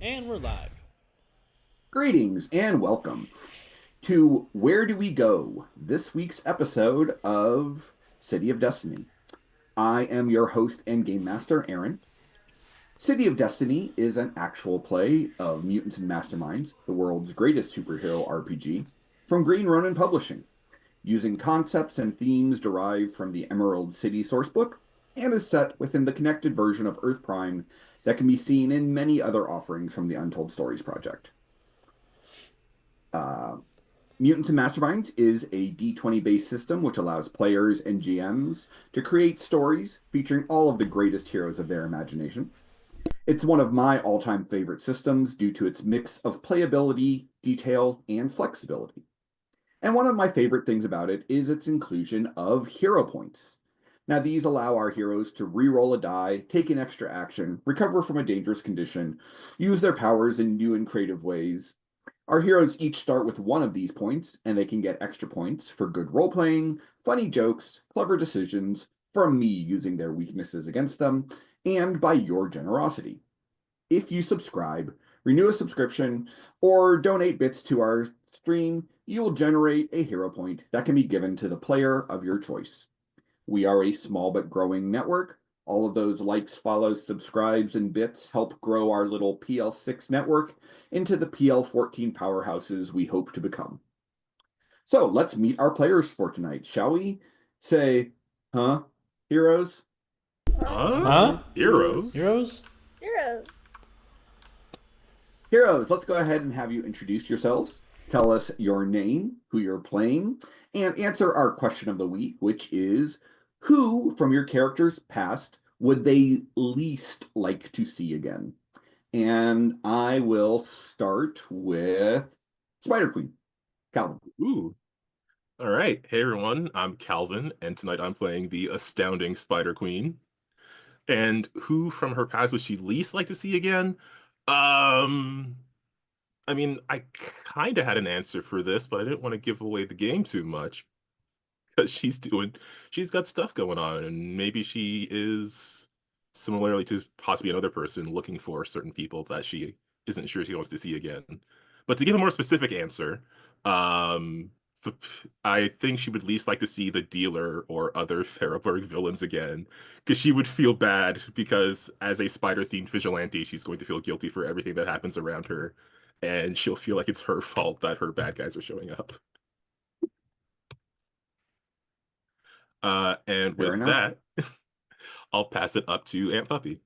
And we're live. Greetings and welcome to Where Do We Go? This week's episode of City of Destiny. I am your host and game master, Aaron. City of Destiny is an actual play of Mutants and Masterminds, the world's greatest superhero RPG, from Green Ronin Publishing, using concepts and themes derived from the Emerald City sourcebook, and is set within the connected version of Earth Prime that can be seen in many other offerings from the Untold Stories project. Uh, Mutants and Masterminds is a D20 based system which allows players and GMs to create stories featuring all of the greatest heroes of their imagination. It's one of my all time favorite systems due to its mix of playability, detail, and flexibility. And one of my favorite things about it is its inclusion of hero points. Now, these allow our heroes to re-roll a die, take an extra action, recover from a dangerous condition, use their powers in new and creative ways. Our heroes each start with one of these points, and they can get extra points for good role playing, funny jokes, clever decisions, from me using their weaknesses against them, and by your generosity. If you subscribe, renew a subscription, or donate bits to our stream, you will generate a hero point that can be given to the player of your choice. We are a small but growing network. All of those likes, follows, subscribes, and bits help grow our little PL6 network into the PL14 powerhouses we hope to become. So let's meet our players for tonight, shall we? Say, huh, heroes? Huh? Heroes? Heroes? Heroes. Heroes, let's go ahead and have you introduce yourselves. Tell us your name, who you're playing, and answer our question of the week, which is who from your character's past would they least like to see again? And I will start with Spider Queen, Calvin. Ooh. All right. Hey, everyone. I'm Calvin, and tonight I'm playing the astounding Spider Queen. And who from her past would she least like to see again? Um, I mean, I kind of had an answer for this, but I didn't want to give away the game too much because she's got stuff going on, and maybe she is similarly to possibly another person looking for certain people that she isn't sure she wants to see again. But to give a more specific answer, um, the, I think she would least like to see the dealer or other Theraberg villains again, because she would feel bad because as a spider-themed vigilante, she's going to feel guilty for everything that happens around her, and she'll feel like it's her fault that her bad guys are showing up. And Fair with enough. that, I'll pass it up to Aunt Puppy.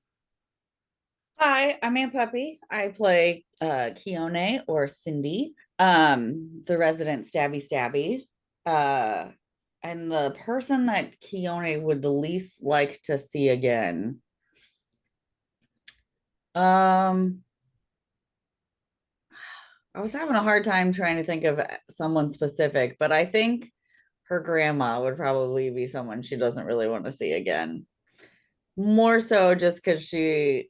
Hi, I'm Aunt Puppy. I play Keone or Cindy, the resident stabby stabby. Uh and the person that Keone would the least like to see again. Um I was having a hard time trying to think of someone specific, but I think her grandma would probably be someone she doesn't really want to see again. More so just because she's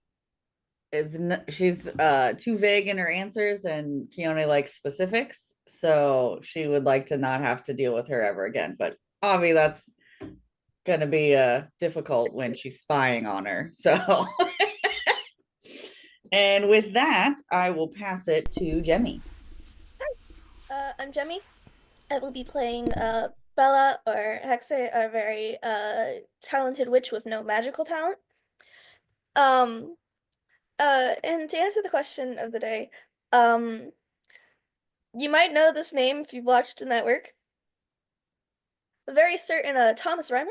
too vague in her answers and Keone likes specifics, so she would like to not have to deal with her ever again. But Avi, that's gonna be difficult when she's spying on her. So and with that, I will pass it to Jemmy. I'm Jemmy. I will be playing Bella or Hexe, a very talented witch with no magical talent. Um and to answer the question of the day, um you might know this name if you've watched the network. A very certain Thomas Reimer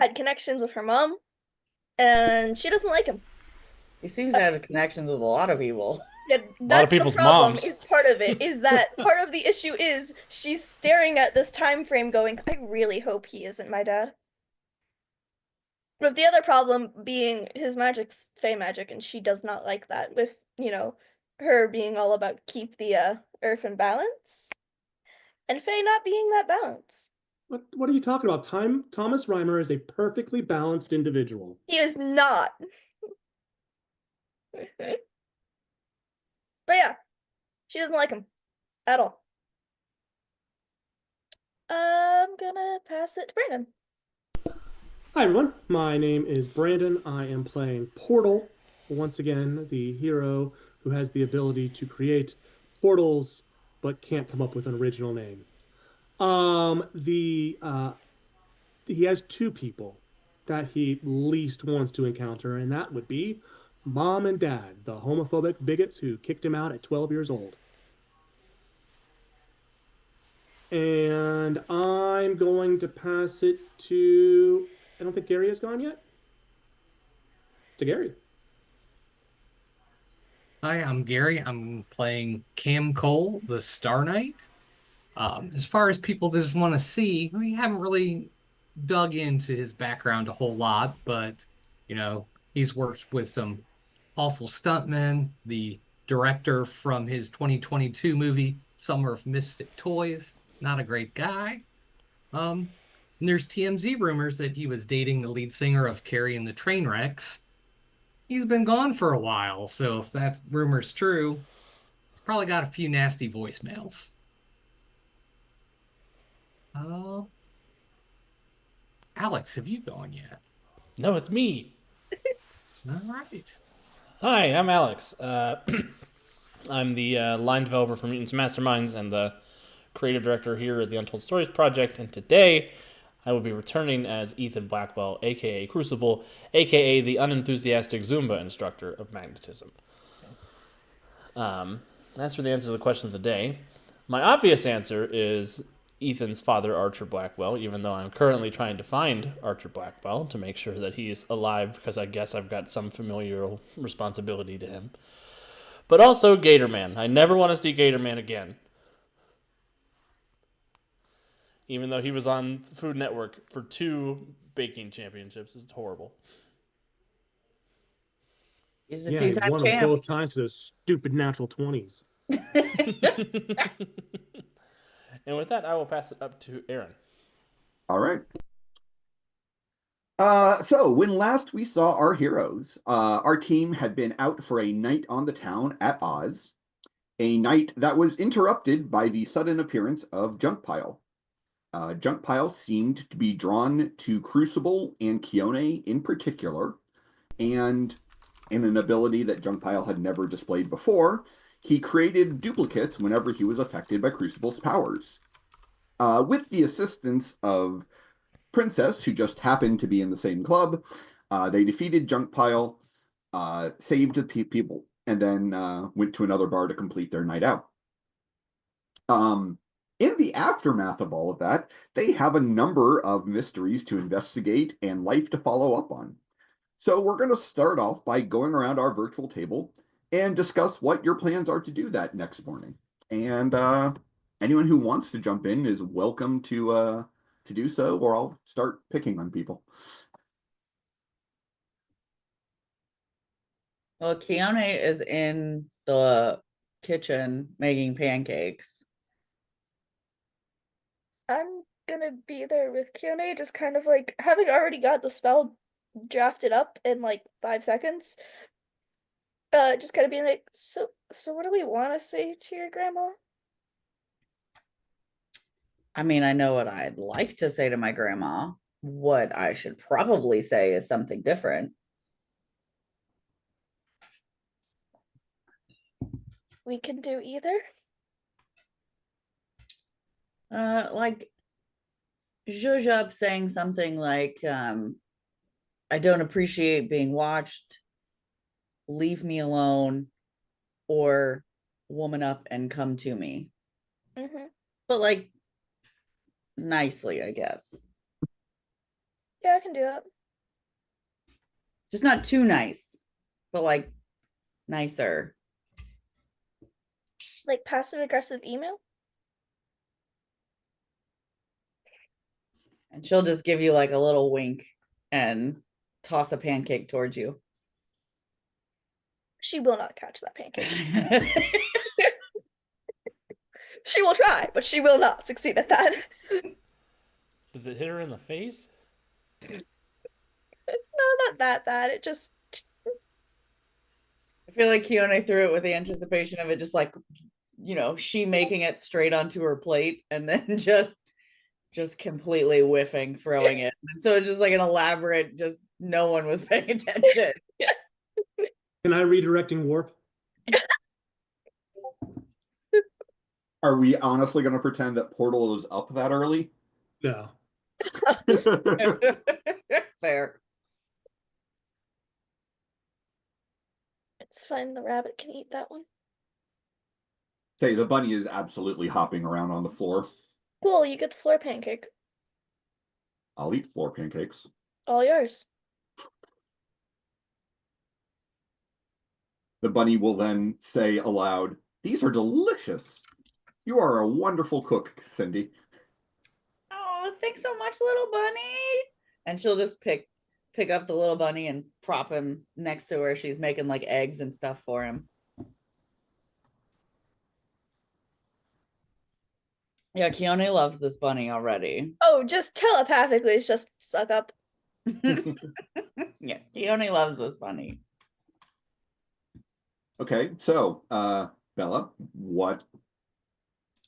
had connections with her mom, and she doesn't like him. He seems to have connections with a lot of people. Yeah, A lot of that's the people's problem, moms. is part of it, is that part of the issue is she's staring at this time frame going, I really hope he isn't my dad. With the other problem being his magic's fey magic, and she does not like that, with, her being all about keep the earth in balance, and Faye not being that balance. What are you talking about? Thomas Reimer is a perfectly balanced individual. He is not. But yeah, she doesn't like him at all. I'm gonna pass it to Brandon. Hi everyone, my name is Brandon. I am playing Portal. once again, the hero who has the ability to create portals but can't come up with an original name. He has two people that he least wants to encounter, and that would be mom and dad, the homophobic bigots who kicked him out at 12 years old. And I'm going to pass it to, I don't think Gary has gone yet. To Gary. Hi, I'm Gary. I'm playing Cam Cole, the Star Knight. As far as people just want to see, we haven't really dug into his background a whole lot, but he's worked with some awful stuntmen. The director from his 2022 movie Summer of Misfit Toys, not a great guy. And there's TMZ rumors that he was dating the lead singer of Carrie and the Trainwrecks. He's been gone for a while, so if that rumor's true, he's probably got a few nasty voicemails. Alex, have you gone yet? No, it's me. All right. Hi, I'm Alex. I'm the line developer for Mutants Masterminds and the creative director here at the Untold Stories Project, and today I will be returning as Ethan Blackwell, aka Crucible, aka the unenthusiastic Zumba instructor of magnetism. As for the answer to the question of the day, my obvious answer is Ethan's father, Archer Blackwell, even though I'm currently trying to find Archer Blackwell to make sure that he's alive, because I guess I've got some familial responsibility to him. But also Gatorman. I never want to see Gatorman again. Even though he was on Food Network for 2 baking championships. It's horrible. He's a Yeah, he two-time won them champ. both times to those stupid natural 20s. And with that, I will pass it up to Aaron. All right. So when last we saw our heroes, our team had been out for a night on the town at Oz, a night that was interrupted by the sudden appearance of Junkpile. Junkpile seemed to be drawn to Crucible and Keone in particular, and in an ability that Junkpile had never displayed before, he created duplicates whenever he was affected by Crucible's powers. With the assistance of Princess, who just happened to be in the same club, they defeated Junkpile, saved the people, and then went to another bar to complete their night out. In the aftermath of all of that, they have a number of mysteries to investigate and life to follow up on. So we're going to start off by going around our virtual table and discuss what your plans are to do that next morning. And anyone who wants to jump in is welcome to do so, or I'll start picking on people. Well, Keone is in the kitchen making pancakes. I'm gonna be there with Keone, just kind of like having already got the spell drafted up in like 5 seconds. Just kind of being like, so what do we want to say to your grandma? I mean, I know what I'd like to say to my grandma. What I should probably say is something different. We can do either. Like Zhuzhub saying something like, I don't appreciate being watched, leave me alone, or woman up and come to me. Mm-hmm. But like nicely, I guess. Yeah, I can do that. Just not too nice, but like nicer. Like passive aggressive email. And she'll just give you like a little wink and toss a pancake towards you. She will not catch that pancake. She will try, but she will not succeed at that. Does it hit her in the face? No, not that bad. It just I feel like Keone threw it with the anticipation of it just like, she making it straight onto her plate and then just completely whiffing, throwing it. And so it's just like an elaborate, just no one was paying attention. Can I redirecting warp? Are we honestly going to pretend that Portal is up that early? No. Fair. It's fine. The rabbit can eat that one. Say, the bunny is absolutely hopping around on the floor. Cool. You get the floor pancake. I'll eat floor pancakes. All yours. The bunny will then say aloud, "These are delicious. You are a wonderful cook, Cindy." Oh, thanks so much, little bunny. And she'll just pick up the little bunny and prop him next to where she's making like eggs and stuff for him. Yeah, Keone loves this bunny already. Oh, just telepathically, it's just suck up. Yeah, Keone loves this bunny. Okay, so, Bella, what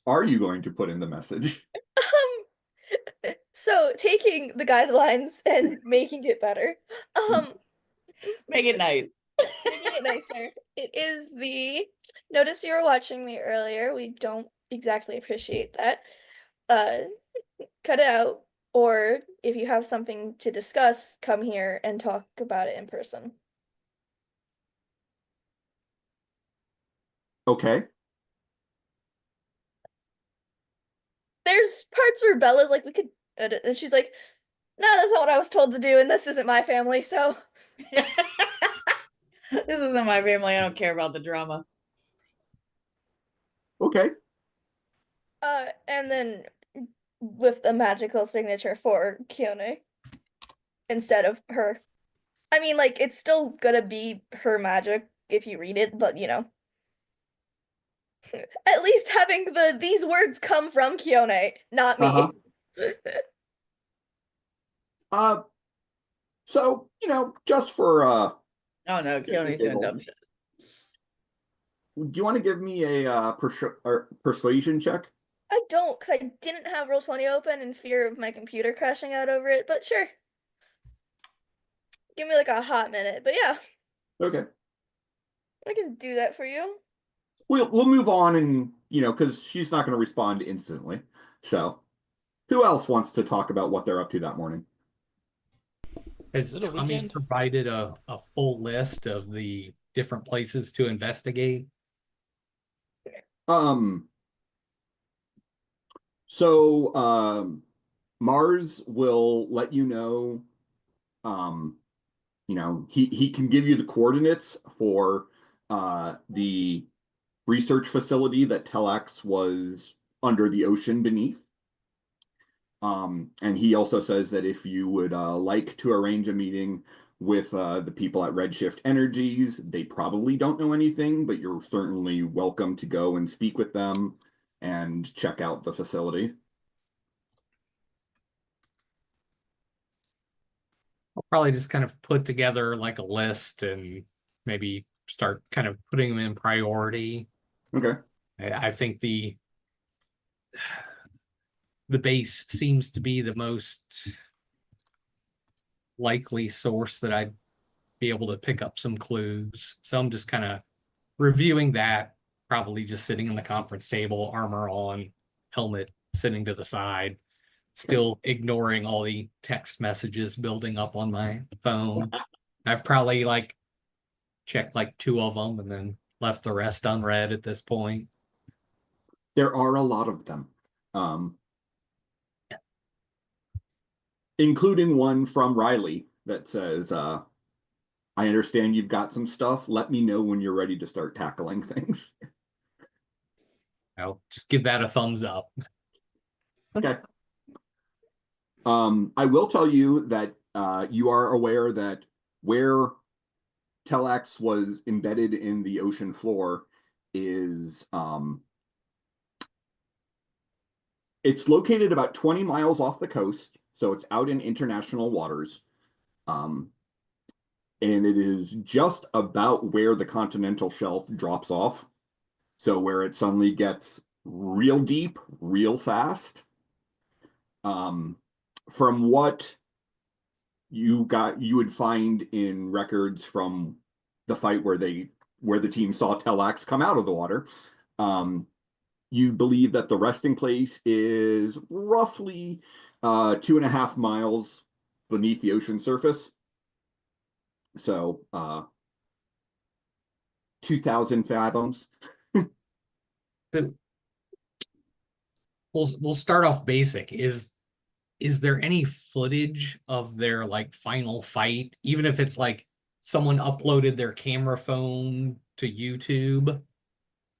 are you going to put in the message? So taking the guidelines and making it better. Make it nice. Making it nicer. It is the notice you were watching me earlier. We don't exactly appreciate that. Cut it out, or if you have something to discuss, come here and talk about it in person. Okay. There's parts where Bella's like, we could edit, and she's like, no, that's not what I was told to do, and this isn't my family, so This isn't my family. I don't care about the drama. Okay. and then with the magical signature for Keone instead of her. I mean, like, it's still gonna be her magic if you read it, but you know. At least having these words come from Keone, not me. So, just for Oh no, Keone's doing dumb shit. do you want to give me a persuasion check? I don't, because I didn't have Roll20 open in fear of my computer crashing out over it, but sure. Give me like a hot minute, but yeah, Okay. I can do that for you. We'll move on, and because she's not going to respond instantly. So, who else wants to talk about what they're up to that morning? Has it a Tommy weekend? provided a full list of the different places to investigate? So Mars will let you know. He can give you the coordinates for the research facility that Telex was under the ocean beneath. And he also says that if you would like to arrange a meeting with the people at Redshift Energies, they probably don't know anything, but you're certainly welcome to go and speak with them and check out the facility. I'll probably just kind of put together like a list and maybe start kind of putting them in priority. Okay. I think the base seems to be the most likely source that I'd be able to pick up some clues. So I'm just kind of reviewing that, probably just sitting in the conference table, armor on, helmet sitting to the side, still ignoring all the text messages building up on my phone. I've probably checked 2 of them and then left the rest unread at this point. There are a lot of them. Including one from Riley that says, I understand you've got some stuff. Let me know when you're ready to start tackling things. I'll just give that a thumbs up. Okay. I will tell you that you are aware that where Telex was embedded in the ocean floor is it's located about 20 miles off the coast, so it's out in international waters. And it is just about where the continental shelf drops off. So where it suddenly gets real deep, real fast. From what you would find in records from the fight where the team saw Telax come out of the water. You believe that the resting place is roughly 2.5 miles beneath the ocean surface. So 2,000 fathoms. So we'll start off basic. Is there any footage of their like final fight, even if it's like someone uploaded their camera phone to YouTube?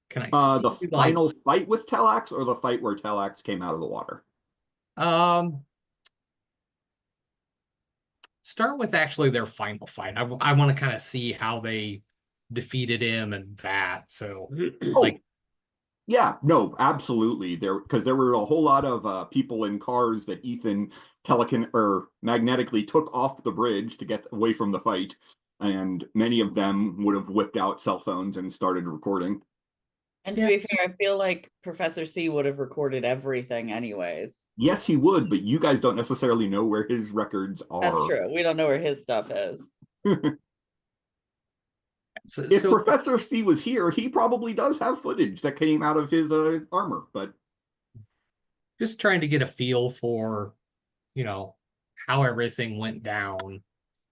Can I The see final fight with Telax, or the fight where Telax came out of the water? Start with actually their final fight. I want to kind of see how they defeated him and that. So like, Yeah, no, absolutely. Because there were a whole lot of people in cars that Ethan magnetically took off the bridge to get away from the fight, and many of them would have whipped out cell phones and started recording. And to be fair, I feel like Professor C would have recorded everything anyways. Yes, he would, but you guys don't necessarily know where his records are. That's true. We don't know where his stuff is. If Professor C was here, he probably does have footage that came out of his armor, but just trying to get a feel for, how everything went down.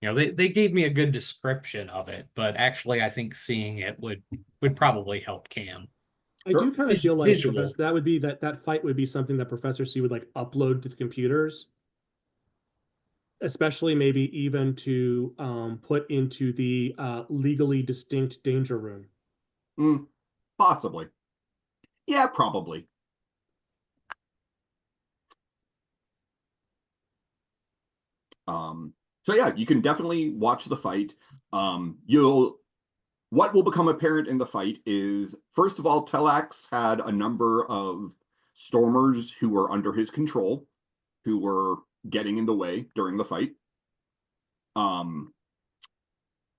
They gave me a good description of it, but actually I think seeing it would probably help Cam. I do kind of feel like visual. that would be that fight would be something that Professor C would like upload to the computers, especially maybe even to put into the legally distinct danger room. Possibly. Yeah, probably. So yeah, you can definitely watch the fight. What will become apparent in the fight is, first of all, Telax had a number of stormers who were under his control, who were getting in the way during the fight.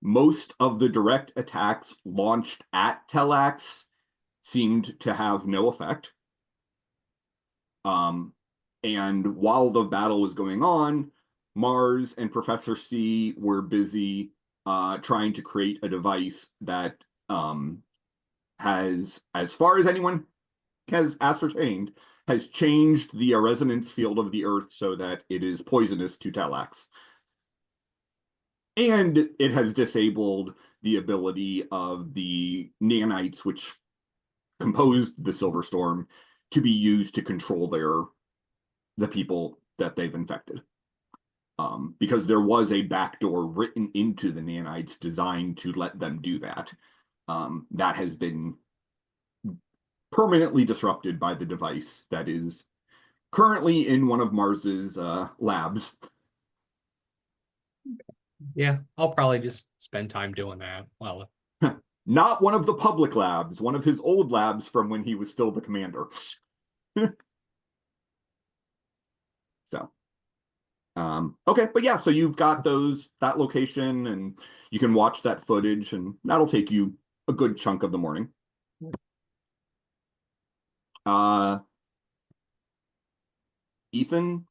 Most of the direct attacks launched at Telax seemed to have no effect. And while the battle was going on, Mars and Professor C were busy trying to create a device that has, as far as anyone has ascertained, has changed the resonance field of the Earth so that it is poisonous to Telax. And it has disabled the ability of the nanites, which composed the Silver Storm, to be used to control the people that they've infected. Because there was a backdoor written into the nanites designed to let them do that. That has been permanently disrupted by the device that is currently in one of Mars's labs. Yeah, I'll probably just spend time doing that. Well, not one of the public labs, one of his old labs from when he was still the commander. So, okay, but yeah, so you've got that location, and you can watch that footage, and that'll take you a good chunk of the morning. Ethan,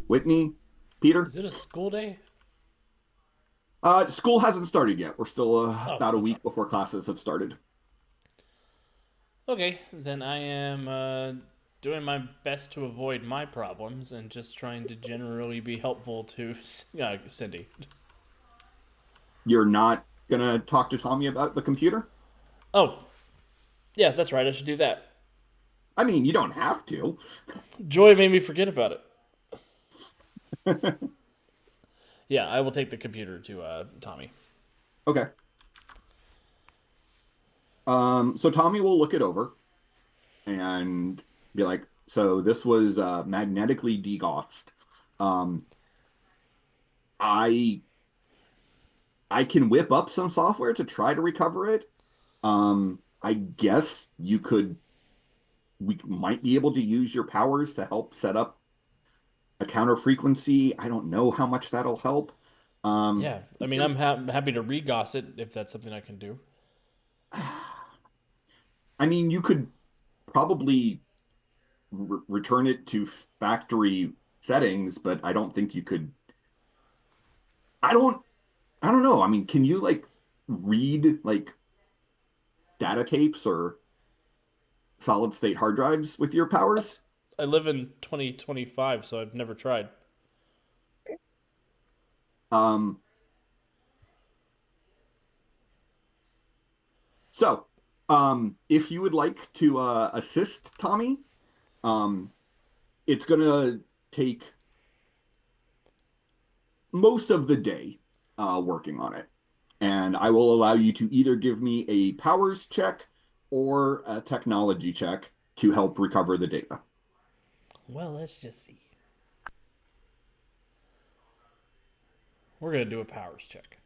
Whitney, Peter. Is it a school day? School hasn't started yet. We're still about a week fine. before classes have started. Okay, then I am doing my best to avoid my problems and just trying to generally be helpful to Cindy. You're not gonna talk to Tommy about the computer? Oh, yeah, that's right. I should do that. I mean, you don't have to. Joy made me forget about it. Yeah, I will take the computer to Tommy. Okay. So Tommy will look it over and be like, so this was magnetically degaussed. I can whip up some software to try to recover it. I guess we might be able to use your powers to help set up a counter frequency. I don't know how much that'll help. Yeah, I mean, I'm happy to re-goss it if that's something I can do. I mean, you could probably return it to factory settings, but I don't think you could. I don't know. I mean, can you like read like data tapes or solid state hard drives with your powers? I live in 2025, so I've never tried. Um, so, if you would like to assist Tommy, it's gonna take most of the day working on it. And I will allow you to either give me a powers check or a technology check to help recover the data. Well, let's just see. We're gonna do a powers check.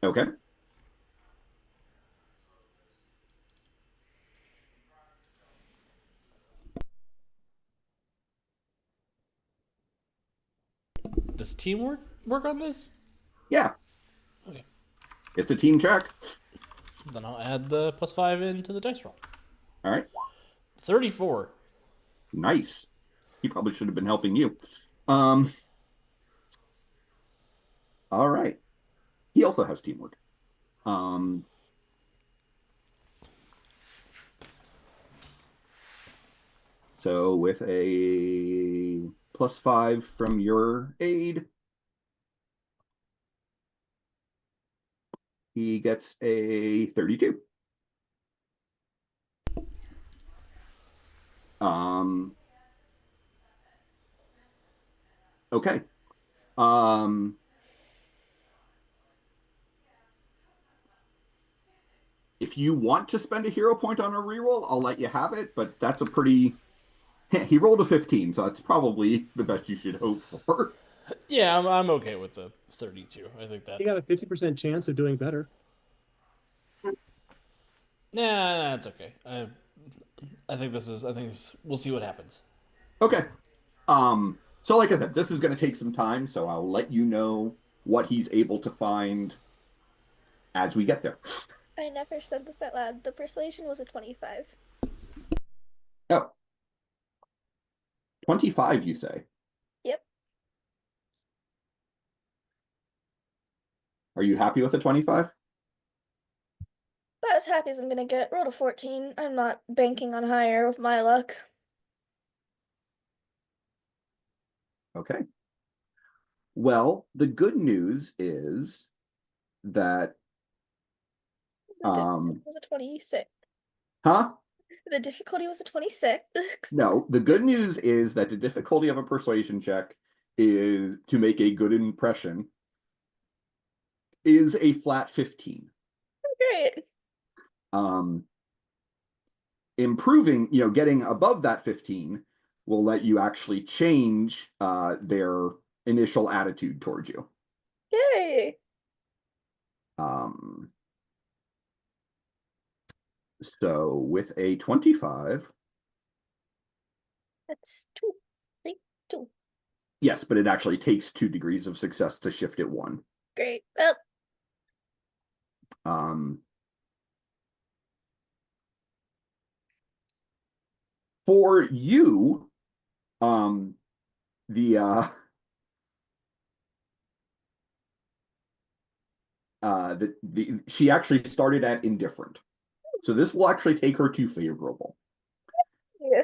Okay. Does teamwork work on this? Yeah. Okay. It's a team check. Then I'll add the +5 into the dice roll. All right. 34. Nice. He probably should have been helping you. All right. He also has teamwork. So with a +5 from your aid, he gets a 32. Okay. If you want to spend a hero point on a reroll, I'll let you have it, but that's a pretty... He rolled a 15, so that's probably the best you should hope for. Yeah, I'm okay with the 32. I think that. You got a 50% chance of doing better. Nah, it's okay. I think we'll see what happens. Okay. So like I said, this is going to take some time, so I'll let you know what he's able to find as we get there. I never said this out loud. The persuasion was a 25. Oh. 25, you say? Yep. Are you happy with the 25? About as happy as I'm gonna get. Rolled a 14. I'm not banking on higher with my luck. Okay. Well, the good news is that The difficulty was a 26. huh? The difficulty was a 26. No, the good news is that the difficulty of a persuasion check is to make a good impression is a flat 15. Great. Improving, getting above that 15 will let you actually change their initial attitude towards you. Yay. So with a 25, That's 2. 3, 2. yes, but it actually takes 2 degrees of success to shift it 1. Great. Well, for you, the she actually started at indifferent, so this will actually take her to favorable. yeah.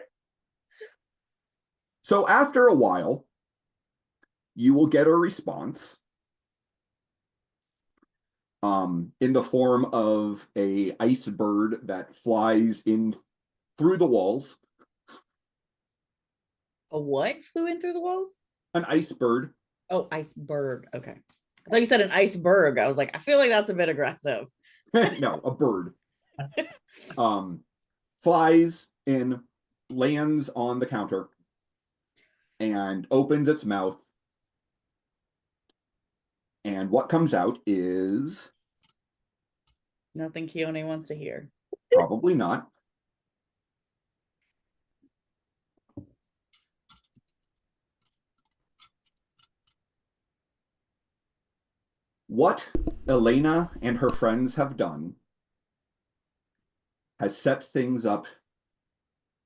So after a while, you will get a response in the form of a ice bird that flies in through the walls. A what flew in through the walls? An ice bird. Oh, iceberg. Okay. I thought you said an iceberg. I was like, I feel like that's a bit aggressive. No, a bird. Flies in, lands on the counter, and opens its mouth. And what comes out is Nothing Keone wants to hear. probably not. What Elena and her friends have done has set things up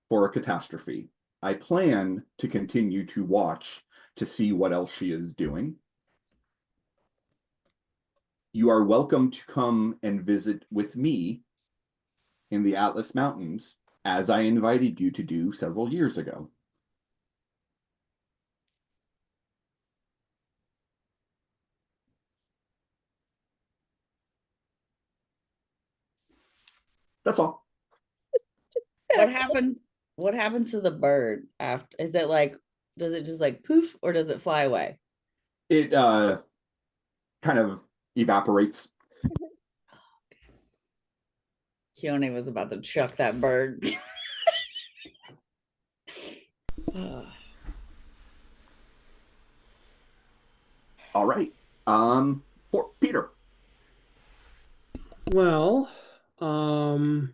for a catastrophe. I plan to continue to watch to see what else she is doing. you are welcome to come and visit with me in the Atlas Mountains, as I invited you to do several years ago. That's all. What happens to the bird after? Is it like, does it just like poof, or does it fly away? It kind of evaporates. Keone was about to chuck that bird. All right. Peter, Well,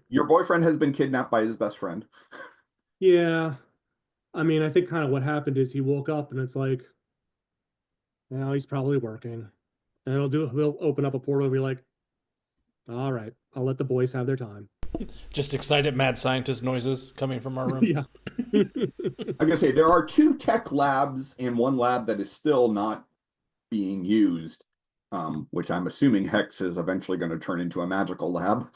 your boyfriend has been kidnapped by his best friend. yeah. I mean, I think kind of what happened is he woke up and it's like, now he's probably working. And he'll open up a portal and be like, all right, I'll let the boys have their time. Just excited mad scientist noises coming from our room. Yeah. I'm gonna say there are 2 tech labs and 1 lab that is still not being used, which I'm assuming Hex is eventually going to turn into a magical lab.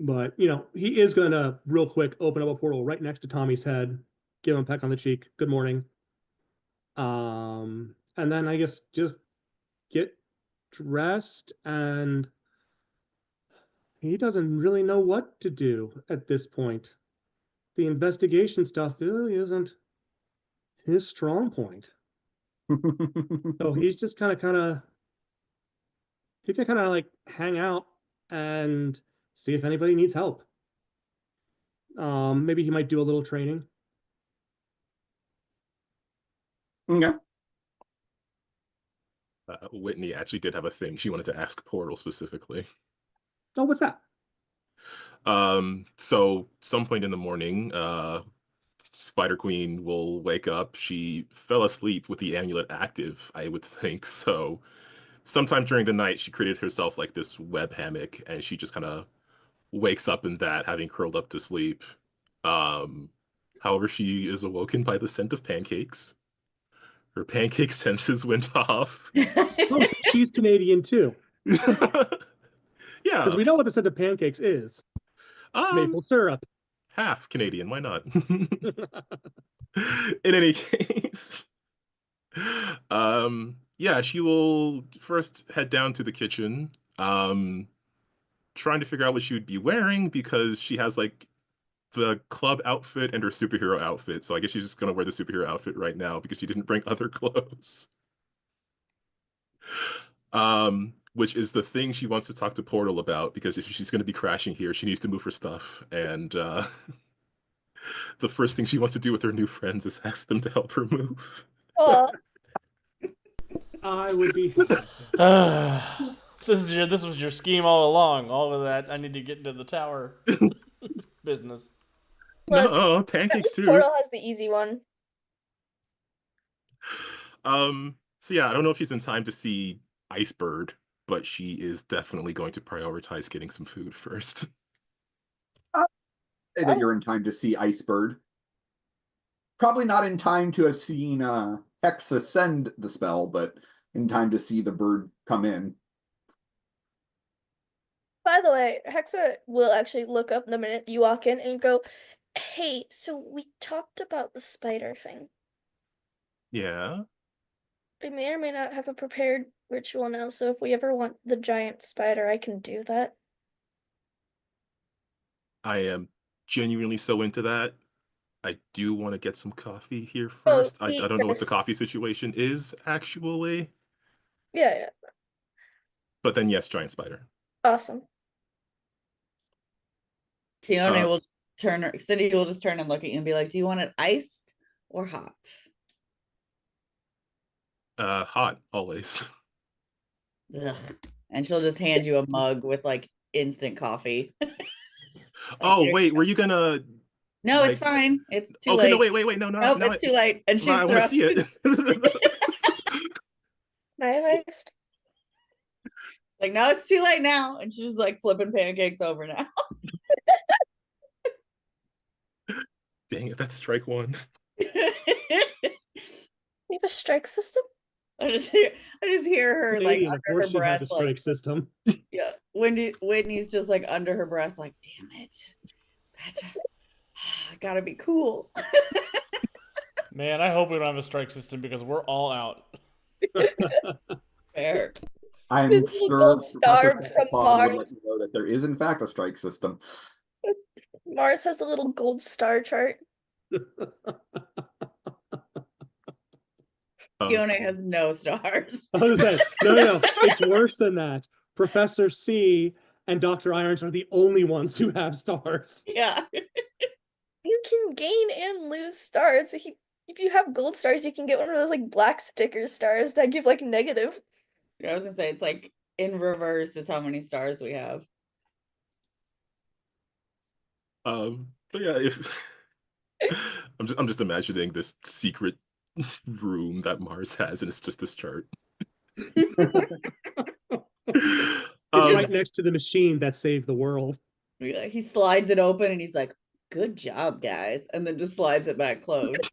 But, he is going to real quick open up a portal right next to Tommy's head, give him a peck on the cheek. Good morning. And then I guess just get dressed, and he doesn't really know what to do at this point. The investigation stuff really isn't his strong point. So he's just kind of like hang out and see if anybody needs help. Maybe he might do a little training. Okay. Whitney actually did have a thing she wanted to ask Portal specifically. Oh, what's that? So some point in the morning, Spider Queen will wake up. She fell asleep with the amulet active, I would think. So sometime during the night, she created herself like this web hammock, and she just kind of wakes up in that, having curled up to sleep. However, she is awoken by the scent of pancakes. Her pancake senses went off. Oh, so she's Canadian too. Yeah. Because we know what the scent of pancakes is. Maple syrup. Half Canadian, why not? In any case, yeah, she will first head down to the kitchen, trying to figure out what she would be wearing because she has like the club outfit and her superhero outfit. So I guess she's just gonna wear the superhero outfit right now because she didn't bring other clothes. Which is the thing she wants to talk to Portal about, because if she's going to be crashing here, she needs to move her stuff. And the first thing she wants to do with her new friends is ask them to help her move. Oh, I would be. This was your scheme all along. All of that. I need to get into the tower business. look, No, pancakes too. Portal has the easy one. So yeah, I don't know if she's in time to see Icebird, but she is definitely going to prioritize getting some food first. Say that you're in time to see Icebird. Probably not in time to have seen Hexa send the spell, but in time to see the bird come in. By the way, Hexa will actually look up the minute you walk in and go, "Hey, so we talked about the spider thing. Yeah. We may or may not have a prepared ritual now, so if we ever want the giant spider, I can do that." I am genuinely so into that. I do want to get some coffee here Oh, first. I don't know what the Chris. coffee situation is, actually. Yeah, But then, yes, giant spider. awesome. Keone will just turn, Cindy will just turn and look at you and be like, do you want it iced or hot? Hot, always. Ugh. And she'll just hand you a mug with like instant coffee. Oh, here wait, were you gonna... No, like- it's fine. It's too Okay, late. no, wait, no, Nope, it's too late. And she's I want to see it. Can I have iced? like, no, it's too late now. And she's like flipping pancakes over now. Dang it, that's strike one. We have a strike system? I just hear her like Canadian, of under her course she has breath, a strike like, system. yeah. Whitney's just like under her breath, like, damn it. That's gotta be cool. Man, I hope we don't have a strike system because we're all out. Fair. I'm This little sure gold Professor star from Claude would let Mars. you know that there is in fact a strike system. Mars has a little gold star chart. Keone has no stars. I was saying, no, it's worse than that. Professor C and Dr. Irons are the only ones who have stars. Yeah. You can gain and lose stars. If you have gold stars, you can get one of those like black sticker stars that give like negative. I was gonna say it's like in reverse is how many stars we have. But yeah, if I'm just imagining this secret room that Mars has, and it's just this chart. It's right next to the machine that saved the world. Yeah, he slides it open and he's like, "Good job, guys," and then just slides it back closed.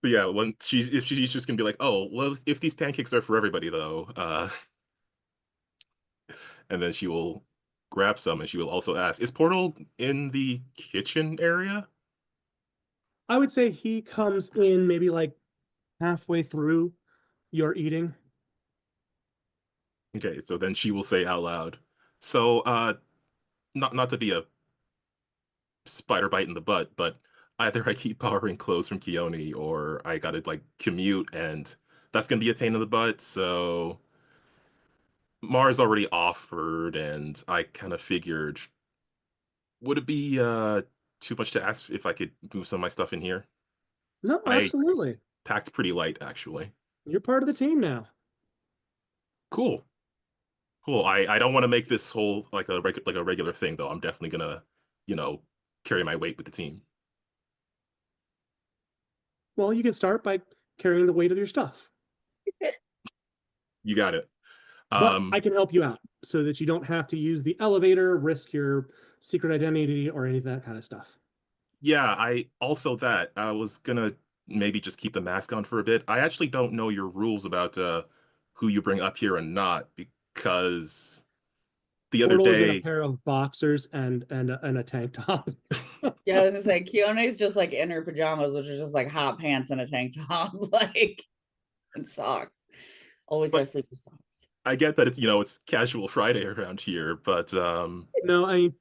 But yeah, if she's just gonna be like, oh, well, if these pancakes are for everybody though, and then she will grab some, and she will also ask, is Portal in the kitchen area? I would say he comes in maybe like halfway through your eating. Okay, so then she will say out loud, so not to be a spider bite in the butt, but either I keep borrowing clothes from Keone or I gotta like commute, and that's gonna be a pain in the butt. So Mars already offered, and I kind of figured, would it be too much to ask if I could move some of my stuff in here? No, I absolutely. packed pretty light, actually. You're part of the team now. Cool. Cool. I don't want to make this whole like a regular thing though. I'm definitely gonna, carry my weight with the team. Well, you can start by carrying the weight of your stuff. You got it. But I can help you out so that you don't have to use the elevator, risk your secret identity, or any of that kind of stuff. Yeah, I was gonna maybe just keep the mask on for a bit. I actually don't know your rules about who you bring up here and not, because the other Portal is in day a pair of boxers and a tank top. Yeah, I was gonna say Keone's just like in her pajamas, which is just like hot pants and a tank top, like, and socks. Always gotta sleep with socks. I get that it's casual Friday around here, but No, I mean,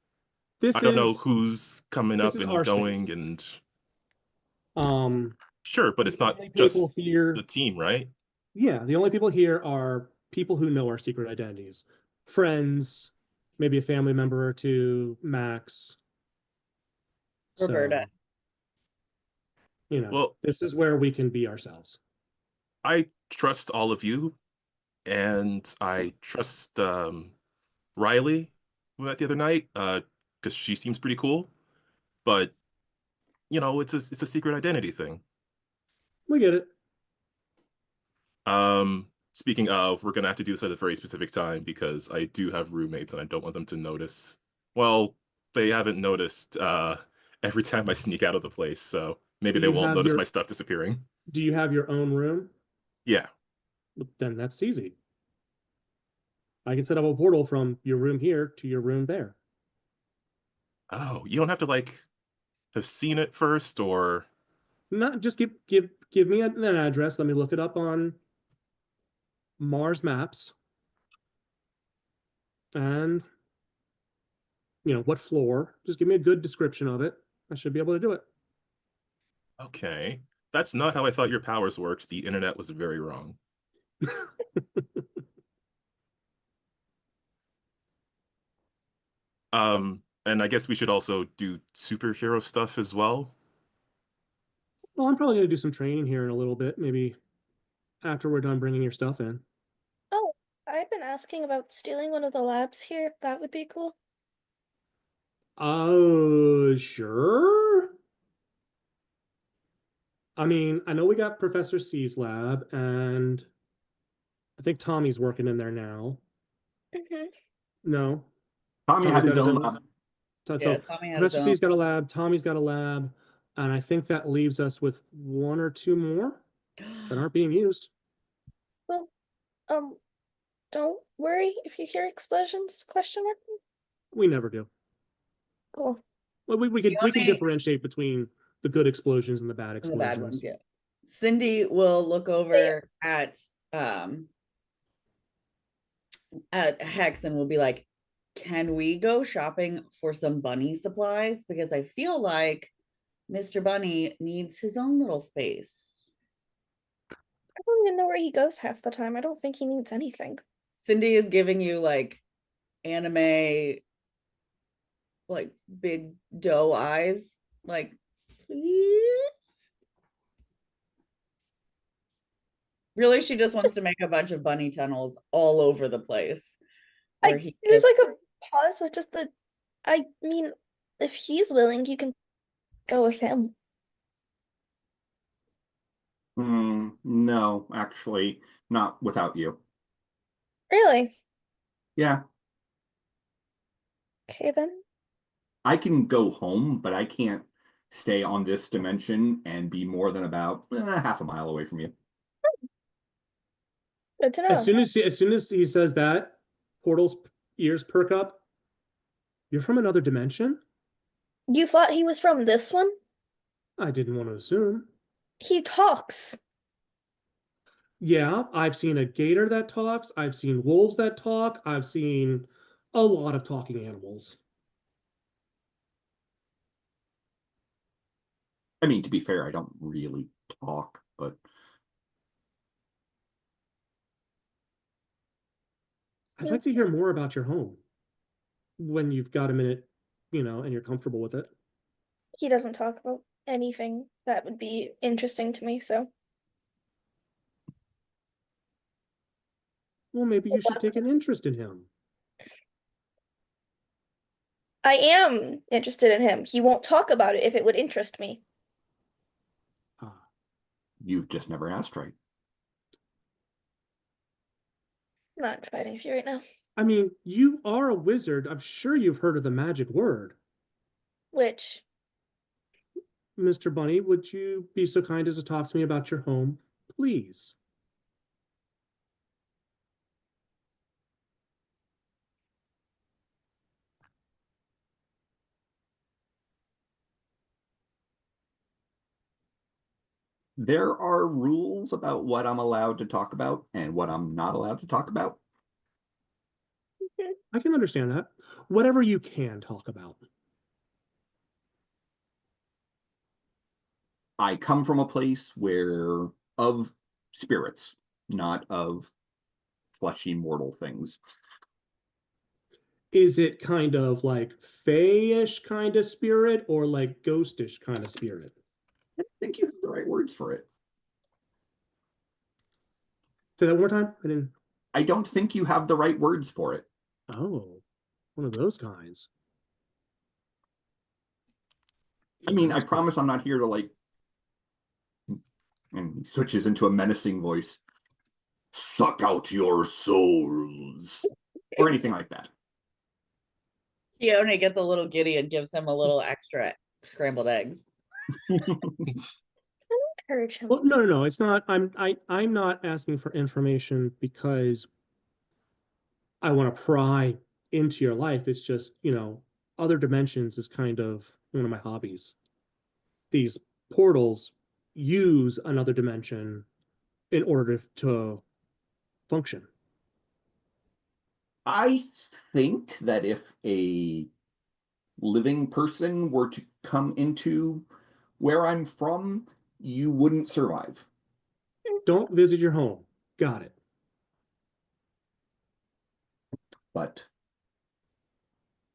I don't know who's coming up and going space. and sure, but it's not only just people here. the team, right? Yeah, the only people here are people who know our secret identities, friends, maybe a family member or two, max. Roberta. So, Well, this is where we can be ourselves. I trust all of you, and I trust Riley, we met the other night, because she seems pretty cool. But it's a secret identity thing. We get it. Speaking of, we're gonna have to do this at a very specific time because I do have roommates and I don't want them to notice. Well, they haven't noticed every time I sneak out of the place, so maybe they won't notice my stuff disappearing. Do you have your own room? Yeah. Then that's easy. I can set up a portal from your room here to your room there. Oh, you don't have to have seen it first, or not just give me an address. Let me look it up on Mars maps, and what floor. Just give me a good description of it. I should be able to do it. Okay, that's not how I thought your powers worked. The internet was very wrong. And I guess we should also do superhero stuff as well. Well, I'm probably going to do some training here in a little bit, maybe after we're done bringing your stuff in. Oh, I've been asking about stealing one of the labs here. That would be cool. Oh, sure. I mean, I know we got Professor C's lab, and I think Tommy's working in there now. No. Tommy had his own lab. Yeah, Tommy has Professor C's got a lab. Tommy's got a lab. And I think that leaves us with one or two more that aren't being used. Well, don't worry if you hear explosions, question mark. We never do. Cool. Well, we can differentiate between the good explosions and the bad And the explosions. bad ones, yeah. Cindy will look over at Hex and will be like, can we go shopping for some bunny supplies? Because I feel like Mr. Bunny needs his own little space. I don't even know where he goes half the time. I don't think he needs anything. Cindy is giving you like anime, like big doe eyes. Like, please? Really, she just wants to make a bunch of bunny tunnels all over the place. Where There's like a pause with just the. I mean, if he's willing, you can go with him. No, actually, not without you. Really? Yeah, Okay then. I can go home, but I can't stay on this dimension and be more than about half a mile away from you. Good to know. As soon as he says that, Portal's ears perk up. You're from another dimension? You thought he was from this one? I didn't want to assume. He talks. Yeah, I've seen a gator that talks. I've seen wolves that talk. I've seen a lot of talking animals. I mean, to be fair, I don't really talk, but I'd like to hear more about your home when you've got a minute, and you're comfortable with it. He doesn't talk about anything that would be interesting to me, so. Well, maybe you should take an interest in him. I am interested in him. He won't talk about it if it would interest me. you've just never asked right. I'm not fighting with you right now. I mean, you are a wizard. I'm sure you've heard of the magic word. Which? Mr. Bunny, would you be so kind as to talk to me about your home, please? There are rules about what I'm allowed to talk about and what I'm not allowed to talk about. I can understand that. Whatever you can talk about. I come from a place where of spirits, not of fleshy mortal things. Is it kind of like fae-ish kind of spirit or like ghostish kind of spirit? I think you have the right words for it. Say that one more time? I don't think you have the right words for it. Oh, one of those kinds. I mean, I promise I'm not here to like. And he switches into a menacing voice. Suck out your souls. Or anything like that. Keone gets a little giddy and gives him a little extra scrambled eggs. Encourage him. Well, no. It's not. I'm not asking for information because I want to pry into your life. It's just, other dimensions is kind of one of my hobbies. These portals use another dimension in order to function. I think that if a living person were to come into where I'm from, you wouldn't survive. Don't visit your home. Got it. But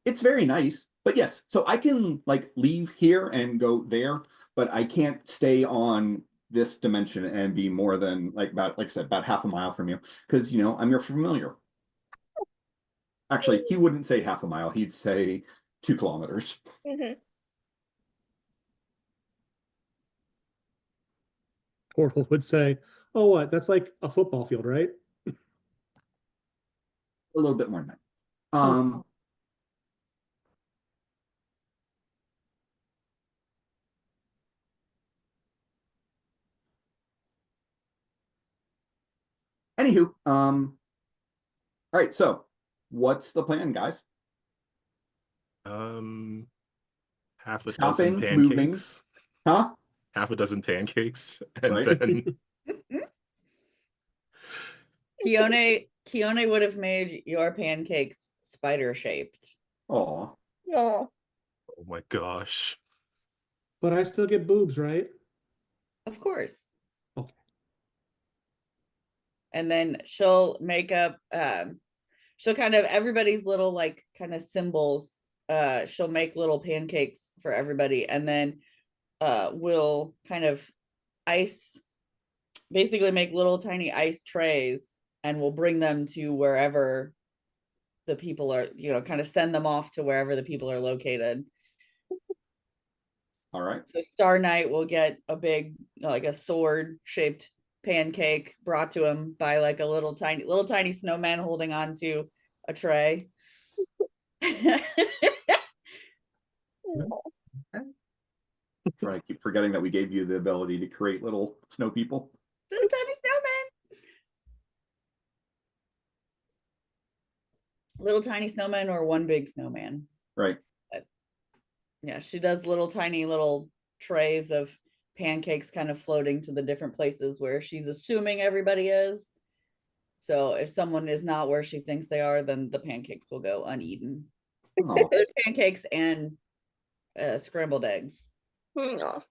it's very nice. But yes, so I can like leave here and go there, but I can't stay on this dimension and be more than like I said, about half a mile from you because I'm your familiar. Actually, he wouldn't say half a mile; he'd say 2 kilometers. Mm-hmm. Portal would say, "Oh, what? That's like a football field, right?" A little bit more than that. Anywho, all right. So, what's the plan, guys? Half a dozen Shopping, moving, pancakes. huh? Half a dozen pancakes, and Right. then Keone would have made your pancakes spider shaped. Aw. No. oh my gosh. But I still get boobs, right? Of course. Okay. And then she'll make up she'll kind of everybody's little like kind of symbols. She'll make little pancakes for everybody, and then we'll kind of basically make little tiny ice trays, and we'll bring them to wherever the people are, kind of send them off to wherever the people are located. All right. So Star Knight will get a big, like a sword shaped pancake brought to him by like a little tiny snowman holding on to a tray. No. That's right. I keep forgetting that we gave you the ability to create little snow people. Little tiny snowman. Little tiny snowman or one big snowman. Right. Yeah, she does little tiny little trays of pancakes kind of floating to the different places where she's assuming everybody is. So if someone is not where she thinks they are, then the pancakes will go uneaten. Oh, There's pancakes and scrambled eggs. No.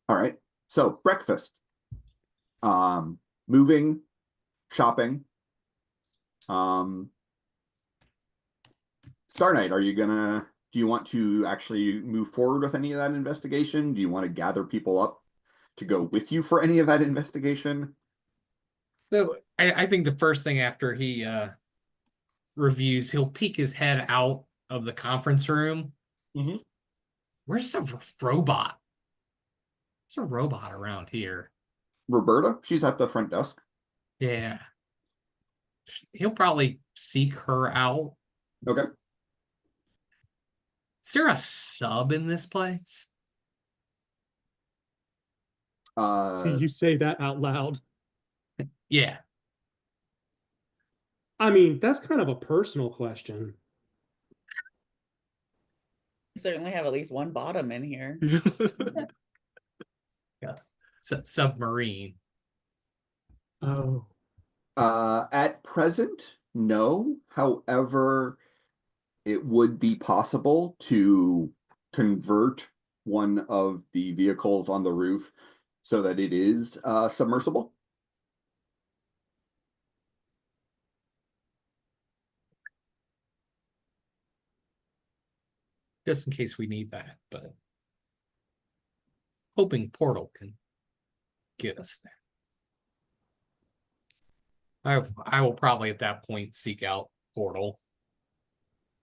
all right. So breakfast. Moving, shopping. Star Knight, do you want to actually move forward with any of that investigation? Do you want to gather people up to go with you for any of that investigation? So I think the first thing after he reviews, he'll peek his head out of the conference room. Mhm. Where's the robot? There's a robot around here. Roberta, she's at the front desk. Yeah. He'll probably seek her out. Okay. Is there a sub in this place? You say that out loud. Yeah. I mean, that's kind of a personal question. Certainly have at least one bottom in here. Yeah. Submarine. Oh. At present, no. However, it would be possible to convert one of the vehicles on the roof so that it is submersible. Just in case we need that, but hoping Portal can get us there. I will probably at that point seek out Portal.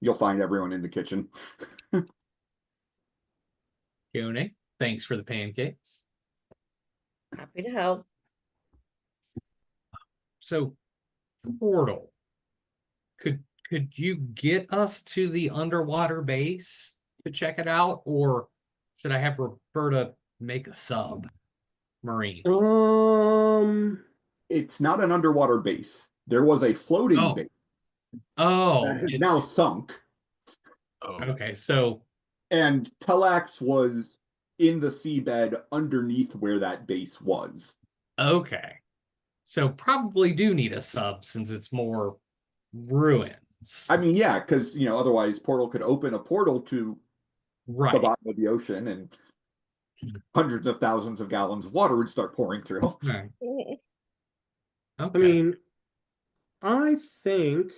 You'll find everyone in the kitchen. Yone, thanks for the pancakes. Happy to help. So, Portal, could you get us to the underwater base to check it out, or should I have Roberta make a submarine? It's not an underwater base. There was a floating base Oh, that has now sunk. Oh, okay. So, And Telex was in the seabed underneath where that base was. okay. So probably do need a sub since it's more ruins. I mean, yeah, because otherwise Portal could open a portal to right. the bottom of the ocean and hundreds of thousands of gallons of water would start pouring through. Right. Mhm. Okay. I mean, I think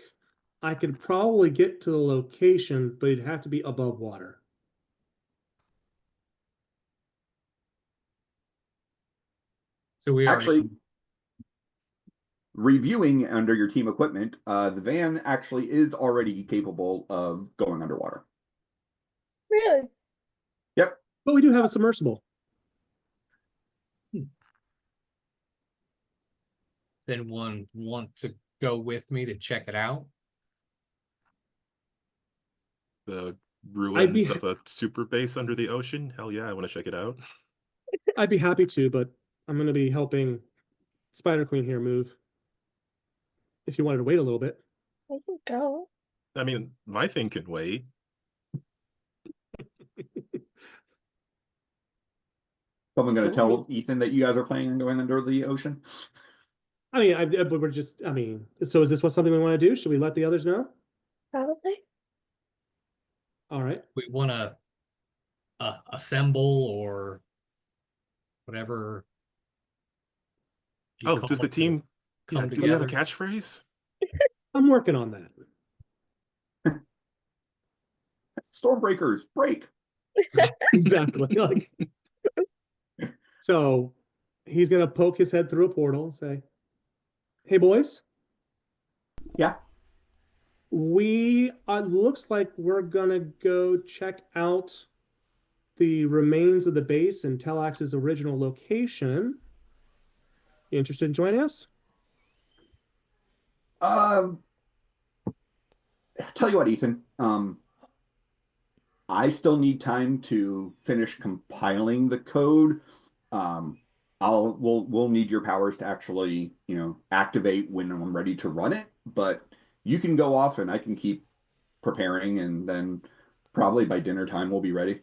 I could probably get to the location, but it'd have to be above water. So we Actually, reviewing under your team equipment, the van actually is already capable of going underwater. Really? Yep. But we do have a submersible. Then one want to go with me to check it out. the ruins of a super base under the ocean. Hell yeah, I want to check it out. I'd be happy to, but I'm going to be helping Spider Queen here move. If you wanted to wait a little bit. I can go. I mean, my thing can wait. Someone going to Oh, tell Ethan that you guys are planning on going under the ocean? I mean, we're just. I mean, so is this something we want to do? Should we let the others know? Probably. All right. We want to assemble or whatever. you Oh, call does the it to team? Yeah, come do we have a together. catchphrase? I'm working on that. Stormbreakers, break. Exactly. Like, so he's gonna poke his head through a portal and say, "Hey, boys, Yeah. we looks like we're gonna go check out the remains of the base and Telax's original location. You interested in joining us?" Tell you what, Ethan. I still need time to finish compiling the code. We'll need your powers to actually, activate when I'm ready to run it. But you can go off and I can keep preparing, and then probably by dinner time we'll be ready.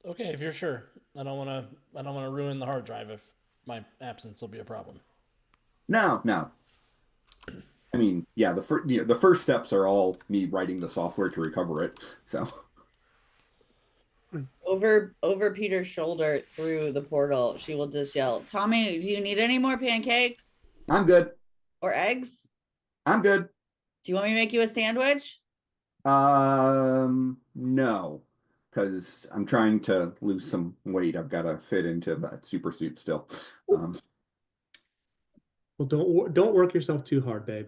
Okay, if you're sure. I don't want to ruin the hard drive if my absence will be a problem. No. I mean, yeah, the first steps are all me writing the software to recover it. So Over Peter's shoulder through the portal, she will just yell, "Tommy, do you need any more pancakes I'm good. or eggs? I'm good. Do you want me to make you a sandwich?" No, because I'm trying to lose some weight. I've got to fit into that super suit still. Well, don't work yourself too hard, babe.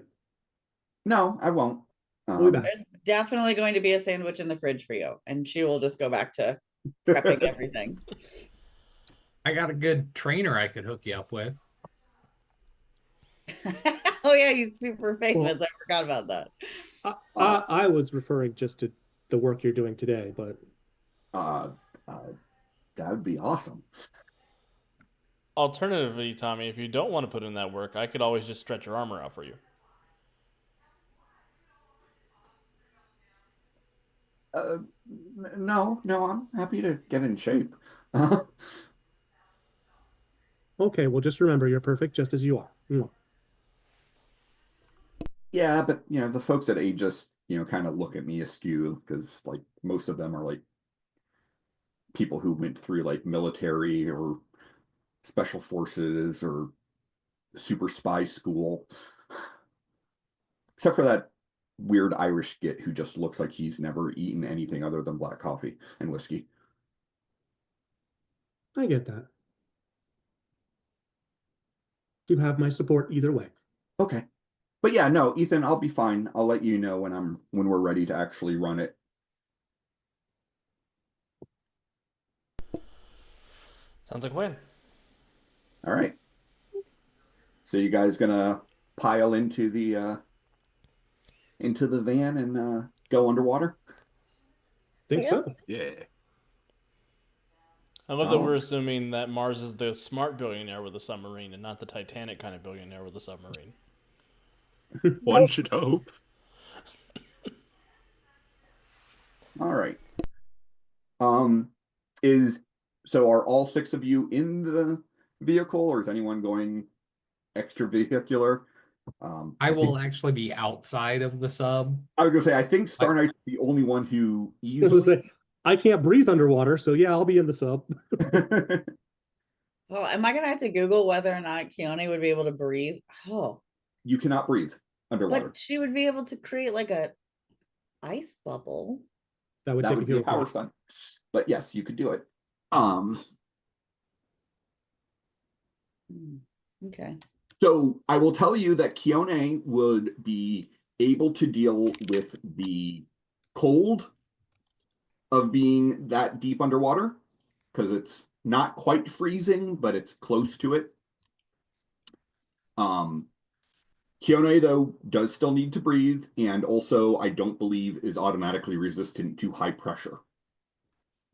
No, I won't. We'll be back. There's definitely going to be a sandwich in the fridge for you, and she will just go back to prepping everything. I got a good trainer I could hook you up with. Oh yeah, he's super famous. Well, I forgot about that. I was referring just to the work you're doing today, but that would be awesome. Alternatively, Tommy, if you don't want to put in that work, I could always just stretch your armor out for you. No, I'm happy to get in shape. okay. Well, just remember, you're perfect just as you are. Yeah, but the folks at Aegis, kind of look at me askew because like most of them are like people who went through like military or special forces or super spy school. Except for that weird Irish git who just looks like he's never eaten anything other than black coffee and whiskey. I get that. You have my support either way. Okay. But yeah, no, Ethan, I'll be fine. I'll let you know when we're ready to actually run it. Sounds like a plan. All right. So you guys gonna pile into the van and go underwater? Think Yeah. so. Yeah. I love that Oh. we're assuming that Mars is the smart billionaire with a submarine and not the Titanic kind of billionaire with a submarine. One should hope. All right. So are all 6 of you in the vehicle, or is anyone going extravehicular? I will think, actually be outside of the sub. I was gonna say I think Star Knight's the only one who I was easily. gonna say, I can't breathe underwater, so yeah, I'll be in the sub. So am I gonna have to Google whether or not Keone would be able to breathe? Oh, You cannot breathe underwater. but she would be able to create like a ice bubble. That would That take would a be a hero power point. stunt. But yes, you could do it. Okay. So I will tell you that Keone would be able to deal with the cold of being that deep underwater because it's not quite freezing, but it's close to it. Keone, though, does still need to breathe, and also I don't believe is automatically resistant to high pressure.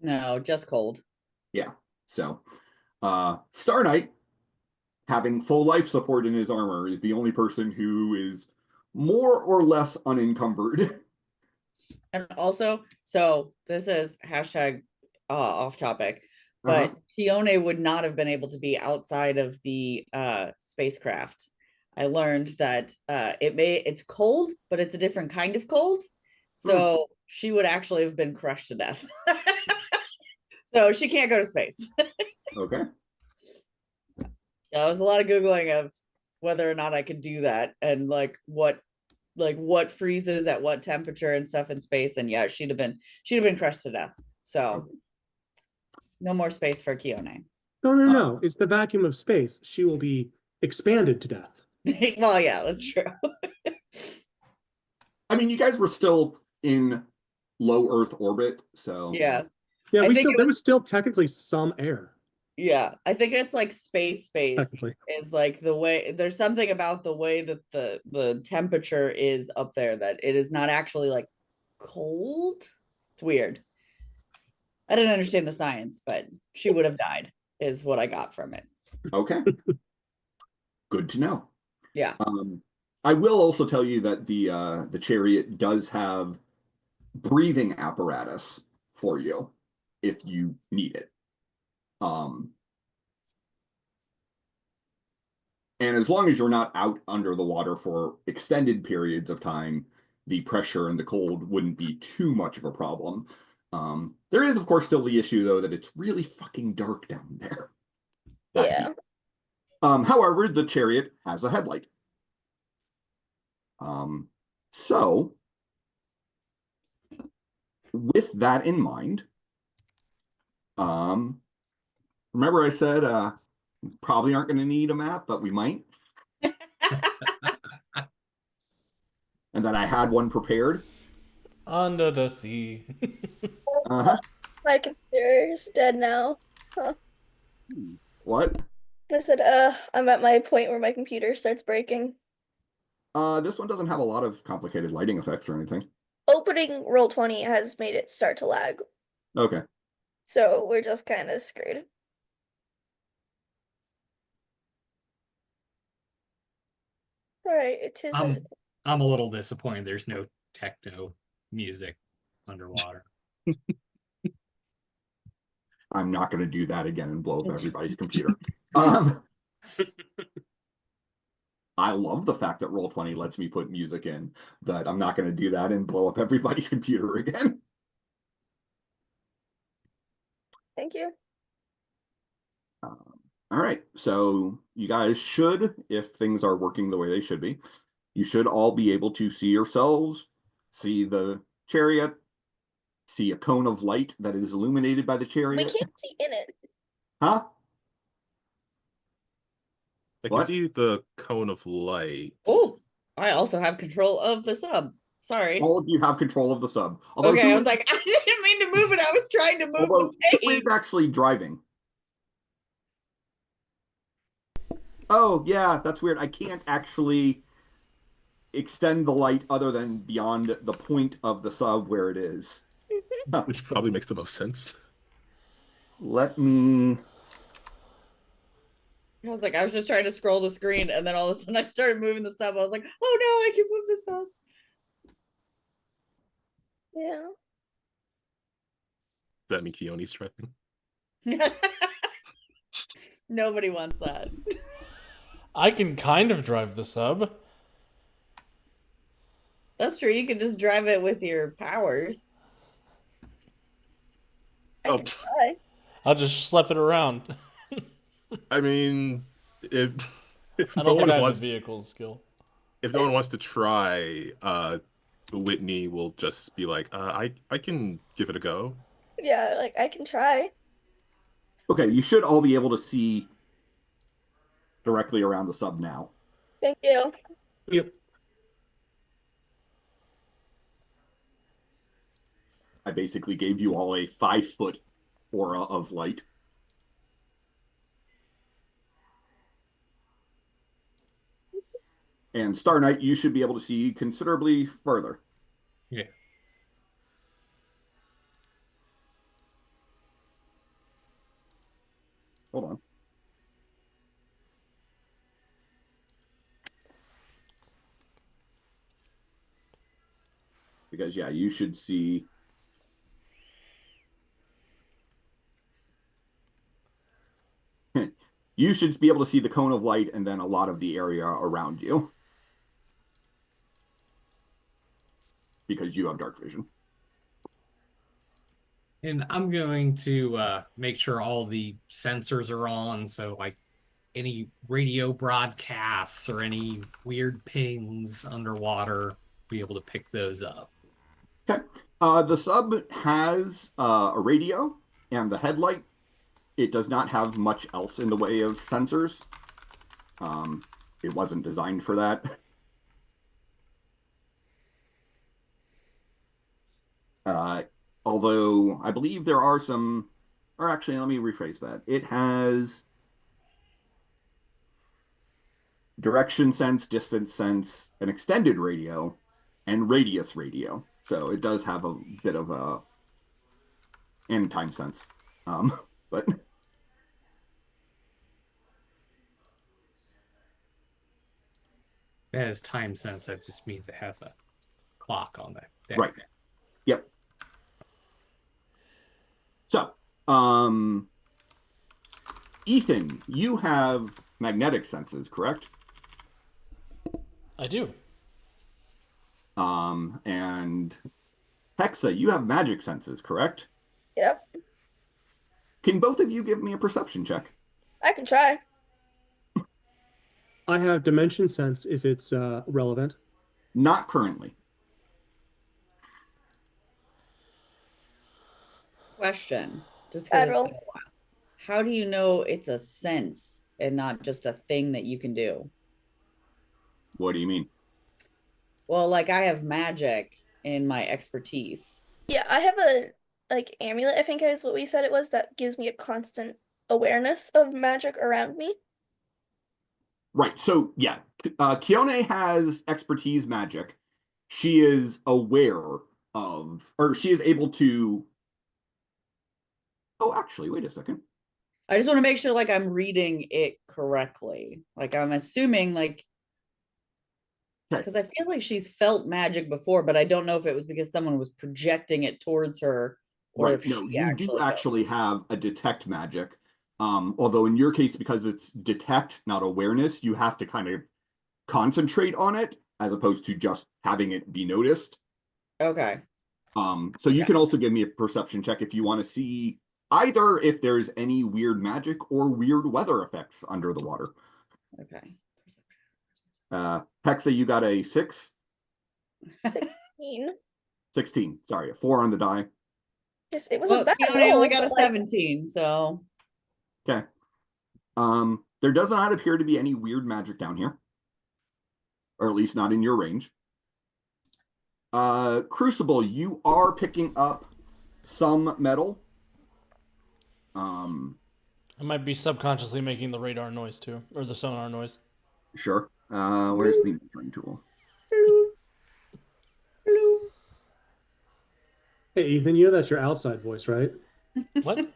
No, just cold. Yeah. So Star Knight, having full life support in his armor, is the only person who is more or less unencumbered. And also, so this is hashtag off topic, but Keone would not have been able to be outside of the spacecraft. I learned that it's cold, but it's a different kind of cold. So she would actually have been crushed to death. So she can't go to space. Okay. Yeah, there was a lot of Googling of whether or not I could do that and like what freezes at what temperature and stuff in space. And yeah, she'd have been crushed to death. So no more space for Keone. No. It's the vacuum of space. She will be expanded to death. Well, yeah, that's true. I mean, you guys were still in low Earth orbit, so Yeah. Yeah, I think there was still technically some air. Yeah, I think it's like space Technically. is like the way there's something about the way that the temperature is up there that it is not actually like cold. It's weird. I didn't understand the science, but she would have died is what I got from it. okay. Good to know. Yeah. I will also tell you that the chariot does have breathing apparatus for you if you need it. And as long as you're not out under the water for extended periods of time, the pressure and the cold wouldn't be too much of a problem. There is, of course, still the issue, though, that it's really fucking dark down there. Yeah. However, the chariot has a headlight. So, with that in mind, remember I said probably aren't going to need a map, but we might. And that I had one prepared. Under the sea. My computer's dead now. Huh. What? I said, I'm at my point where my computer starts breaking. This one doesn't have a lot of complicated lighting effects or anything. Opening Roll20 has made it start to lag, Okay. so we're just kind of screwed. All right, it is what it is. I'm a little disappointed there's no techno music underwater. I'm not going to do that again and blow up everybody's computer. I love the fact that Roll20 lets me put music in, but I'm not going to do that and blow up everybody's computer again. Thank you. All right, so you guys should, if things are working the way they should be, you should all be able to see yourselves, see the chariot, see a cone of light that is illuminated by the chariot. We can't see in it. Huh? I can What? see the cone of light. Oh, I also have control of the sub. Sorry. All of you have control of the sub. Although Okay, I was like, I didn't mean to move it. I was trying to move the page. Who's actually driving? Oh, yeah, that's weird. I can't actually extend the light other than beyond the point of the sub where it is. Which probably makes the most sense. Let me... I was like, I was just trying to scroll the screen, and then all of a sudden I started moving the sub. I was like, oh no, I can move the sub. Yeah. Does that mean Keone's driving? Nobody wants that. I can kind of drive the sub. That's true. You could just drive it with your powers. Oh, Hi. I'll just slap it around. I mean, if I no don't think one I have wants, the vehicle skill. if no one wants to try, Whitney will just be like, I can give it a go. Yeah, like I can try. Okay, you should all be able to see directly around the sub now. Thank you. Yep. I basically gave you all a 5-foot aura of light. And Star Knight, you should be able to see considerably further. Yeah. Hold on. because yeah, you should see. You should be able to see the cone of light and then a lot of the area around you. Because you have dark vision. And I'm going to make sure all the sensors are on, so like any radio broadcasts or any weird pings underwater, be able to pick those up. Okay. The sub has a radio and the headlight. It does not have much else in the way of sensors. It wasn't designed for that. Although I believe there are some, or actually, let me rephrase that. It has direction sense, distance sense, an extended radio, and radius radio. So it does have a bit of a, and time sense. But It has time sense. That just means it has a clock on there. right. Yep. So, Ethan, you have magnetic senses, correct? I do. And Hexa, you have magic senses, correct? Yep. Can both of you give me a perception check? I can try. I have dimension sense if it's relevant. Not currently. Question. Just 'cause it's Admiral. been a while. How do you know it's a sense and not just a thing that you can do? What do you mean? Well, like I have magic in my expertise. Yeah, I have a like amulet, I think is what we said it was, that gives me a constant awareness of magic around me. Right. So, yeah, Keone has expertise magic. She is aware of, or she is able to. Oh, actually, wait a second. I just want to make sure like I'm reading it correctly. Like I'm assuming like Okay. because I feel like she's felt magic before, but I don't know if it was because someone was projecting it towards her or Right. if No, she you do felt actually have a detect magic. Although in your case, because it's detect, not awareness, you have to kind of concentrate on it as opposed to just having it be noticed. it. Okay. So you can also give me a perception check if you want to see either if there's any weird magic or weird weather effects under the water. Okay. Hexa, you got a 6? 16. 16. Sorry, a 4 on the die. Yes, it was Well, a bad Keone only roll, got a but, like, 17, so Okay. There does not appear to be any weird magic down here. Or at least not in your range. Crucible, you are picking up some metal. I might be subconsciously making the radar noise too, or the sonar noise. Sure. Where's the measuring tool? Hey, Ethan, you know that's your outside voice, right? What?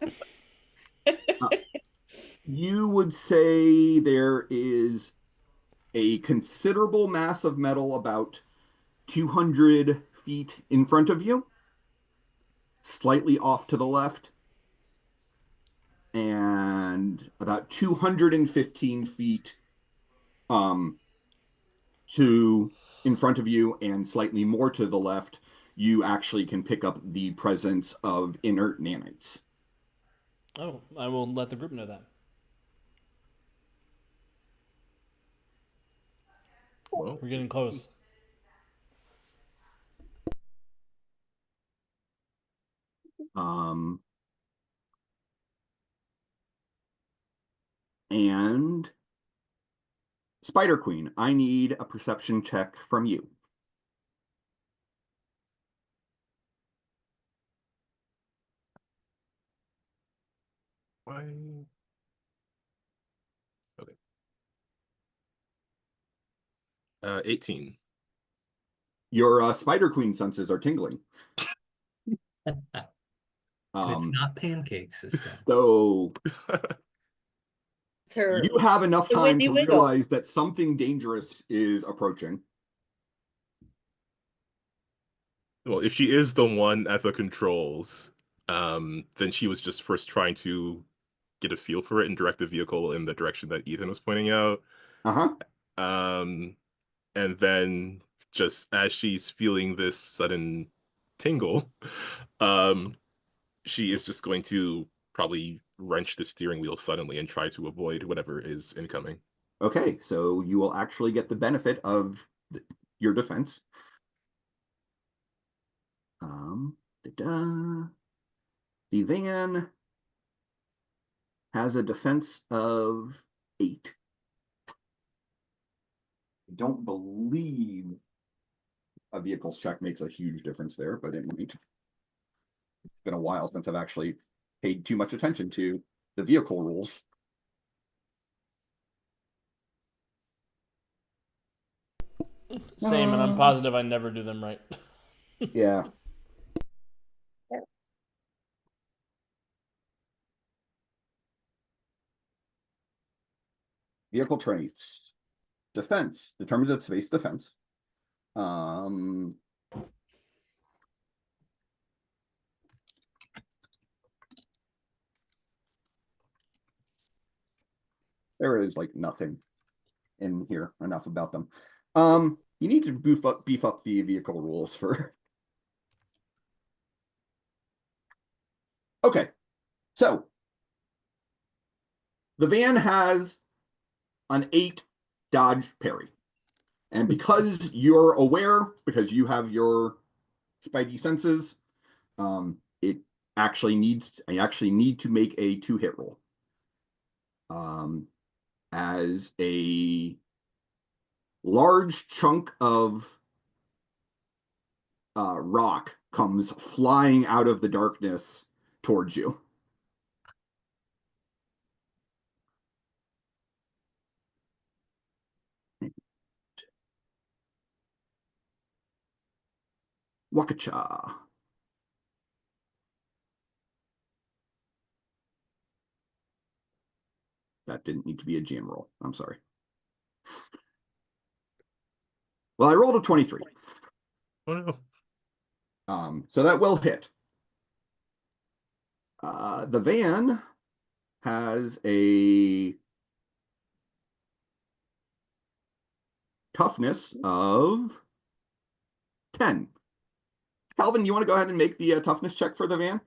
You would say there is a considerable mass of metal about 200 feet in front of you, slightly off to the left, and about 215 feet to in front of you and slightly more to the left, you actually can pick up the presence of inert nanites. Oh, I will let the group know that. Well, We're getting close. And Spider Queen, I need a perception check from you. why? Okay. 18. Your Spider Queen senses are tingling. And it's not pancake system. So it's her. you have enough the time Whitney to Wiggle. realize that something dangerous is approaching. Well, if she is the one at the controls, then she was just first trying to get a feel for it and direct the vehicle in the direction that Ethan was pointing out. Uh-huh. And then just as she's feeling this sudden tingle, she is just going to probably wrench the steering wheel suddenly and try to avoid whatever is incoming. Okay, so you will actually get the benefit of your defense. Da-da. The van has a defense of 8. I don't believe a vehicle's check makes a huge difference there, but it might. It's been a while since I've actually paid too much attention to the vehicle rules. Same, and I'm positive I never do them right. Yeah. Vehicle traits. Defense determines its base defense. There is like nothing in here enough about them. You need to beef up the vehicle rules for. Okay, so the van has an 8 dodge parry, and because you're aware, because you have your spidey senses, it actually needs. I actually need to make a 2-hit roll. As a large chunk of rock comes flying out of the darkness towards you. Wakacha. That didn't need to be a GM roll. I'm sorry. Well, I rolled a 23. Oh no. So that will hit. The van has a toughness of 10. Calvin, you want to go ahead and make the toughness check for the van?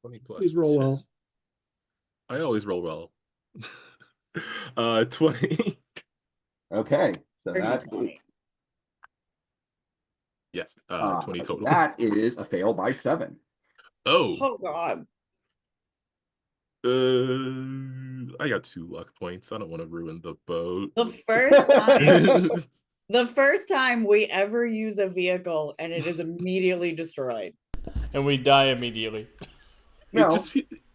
20 plus Please roll 10. well. I always roll well. 20. Okay, so Pretty that 20. Yes, 20 total. That is a fail by 7. Oh, Oh God. I got 2 luck points. I don't want to ruin the boat. The first time we ever use a vehicle and it is immediately destroyed. And we die immediately. No.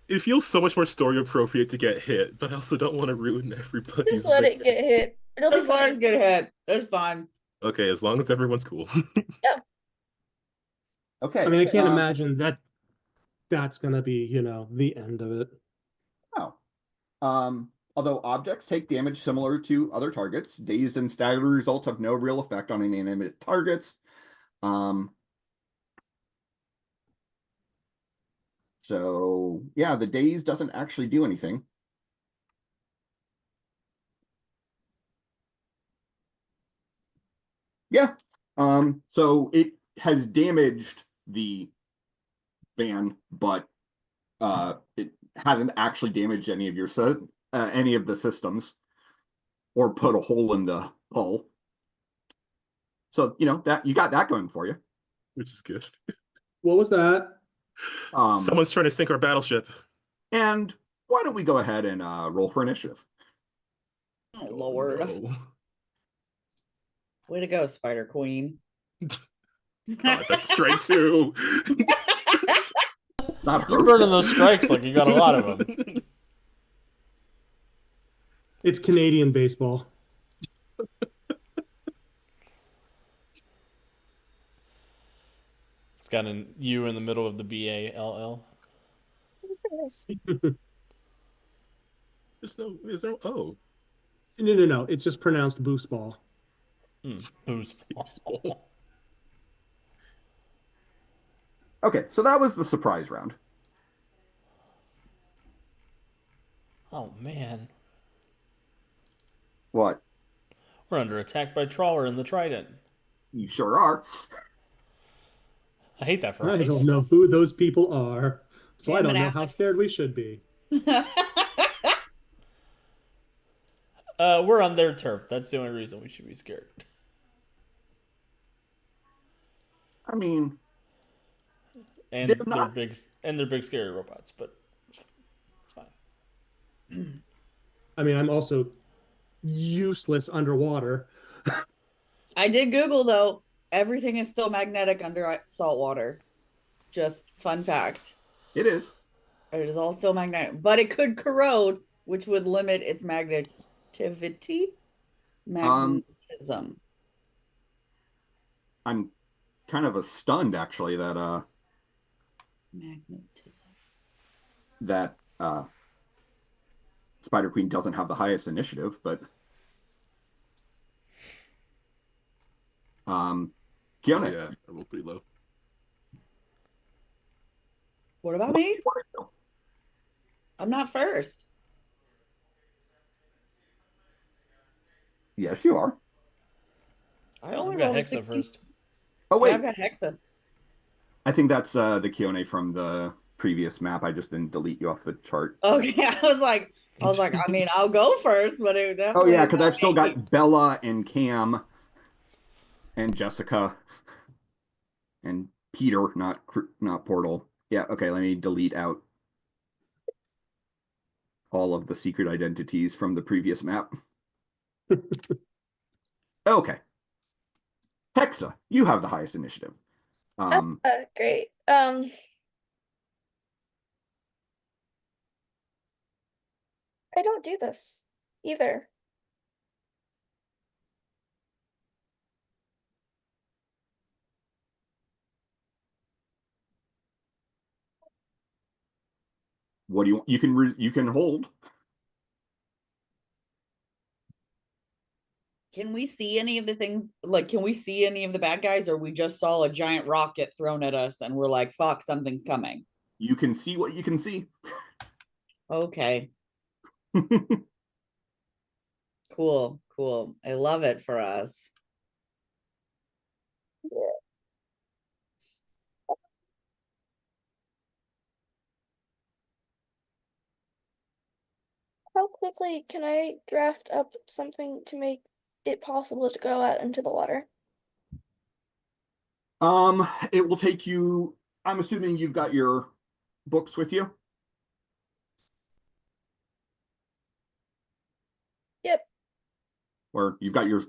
It feels so much more story appropriate to get hit, but I also don't want to ruin everybody's. Just let it get hit. It'll be As long as fine. get hit. It's fine. Okay, as long as everyone's cool. Okay. I mean, I can't imagine that that's gonna be, the end of it. Oh. Although objects take damage similar to other targets, dazed and staggered results have no real effect on inanimate targets. So yeah, the daze doesn't actually do anything. Yeah. So it has damaged the van, but it hasn't actually damaged any of your any of the systems or put a hole in the hull. So that you got that going for you. Which is good. What was that? Someone's trying to sink our battleship. And why don't we go ahead and roll for initiative? Oh Lord. No. Way to go, Spider Queen. God, that's straight too. Not her. You're burning those strikes like you got a lot of them. It's Canadian baseball. It's got an U in the middle of the BALL. Nice. There's no O. No. It's just pronounced boost ball. Boost. Baseball. Okay, so that was the surprise round. Oh man, What? we're under attack by Trawler and the Trident. You sure are. I hate that for I us. don't know who those people are, so I Damn don't it, know how Alex. scared we should be. We're on their turf. That's the only reason we should be scared. I mean, And they're they're not. big scary robots, but it's fine. I mean, I'm also useless underwater. I did Google though. Everything is still magnetic under salt water. Just fun fact. It is. It is all still magnetic, but it could corrode, which would limit its magnetivity. Magnetism. I'm kind of stunned actually Magnetism. that Spider Queen doesn't have the highest initiative, but Kiana, Yeah, I rolled pretty low. What about me? I'm not first. Yes, you are. I only I've got rolled a Hexa 16. first. Oh Yeah, wait, I've got Hexa. I think that's the Kione from the previous map. I just didn't delete you off the chart. Okay, I was like, I mean, I'll go first, but it Oh definitely yeah, is because not I've still me. got Bella and Cam and Jessica and Peter, not Portal. Yeah, okay, let me delete out all of the secret identities from the previous map. Okay. Hexa, you have the highest initiative. Great. I don't do this either. What do you want? You can hold. Can we see any of the things? Like, can we see any of the bad guys, or we just saw a giant rock get thrown at us and we're like, fuck, something's coming? You can see what you can see. Okay, cool, cool. I love it for us. How quickly can I draft up something to make it possible to go out into the water? It will take you. I'm assuming you've got your books with you. Yep. Or you've got your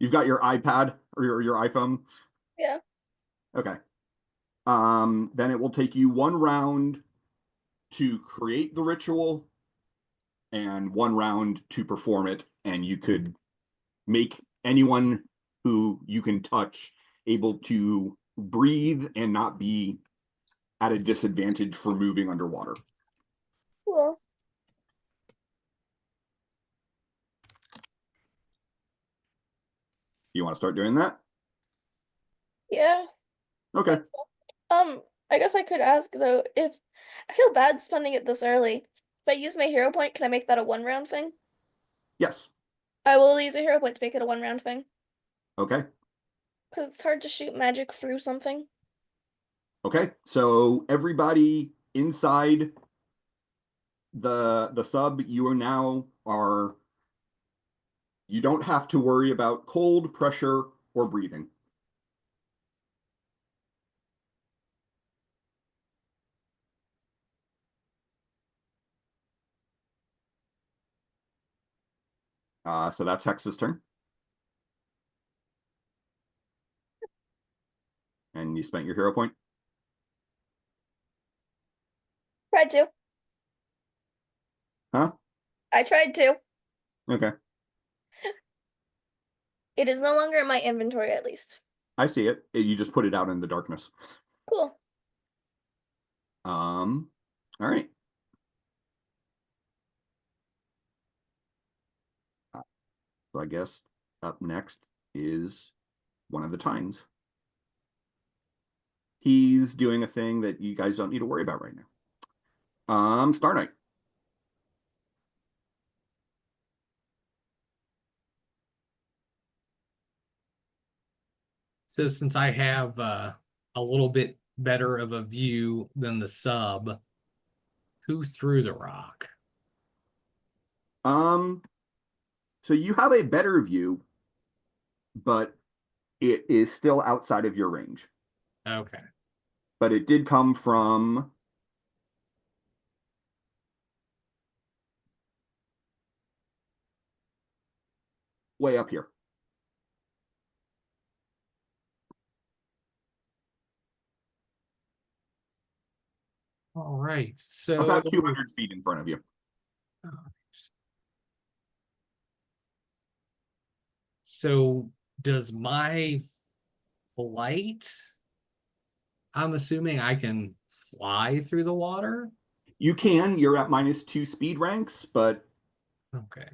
iPad or your iPhone. Yeah. Okay. Then it will take you one round to create the ritual and one round to perform it, and you could make anyone who you can touch able to breathe and not be at a disadvantage for moving underwater. Cool. You want to start doing that? Yeah. Okay. I guess I could ask though, if I feel bad spending it this early. If I use my hero point, can I make that a 1 round thing? Yes. I will use a hero point to make it a 1 round thing. Okay. Because it's hard to shoot magic through something. Okay. So everybody inside the sub, you don't have to worry about cold, pressure, or breathing. So that's Hex's turn. And you spent your hero point. Tried to. Huh? I tried to. Okay. It is no longer in my inventory, at least. I see it. You just put it out in the darkness. Cool. All right. So I guess up next is one of the Tines. He's doing a thing that you guys don't need to worry about right now. Star Knight. So since I have a little bit better of a view than the sub, who threw the rock? So you have a better view, but it is still outside of your range. Okay. But it did come from way up here. All right. So About 200 feet in front of you. So does my flight, I'm assuming I can fly through the water? You can. You're at -2 speed ranks, but Okay.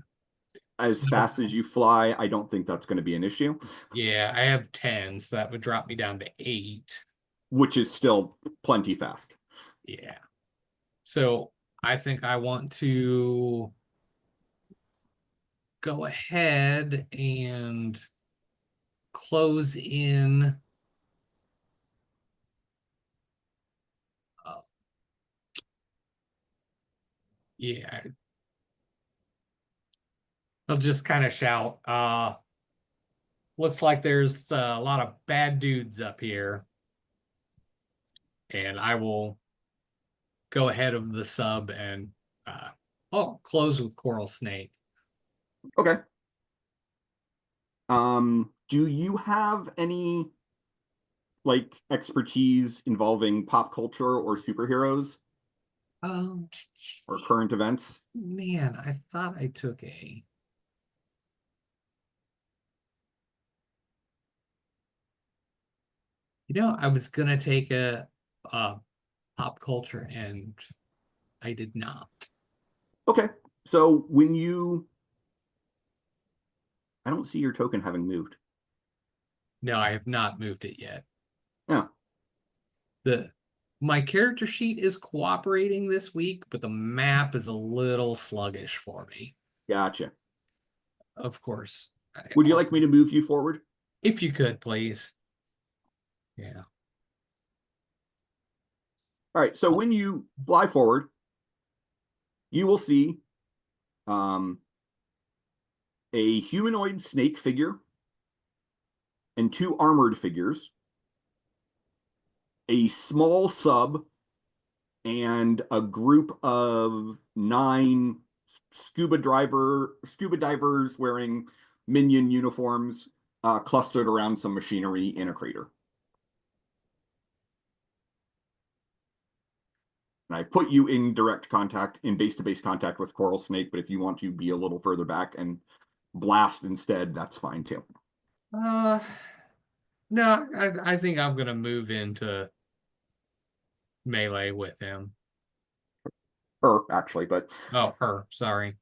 as So- fast as you fly, I don't think that's going to be an issue, Yeah, I have 10, so that would drop me down to 8. which is still plenty fast. Yeah. So I think I want to go ahead and close in. Yeah. I'll just kind of shout, looks like there's a lot of bad dudes up here. And I will go ahead of the sub and I'll close with Coral Snake. Okay. Do you have any like expertise involving pop culture or superheroes or current events? Man, I thought I took a. I was gonna take a pop culture and I did not. Okay. So when I don't see your token having moved. No, I have not moved it yet. Yeah. My character sheet is cooperating this week, but the map is a little sluggish for me. Gotcha. Of course. Would you like me to move you forward? If you could, please. Yeah. All right. So when you fly forward, you will see a humanoid snake figure and 2 armored figures, a small sub, and a group of 9 scuba divers wearing minion uniforms clustered around some machinery in a crater. And I put you in direct contact, in base-to-base contact with Coral Snake, but if you want to be a little further back and blast instead, that's fine too. No, I think I'm gonna move into melee with him. Her, actually, but Oh, her, sorry.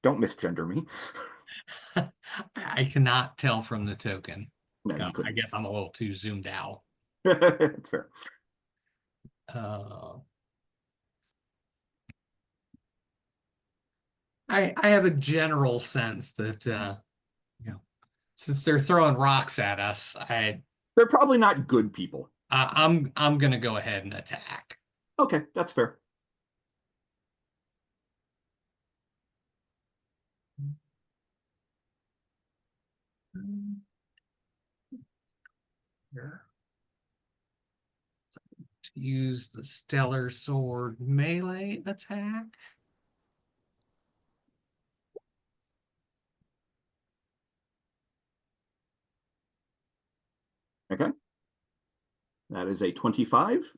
don't misgender me. I cannot tell from the token. No, No, you I couldn't. guess I'm a little too zoomed out. It's fair. I have a general sense that since they're throwing rocks at us, They're probably not good people. I'm gonna go ahead and attack. Okay, that's fair. Here. To use the Stellar Sword melee attack. Okay. That is a 25.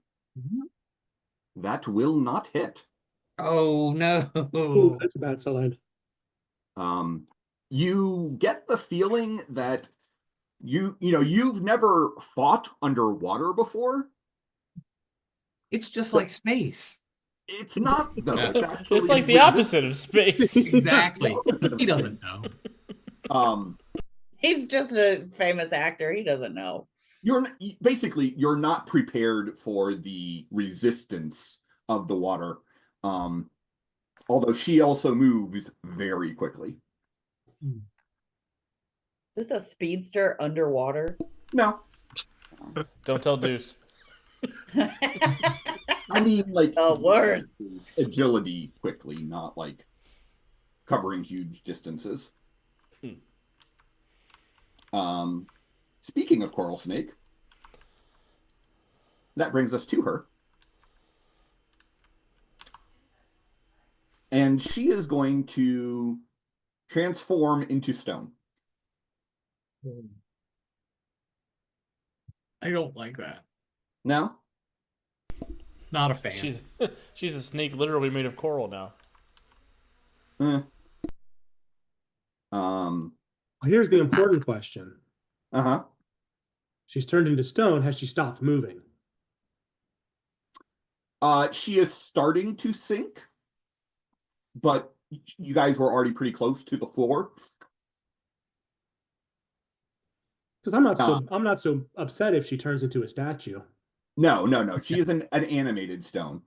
That will not hit. Oh no. Ooh, that's a bad sign. You get the feeling that you've never fought underwater before. It's just like space. It's not though. Yeah. It's actually It's like the opposite of space. Exactly. Opposite of He space. doesn't know. He's just a famous actor. He doesn't know. basically you're not prepared for the resistance of the water. Although she also moves very quickly. Is this a speedster underwater? No, Don't tell Deuce. I mean like The worst. agility quickly, not like covering huge distances. Speaking of Coral Snake, that brings us to her. And she is going to transform into stone. I don't like that. No? Not a fan. She's a snake literally made of coral now. Eh. Here's the important question. Uh-huh. She's turned into stone. Has she stopped moving? She is starting to sink, but you guys were already pretty close to the floor. Because I'm not so upset if she turns into a statue. No. She is an animated stone.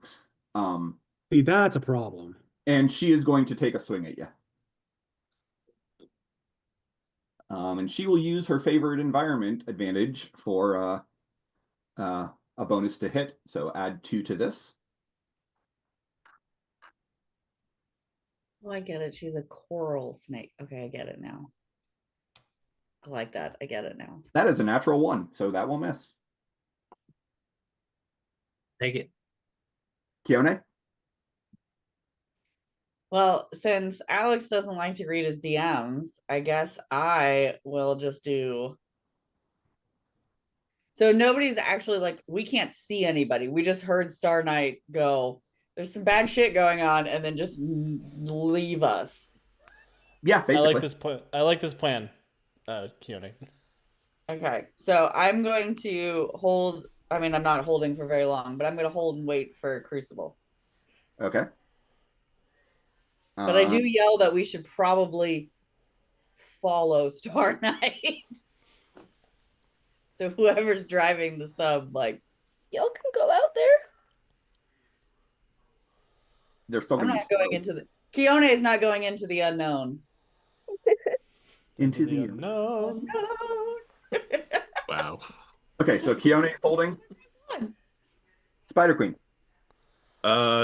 See, that's a problem. And she is going to take a swing at you. And she will use her favorite environment advantage for a bonus to hit. So add 2 to this. Oh, I get it. She's a coral snake. Okay, I get it now. I like that. I get it now. That is a natural 1, so that will miss. Take it. Keone? Well, since Alex doesn't like to read his DMs, I guess I will just do. So nobody's actually like, we can't see anybody. We just heard Star Knight go, there's some bad shit going on, and then just leave us. Yeah, basically. I like this plan, Keone. Okay, so I'm going to hold. I mean, I'm not holding for very long, but I'm going to hold and wait for Crucible. Okay. But I do yell that we should probably follow Star Knight. So whoever's driving the sub, like, Y'all can go out there. They're still I'm going not going into the. Keone is not going into the unknown. into the unknown. Wow. Okay, so Keone is holding. Spider Queen.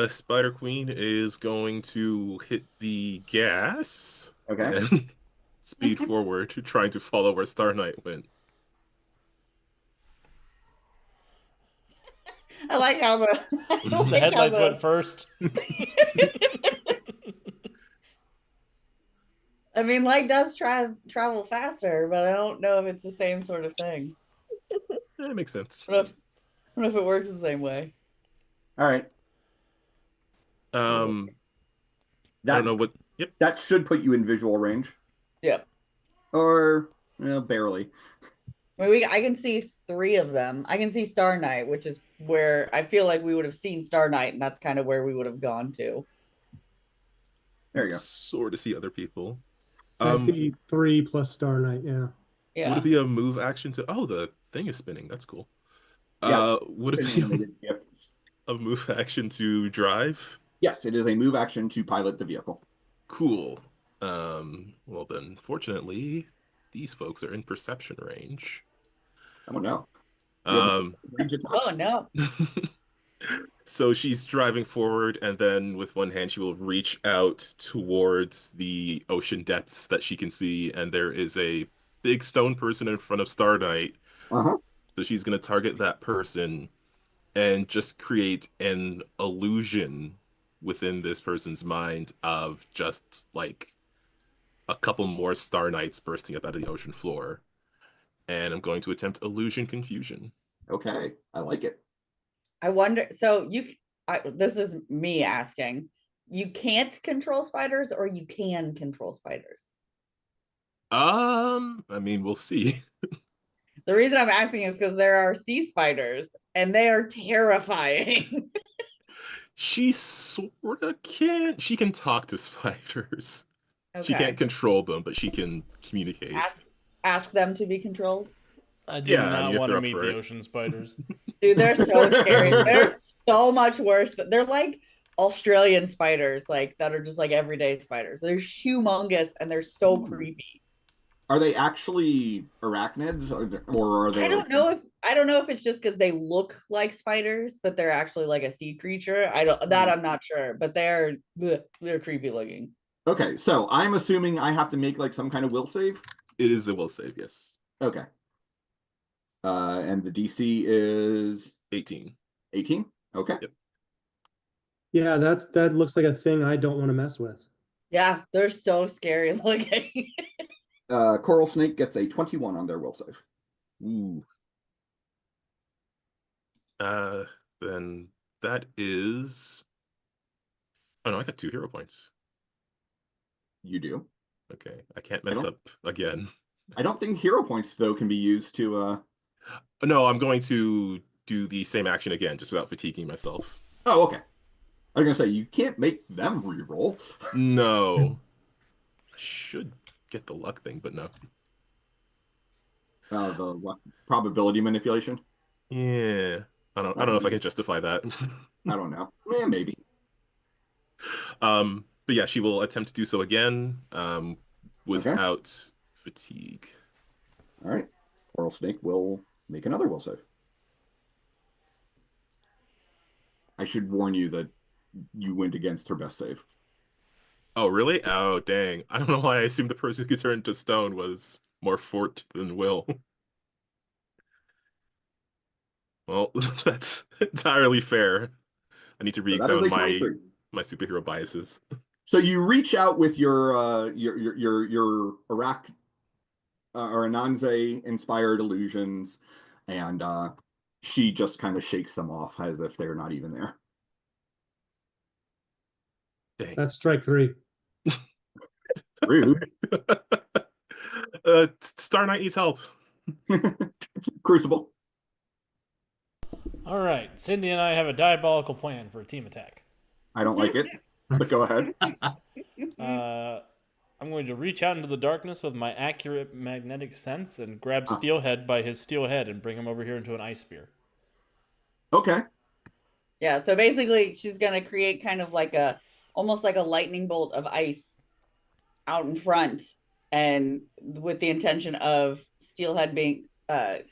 Spider Queen is going to hit the gas Okay. and speed forward, trying to follow where Star Knight went. I like how The headlights went first. I mean, light does travel faster, but I don't know if it's the same sort of thing. That makes sense. I don't know if it works the same way. All right. I don't know what. Yep. That should put you in visual range. Yep. Or barely. I mean, I can see 3 of them. I can see Star Knight, which is where I feel like we would have seen Star Knight, and that's kind of where we would have gone to. There you go. Sort of see other people. I see 3 plus Star Knight, yeah. Yeah. Would it be a move action to? Oh, the thing is spinning. That's cool. Yeah. Would it be a move action to drive? Yes, it is a move action to pilot the vehicle. Cool. Well then, fortunately, these folks are in perception range. I don't know. Oh no. So she's driving forward, and then with one hand, she will reach out towards the ocean depths that she can see, and there is a big stone person in front of Star Knight. Uh-huh. So she's going to target that person and just create an illusion within this person's mind of just like a couple more Star Knights bursting up out of the ocean floor. And I'm going to attempt illusion confusion. Okay, I like it. I wonder. So this is me asking. You can't control spiders, or you can control spiders? I mean, we'll see. The reason I'm asking is because there are sea spiders, and they are terrifying. She sort of can. She can talk to spiders. Okay. She can't control them, but she can communicate. Ask them to be controlled. I do Yeah, I not mean, if want they're to up meet for the it. ocean spiders. Dude, they're so scary. They're so much worse. They're like Australian spiders, like that are just like everyday spiders. They're humongous and they're so Ooh. creepy. Are they actually arachnids, or are they like? I don't know if it's just because they look like spiders, but they're actually like a sea creature. I'm not sure, but they're creepy looking. Okay, so I'm assuming I have to make like some kind of will save. It is a will save, yes. Okay. And the DC is 18. 18. Okay. Yep. Yeah, that looks like a thing I don't want to mess with. Yeah, they're so scary looking. Coral Snake gets a 21 on their will save. Ooh. Then that is. Oh no, I got 2 hero points. You do. Okay, I can't mess up again. I don't think hero points though can be used to. No, I'm going to do the same action again, just without fatiguing myself. Oh, okay. I was gonna say you can't make them re-roll. No. I should get the luck thing, but no. The probability manipulation. Yeah. I don't know if I can justify that. I don't know. Yeah, maybe. But yeah, she will attempt to do so again, without fatigue. All right. Coral Snake will make another will save. I should warn you that you went against her best save. Oh, really? Oh, dang. I don't know why I assumed the person who could turn to stone was more fort than Will. Well, that's entirely fair. I need to So that is re-examine a 23. my superhero biases. So you reach out with your Iraq or Ananze inspired illusions, and she just kind of shakes them off as if they're not even there. Dang. That's strike 3. Rude. Star Knight needs help. Crucible. All right, Cindy and I have a diabolical plan for a team attack. I don't like it, but go ahead. I'm going to reach out into the darkness with my accurate magnetic sense and grab Steelhead by his steel head and bring him over here into an ice spear. Okay. Yeah, so basically she's gonna create kind of like almost like a lightning bolt of ice out in front, and with the intention of Steelhead being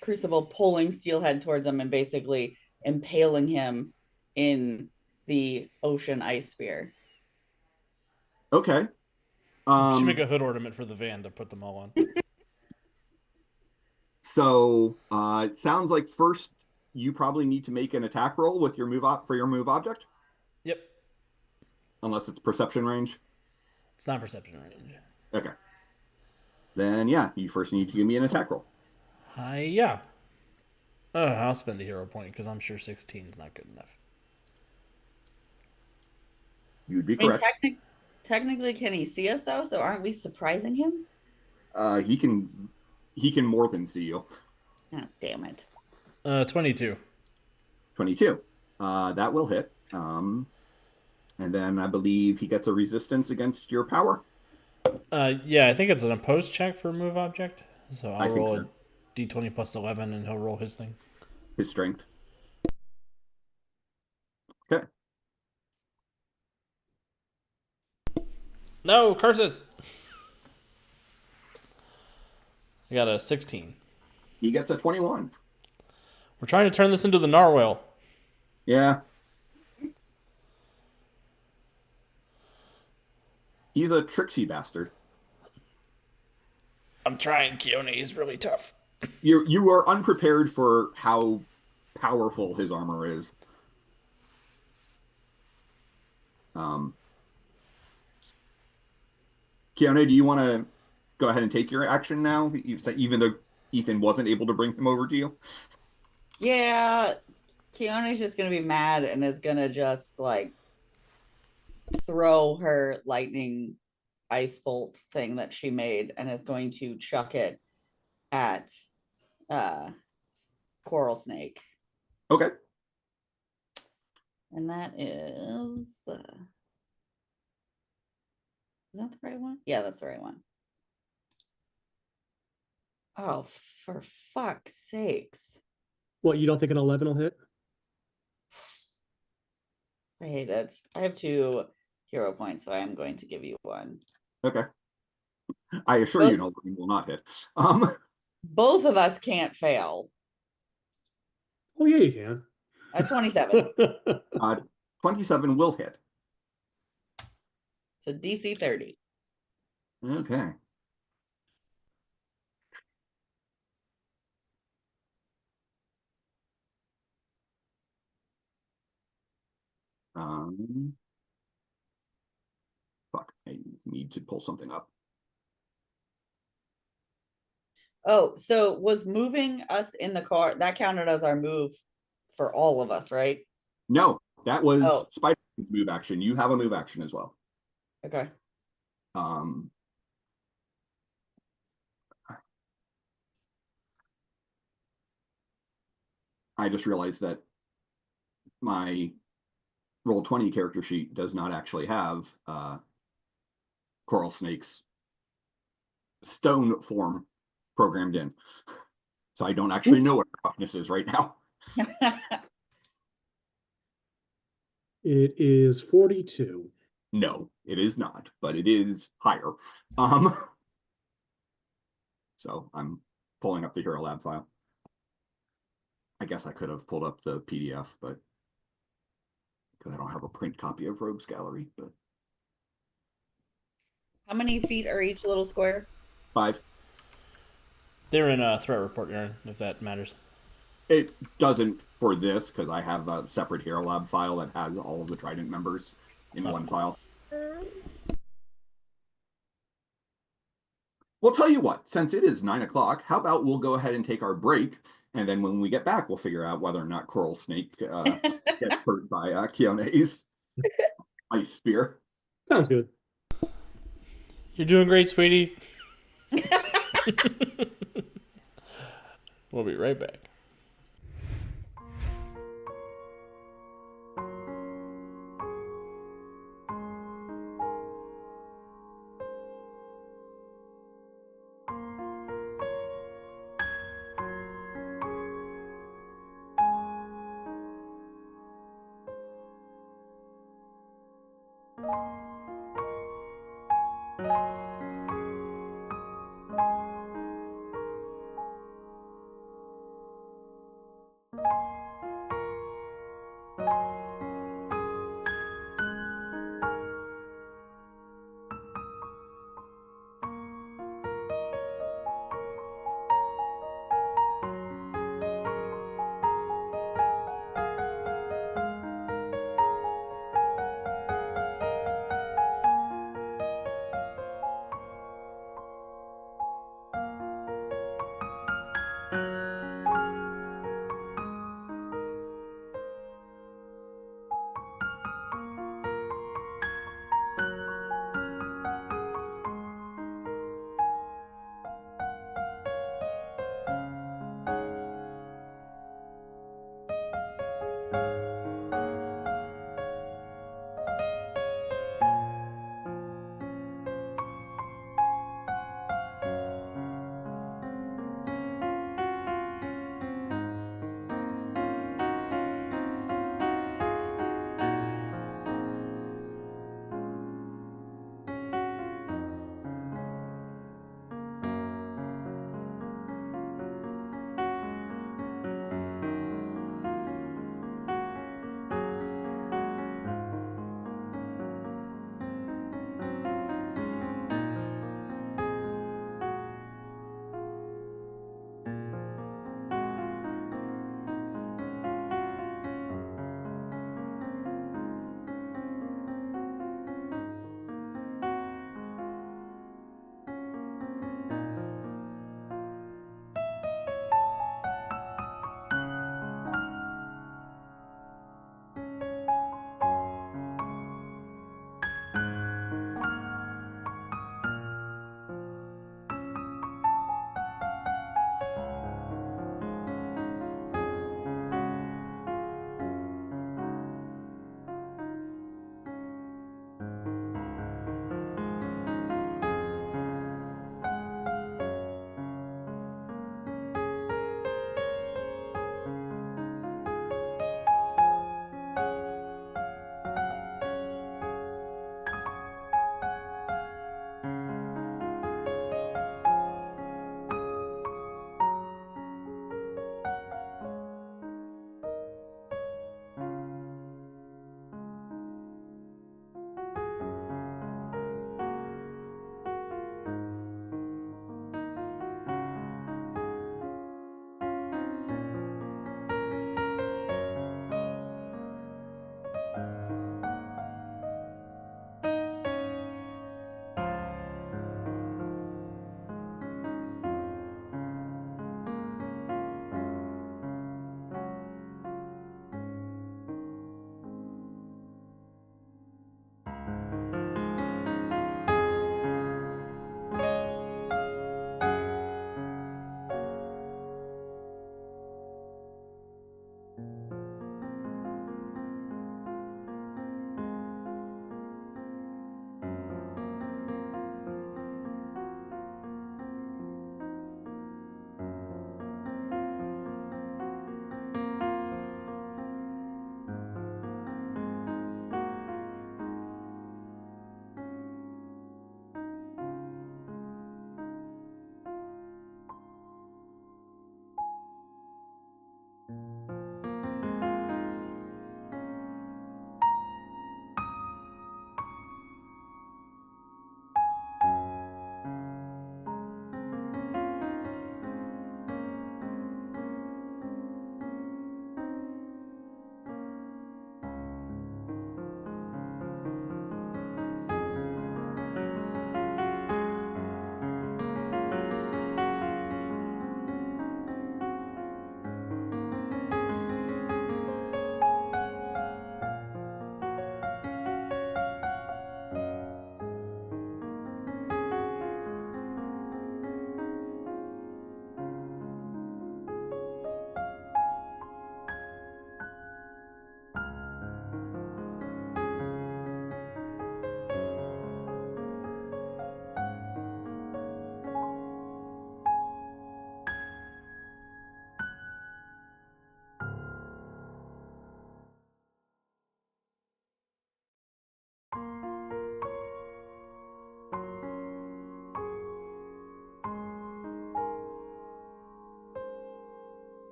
Crucible pulling Steelhead towards him and basically impaling him in the ocean ice sphere. Okay. We should make a hood ornament for the van to put them all on. So it sounds like first you probably need to make an attack roll with your for your move object. Yep. Unless it's perception range. It's not perception range. Okay. Then yeah, you first need to give me an attack roll. Yeah. I'll spend a hero point because I'm sure 16 is not good enough. You'd be I mean, correct. technically, can he see us though? So aren't we surprising him? He can more than see you. Oh, damn it. 22. 22. That will hit. And then I believe he gets a resistance against your power. Yeah, I think it's an opposed check for a move object. So I I'll think roll so. a d20 plus 11 and he'll roll his thing. His strength. Okay. No, curses! I got a 16. He gets a 21. We're trying to turn this into the narwhal. Yeah. He's a tricksy bastard. I'm trying, Keone. He's really tough. You are unprepared for how powerful his armor is. Keone, do you want to go ahead and take your action now, even though Ethan wasn't able to bring him over to you? Yeah, Keone's just gonna be mad and is gonna just like throw her lightning ice bolt thing that she made and is going to chuck it at Coral Snake. Okay. And that is that the right one? Yeah, that's the right one. Oh, for fuck's sakes. What, you don't think an 11 will hit? I hate it. I have 2 hero points, so I am going to give you 1. Okay. I assure you, Both- no, will not hit. Both of us can't fail. Oh, yeah, you can. A 27. 27 will hit. So DC 30. Okay. Fuck, I need to pull something up. Oh, so was moving us in the car, that counted as our move for all of us, right? No, that was Oh. Spider-Man's move action. You have a move action as well. Okay. I just realized that my Roll20 character sheet does not actually have Coral Snake's stone form programmed in. So I don't actually know what her toughness is right now. It is 42. No, it is not, but it is higher. So I'm pulling up the Hero Lab file. I guess I could have pulled up the PDF, but because I don't have a print copy of Rogues Gallery, but How many feet are each little square? 5. They're in a threat report, Aaron, if that matters. It doesn't for this because I have a separate Hero Lab file that has all of the Trident members in one file. We'll tell you what, since it is 9 o'clock, how about we'll go ahead and take our break, and then when we get back, we'll figure out whether or not Coral Snake gets hurt by Kione's ice spear. Sounds good. You're doing great, sweetie. We'll be right back.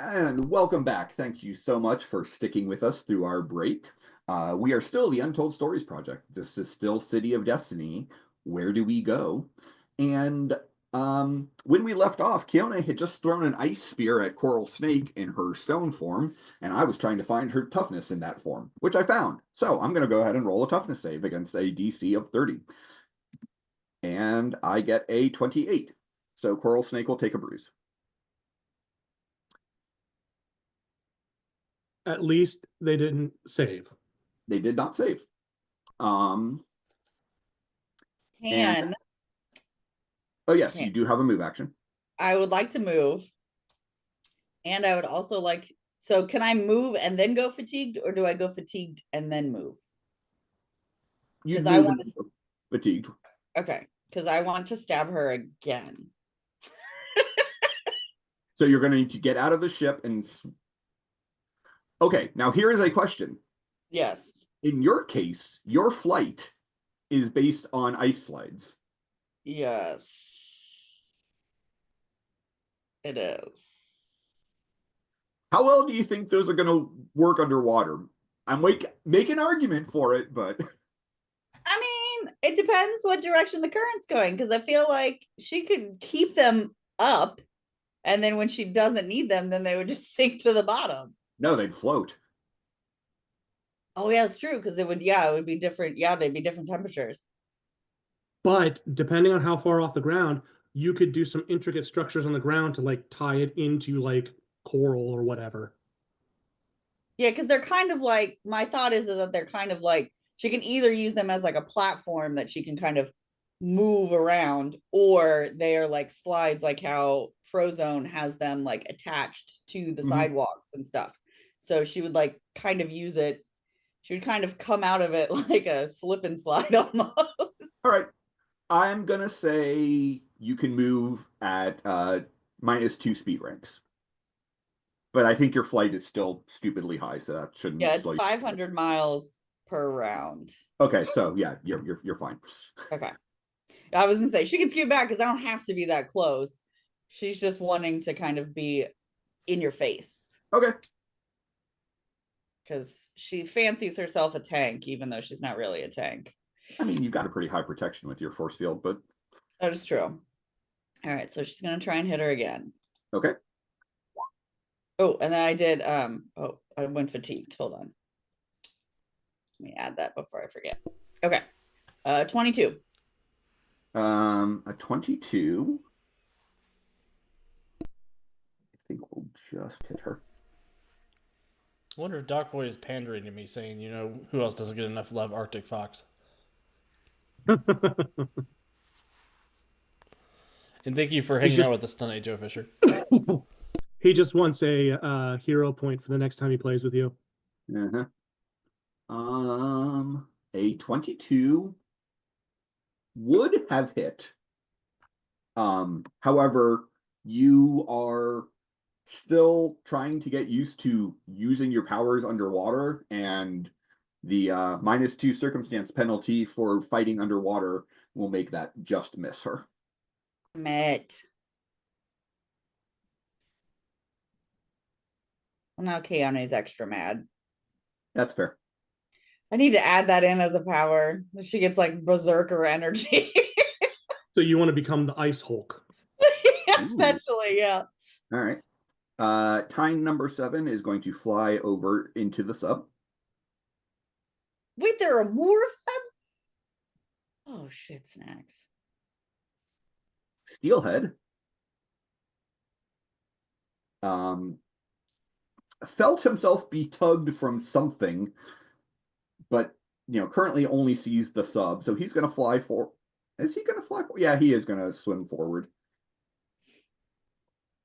And welcome back. Thank you so much for sticking with us through our break. We are still the Untold Stories Project. This is still City of Destiny. Where do we go? And when we left off, Kione had just thrown an ice spear at Coral Snake in her stone form, and I was trying to find her toughness in that form, which I found. So I'm going to go ahead and roll a toughness save against a DC of 30. And I get a 28. So Coral Snake will take a bruise. At least they didn't save. They did not save. Can Oh yes, Okay. you do have a move action. I would like to move. And I would also like, so can I move and then go fatigued, or do I go fatigued and then move? You 'Cause I move wanna and fatigued. Okay, because I want to stab her again. So you're going to need to get out of the ship and. Okay, now here is a question. Yes. In your case, your flight is based on ice slides. Yes. It is. How well do you think those are going to work underwater? I'm make an argument for it, but I mean, it depends what direction the current's going, because I feel like she could keep them up, and then when she doesn't need them, then they would just sink to the bottom. no, they'd float. Oh yeah, it's true, because it would be different. Yeah, they'd be different temperatures. But depending on how far off the ground, you could do some intricate structures on the ground to like tie it into like coral or whatever. Yeah, because they're kind of like, my thought is that they're kind of like, she can either use them as like a platform that she can kind of move around, or they are like slides, like how Frozone has them like attached to the Mhm. sidewalks and stuff. So she would like kind of use it. She would kind of come out of it like a slip and slide almost. All right. I'm going to say you can move at -2 speed ranks. But I think your flight is still stupidly high, so that shouldn't Yeah, it's slow you. 500 miles per round. Okay, so yeah, you're fine. Okay. I was gonna say she can scoot back because I don't have to be that close. She's just wanting to kind of be in your face Okay. because she fancies herself a tank, even though she's not really a tank. I mean, you've got a pretty high protection with your force field, but That is true. All right, so she's gonna try and hit her again. okay. Oh, and then I did oh, I went fatigued. Hold on. Let me add that before I forget. Okay. 22. A 22. I think we'll just hit her. I wonder if Doc Boy is pandering to me, saying, you know, who else doesn't get enough love? Arctic Fox. And thank you for hanging out with us tonight, Joe Fisher. He just wants a hero point for the next time he plays with you. Uh-huh. A 22 would have hit. However, you are still trying to get used to using your powers underwater, and the -2 circumstance penalty for fighting underwater will make that just miss her. Met. Well, now Keane's extra mad. That's fair. I need to add that in as a power. She gets like berserker energy. So you want to become the Ice Hulk. Essentially, yeah. All right. Time number 7 is going to fly over into the sub. Wait, there are more of them? Oh shit, snacks. Steelhead felt himself be tugged from something, but currently only sees the sub, so he's going to fly for. Is he going to fly for? Yeah, he is going to swim forward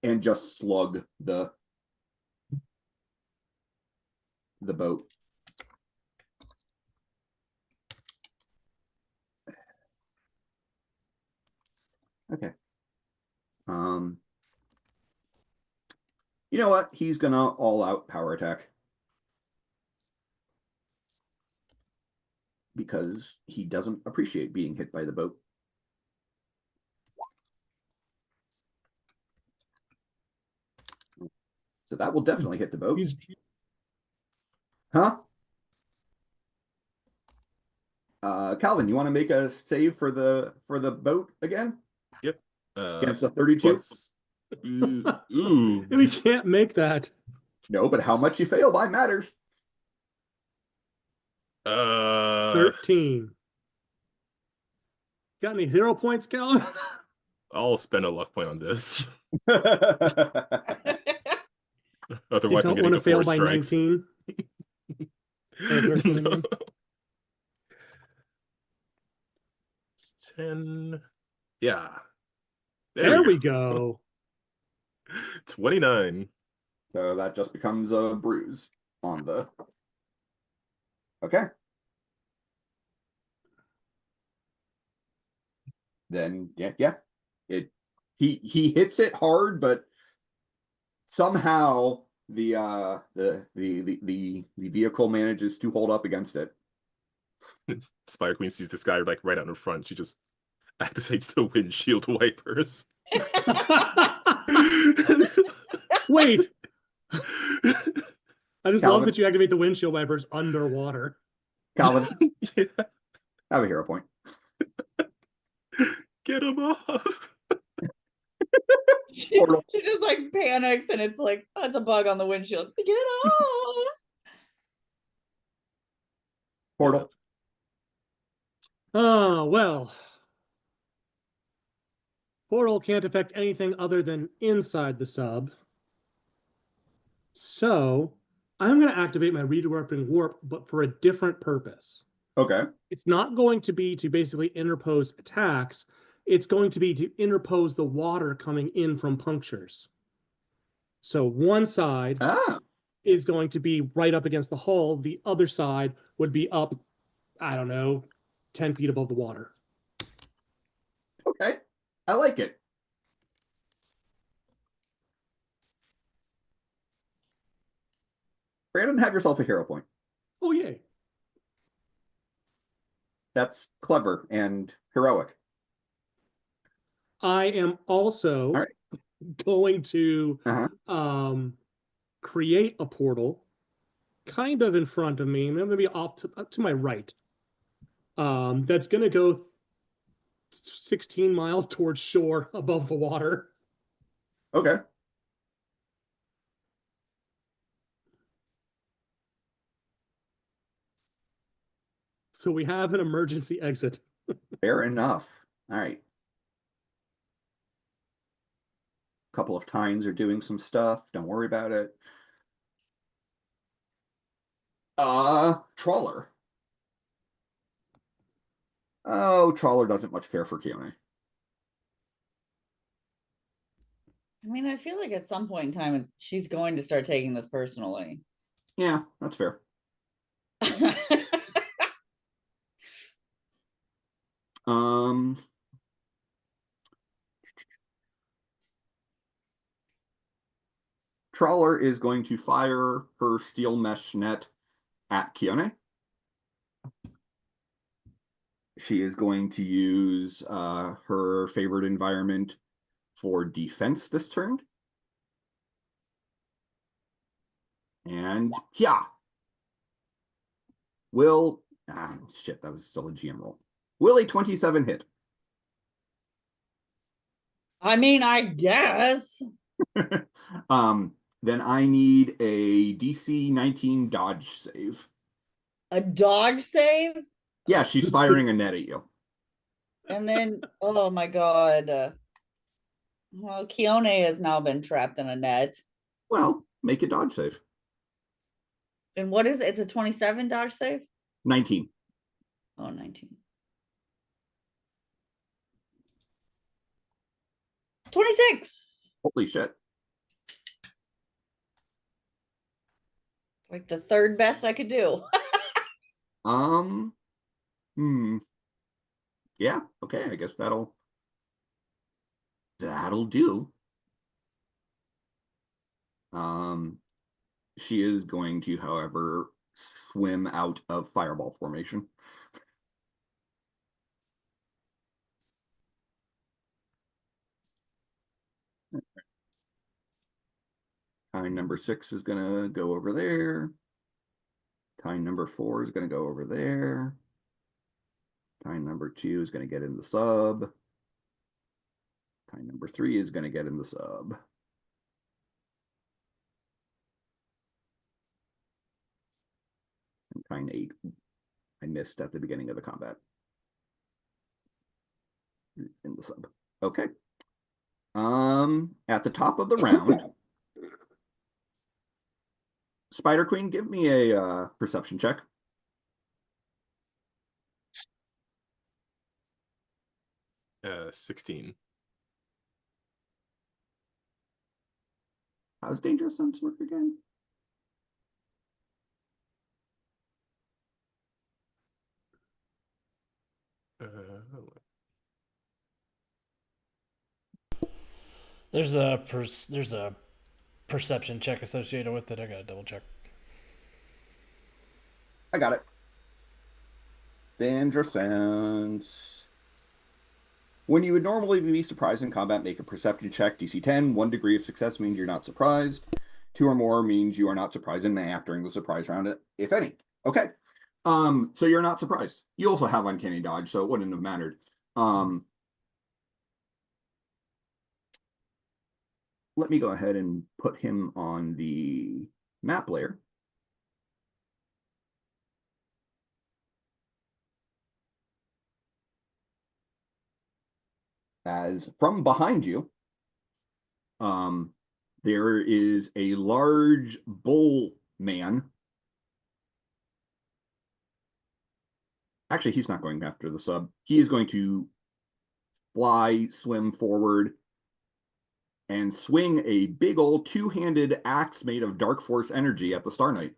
and just slug the boat. Okay. You know what? He's gonna all out power attack. Because he doesn't appreciate being hit by the boat. So that will definitely hit the boat. He's Huh? Calvin, you want to make a save for the boat again Yep. against the 32? Plus, ooh. we can't make that. No, but how much you fail by matters. 13. Got any hero points, Calvin? I'll spend a luck point on this. Okay. You Otherwise, I'm don't getting want to to fail 4 by strikes. 19. Or 13, I mean. It's 10. Yeah. There we go. 29. So that just becomes a bruise on the. Okay. Then yeah. He hits it hard, but somehow the vehicle manages to hold up against it. Spider Queen sees this guy like right out in front. She just activates the windshield wipers. Wait, I just love Calvin. that you activate the windshield wipers underwater. Calvin, Yeah. have a hero point. Get him off. She just like panics and it's like, oh, it's a bug on the windshield. Get off. Portal. Oh, well. Portal can't affect anything other than inside the sub. So I'm going to activate my redirecting warp, but for a different purpose. Okay. It's not going to be to basically interpose attacks. It's going to be to interpose the water coming in from punctures. So one side is going to be right up against the hull. The other side would be up, I don't know, 10 feet above the water. Okay. I like it. Brandon, have yourself a hero point. Oh, yay. That's clever and heroic. I am also All right. going to create a portal kind of in front of me, maybe off to my right. That's going to go 16 miles towards shore above the water. Okay. So we have an emergency exit. Fair enough. All right. Couple of times are doing some stuff. Don't worry about it. Trawler. Oh, Trawler doesn't much care for Keone. I mean, I feel like at some point in time, she's going to start taking this personally. Yeah, that's fair. Trawler is going to fire her steel mesh net at Keone. She is going to use her favorite environment for defense this turn. And yeah. Shit, that was still a GM roll. Will a 27 hit? I mean, I guess. Then I need a DC 19 dodge save. A dodge save? Yeah, she's firing a net at you. And then, oh my God. Well, Keone has now been trapped in a net. Well, make a dodge save. And what is it? It's a 27 dodge save? 19. Oh, 19. 26. Holy shit. Like the third best I could do. Yeah, okay, I guess that'll do. She is going to, however, swim out of fireball formation. Tine number 6 is going to go over there. Tine number 4 is going to go over there. Tine number 2 is going to get in the sub. Tine number 3 is going to get in the sub. And Tine 8, I missed at the beginning of the combat. In the sub. Okay. At the top of the round, Spider Queen, give me a perception check. Uh, 16. How's Dangerous Sense work again? There's a perception check associated with it. I gotta double check. I got it. Dangerous Sense. When you would normally be surprised in combat, make a perception check. DC 10. 1 degree of success means you're not surprised. 2 or more means you are not surprised in the act during the surprise round, if any. Okay. So you're not surprised. You also have uncanny dodge, so it wouldn't have mattered. Let me go ahead and put him on the map layer. As from behind you, there is a large bull man. Actually, he's not going after the sub. He is going to fly, swim forward, and swing a big old two-handed axe made of dark force energy at the Star Knight.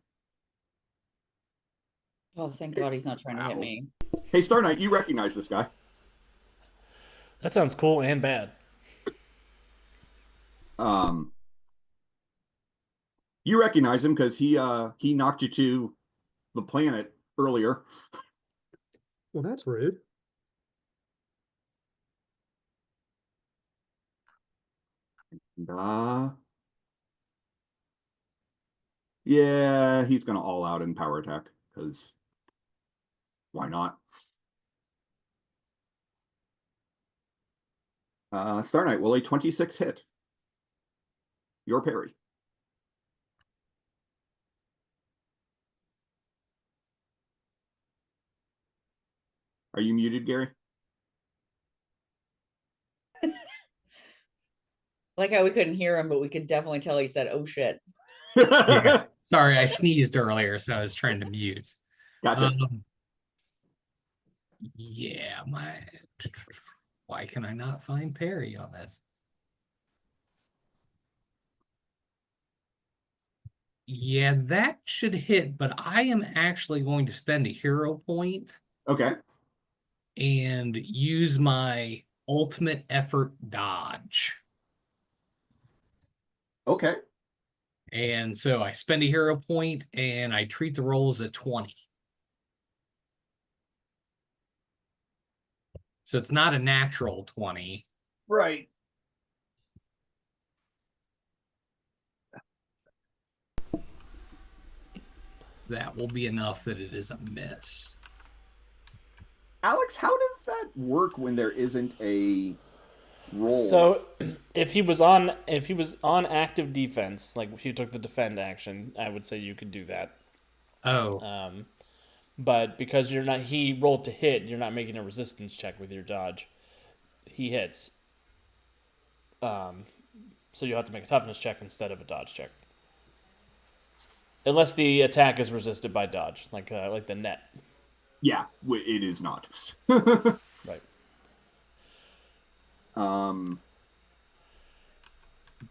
Oh, thank God he's not trying to hit me. Hey, Star Knight, you recognize this guy. That sounds cool and bad. You recognize him because he knocked you to the planet earlier. Well, that's rude. And, yeah, he's gonna all out in power attack because why not? Star Knight, will a 26 hit? Your parry. Are you muted, Gary? Like how we couldn't hear him, but we could definitely tell he said, "Oh shit." Yeah. Sorry, I sneezed earlier, so I was trying to mute. Gotcha. Yeah, why can I not find parry on this? Yeah, that should hit, but I am actually going to spend a hero point Okay. and use my ultimate effort dodge. Okay. And so I spend a hero point and I treat the rolls at 20. So it's not a natural 20. Right. That will be enough that it is a miss. Alex, how does that work when there isn't a roll? So, if he was on active defense, like if he took the defend action, I would say you could do that. Oh. But because he rolled to hit, you're not making a resistance check with your dodge. He hits. So you have to make a toughness check instead of a dodge check. Unless the attack is resisted by dodge, like the net. Yeah, it is not. Right.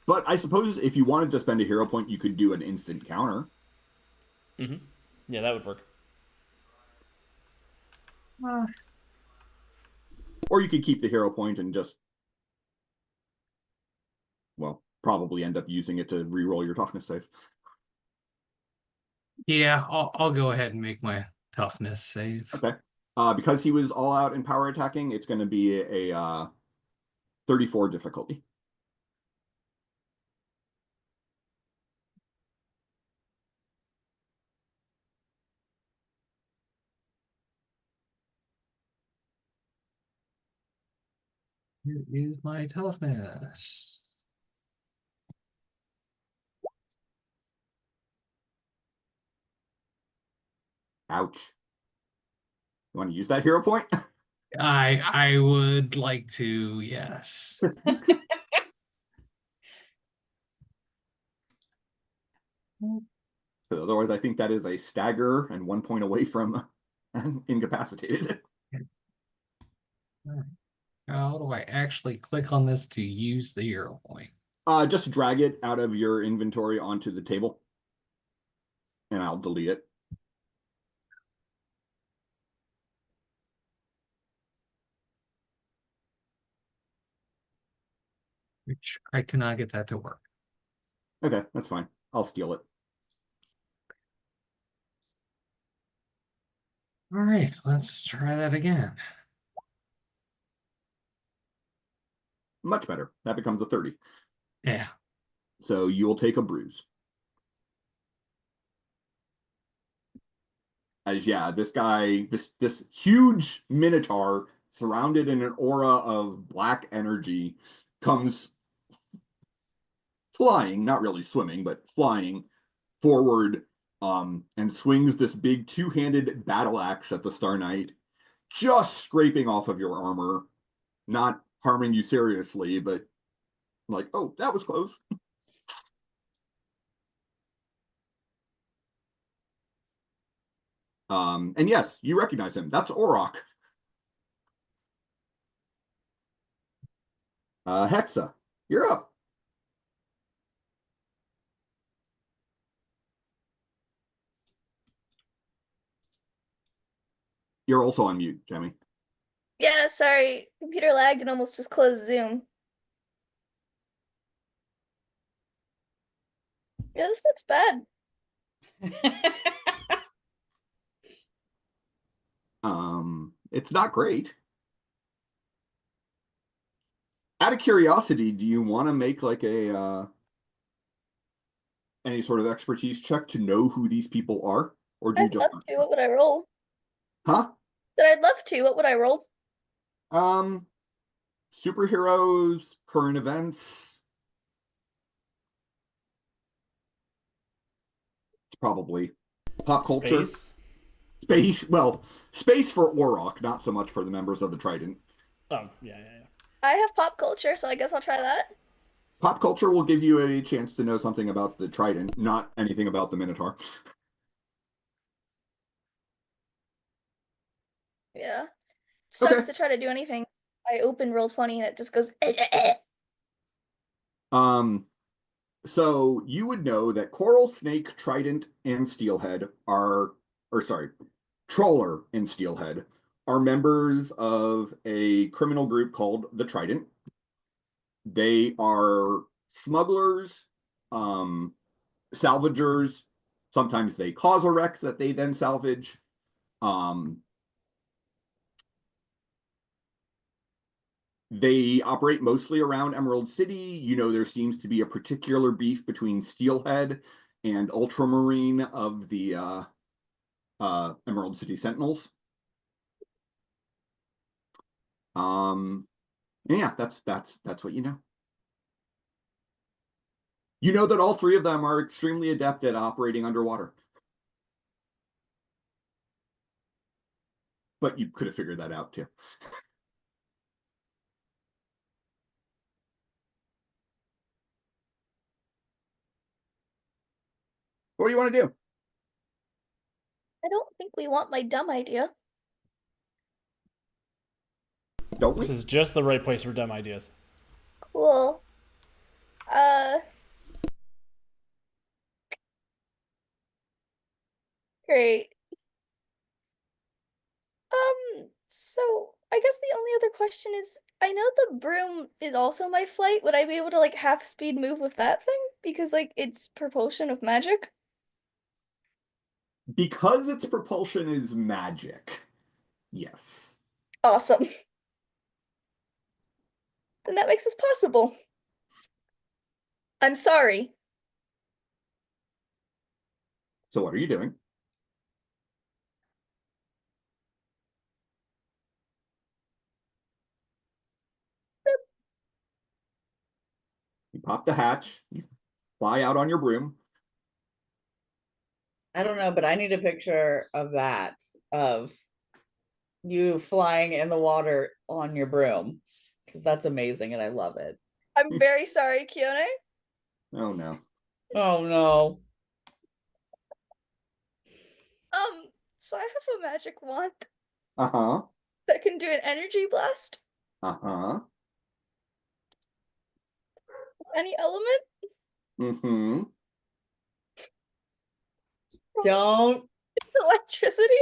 But I suppose if you wanted to spend a hero point, you could do an instant counter. Mm-hmm. Yeah, that would work. Or you could keep the hero point and just, well, probably end up using it to re-roll your toughness save. Yeah, I'll go ahead and make my toughness save. Okay. Because he was all out in power attacking, it's going to be a 34 difficulty. Here is my toughness. Ouch. You want to use that hero point? I would like to, yes. Otherwise, I think that is a stagger and 1 point away from incapacitated. How do I actually click on this to use the hero point? Just drag it out of your inventory onto the table, and I'll delete it. Which I cannot get that to work. Okay, that's fine. I'll steal it. All right, let's try that again. Much better. That becomes a 30. Yeah. So you will take a bruise. As yeah, this guy, this huge minotaur surrounded in an aura of black energy comes flying, not really swimming, but flying forward, and swings this big two-handed battle axe at the Star Knight, just scraping off of your armor, not harming you seriously, but like, oh, that was close. And yes, you recognize him. That's Orok. Hexa, you're up. You're also on mute, Jamie. Yeah, sorry. Computer lagged and almost just closed Zoom. Yeah, this looks bad. It's not great. Out of curiosity, do you want to make like a any sort of expertise check to know who these people are, or do you I'd just love to. What would I roll? huh? But I'd love to. What would I roll? Superheroes, current events, probably pop culture, Space. space. Well, space for Orok, not so much for the members of the Trident. Oh, yeah, yeah, yeah. I have pop culture, so I guess I'll try that. Pop culture will give you a chance to know something about the Trident, not anything about the Minotaur. Yeah. Sucks Okay. to try to do anything. I open Roll20 and it just goes eh. So you would know that Coral Snake, Trident, and Steelhead are, or sorry, Troller and Steelhead are members of a criminal group called the Trident. They are smugglers, salvagers. Sometimes they cause a wreck that they then salvage. They operate mostly around Emerald City. You know, there seems to be a particular beef between Steelhead and Ultramarine of the Emerald City Sentinels. Yeah, that's what you know. You know that all three of them are extremely adept at operating underwater. But you could have figured that out too. What do you want to do? I don't think we want my dumb idea. Don't we? This is just the right place for dumb ideas. Cool. Great. So I guess the only other question is, I know the broom is also my flight. Would I be able to like half speed move with that thing? Because like it's propulsion of magic? Because its propulsion is magic. Yes. Awesome. Then that makes this possible. I'm sorry. So what are you doing? You pop the hatch, you fly out on your broom. I don't know, but I need a picture of that, of you flying in the water on your broom, because that's amazing and I love it. I'm very sorry, Kione. Oh no. Oh no. So I have a magic wand Uh-huh. that can do an energy blast. Uh-huh. Any element? Mm-hmm. Don't. Electricity.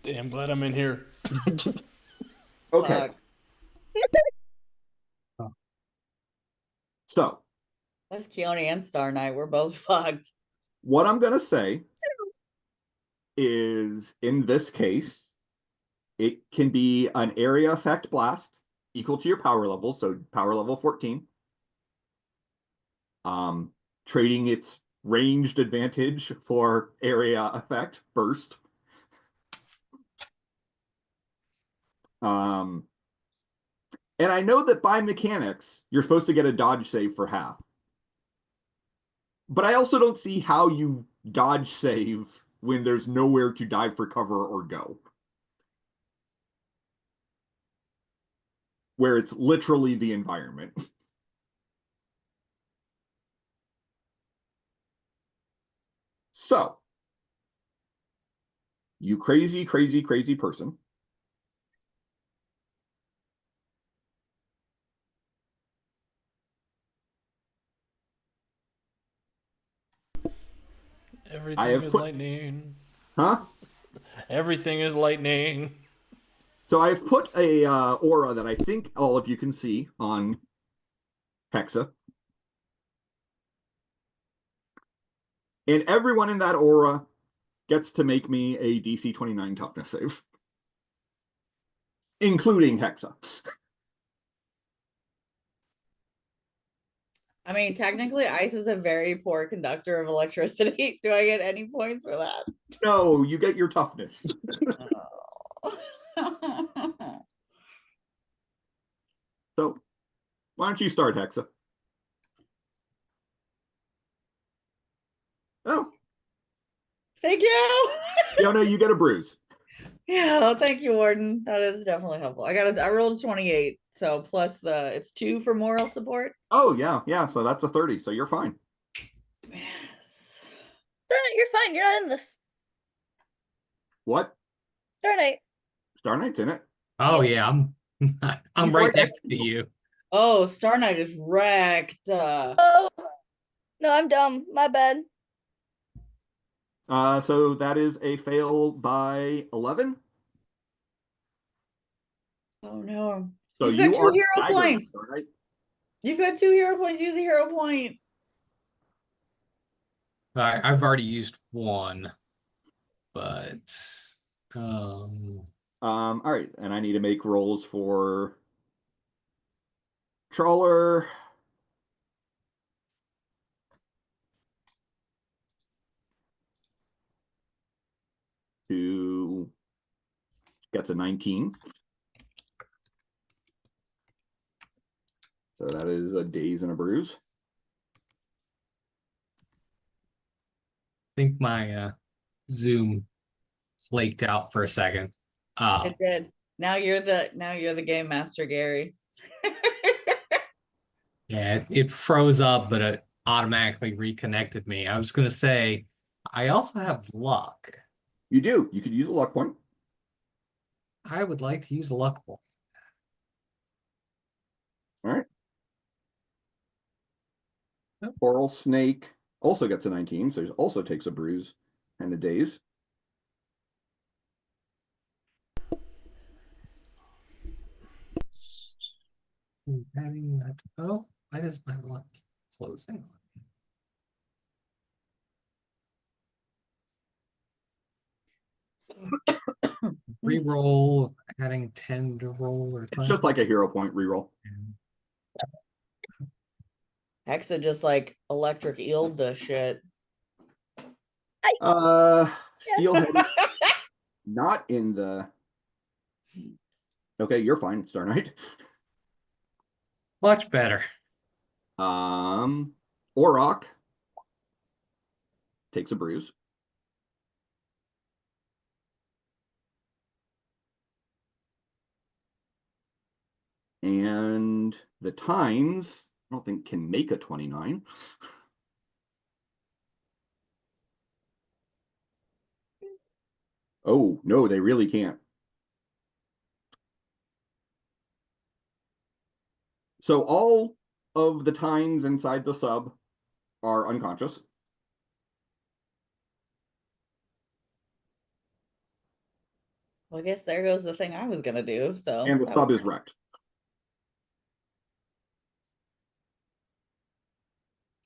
Damn, glad I'm in here. Okay. Fuck. So That's Keone and Star Knight. We're both fucked. what I'm gonna say is, in this case, it can be an area effect blast equal to your power level, so power level 14. Trading its ranged advantage for area effect burst. And I know that by mechanics, you're supposed to get a dodge save for half. But I also don't see how you dodge save when there's nowhere to dive for cover or go. Where it's literally the environment. So, you crazy, crazy, crazy person. Everything have is put- lightning. Huh? Everything is lightning. So I've put a aura that I think all of you can see on Hexa. And everyone in that aura gets to make me a DC 29 toughness save. Including Hexa. I mean, technically, ice is a very poor conductor of electricity. Do I get any points for that? No, you get your toughness. So, why don't you start, Hexa? Oh, Thank you. Fiona, you get a bruise. Yeah, thank you, Warden. That is definitely helpful. I rolled a 28, so plus it's 2 for moral support. Oh, yeah, so that's a 30, so you're fine. Yes. Star Knight, you're fine. You're not in this. What? Star Knight. Star Knight's in it. Oh yeah, I'm He's right right next to you. Oh, Star Knight is wrecked. Oh no, I'm dumb. My bad. So that is a fail by 11. Oh no. So You've you got 2 are hero staggered, points. Star Knight. You've got 2 hero points. Use a hero point. I've already used one, but um, All right, and I need to make rolls for Trawler. Who gets a 19. So that is a daze and a bruise. I think my Zoom flaked out for a second. It did. Now you're the game master, Gary. Yeah, it froze up, but it automatically reconnected me. I was gonna say, I also have luck. You do. You could use a luck point. I would like to use a luck point. All right. Yep. Coral Snake also gets a 19, so he also takes a bruise and a daze. Adding that. Oh, why does my luck closing? Reroll, adding 10 to roll or It's just like a hero point reroll. Hexa just like electric eeled the shit. Steelhead not in the. Okay, you're fine, Star Knight. Much better. Orok takes a bruise. And the Tines, I don't think, can make a 29. Oh, no, they really can't. So all of the Tines inside the sub are unconscious. Well, I guess there goes the thing I was gonna do. So And the that sub was- is wrecked.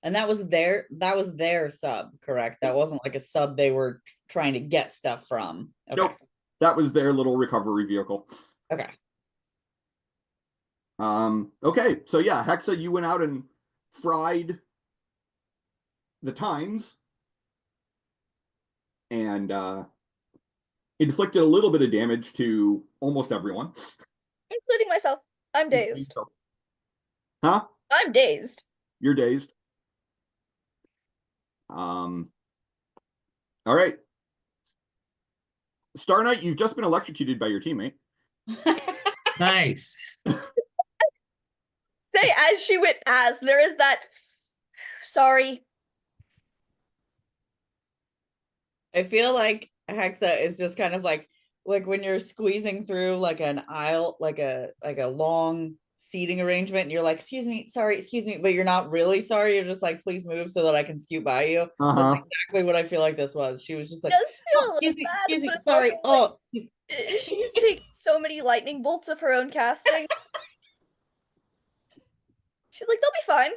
and that was their sub, correct? That wasn't like a sub they were trying to get stuff from. Okay. Nope. That was their little recovery vehicle. Okay. Okay, so yeah, Hexa, you went out and fried the Tines and inflicted a little bit of damage to almost everyone. Including myself. I'm dazed. Huh? I'm dazed. You're dazed. All right. Star Knight, you've just been electrocuted by your teammate. Nice. Say as she went past, there is that. Sorry. I feel like Hexa is just kind of like when you're squeezing through like an aisle, like a long seating arrangement, and you're like, excuse me, sorry, excuse me, but you're not really sorry. You're just like, please move so that I can scoot by you. That's exactly what I feel like this was. She was just like, Does feel a oh, little excuse me, bad, excuse me, but it's sorry. also like, Oh, excuse she's taken so many lightning bolts of her own casting. She's like, they'll be fine.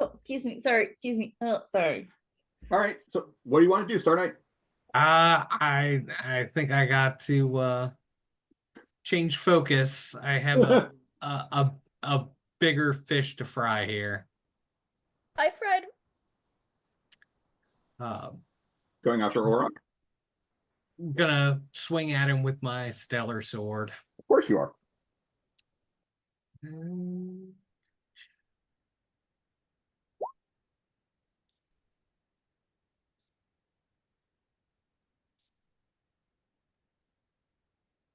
oh, excuse me, sorry, excuse me. Oh, sorry. All right, so what do you want to do, Star Knight? I think I got to change focus. I have a bigger fish to fry here. I fried. Going after Orok? Gonna swing at him with my stellar sword. Of course you are.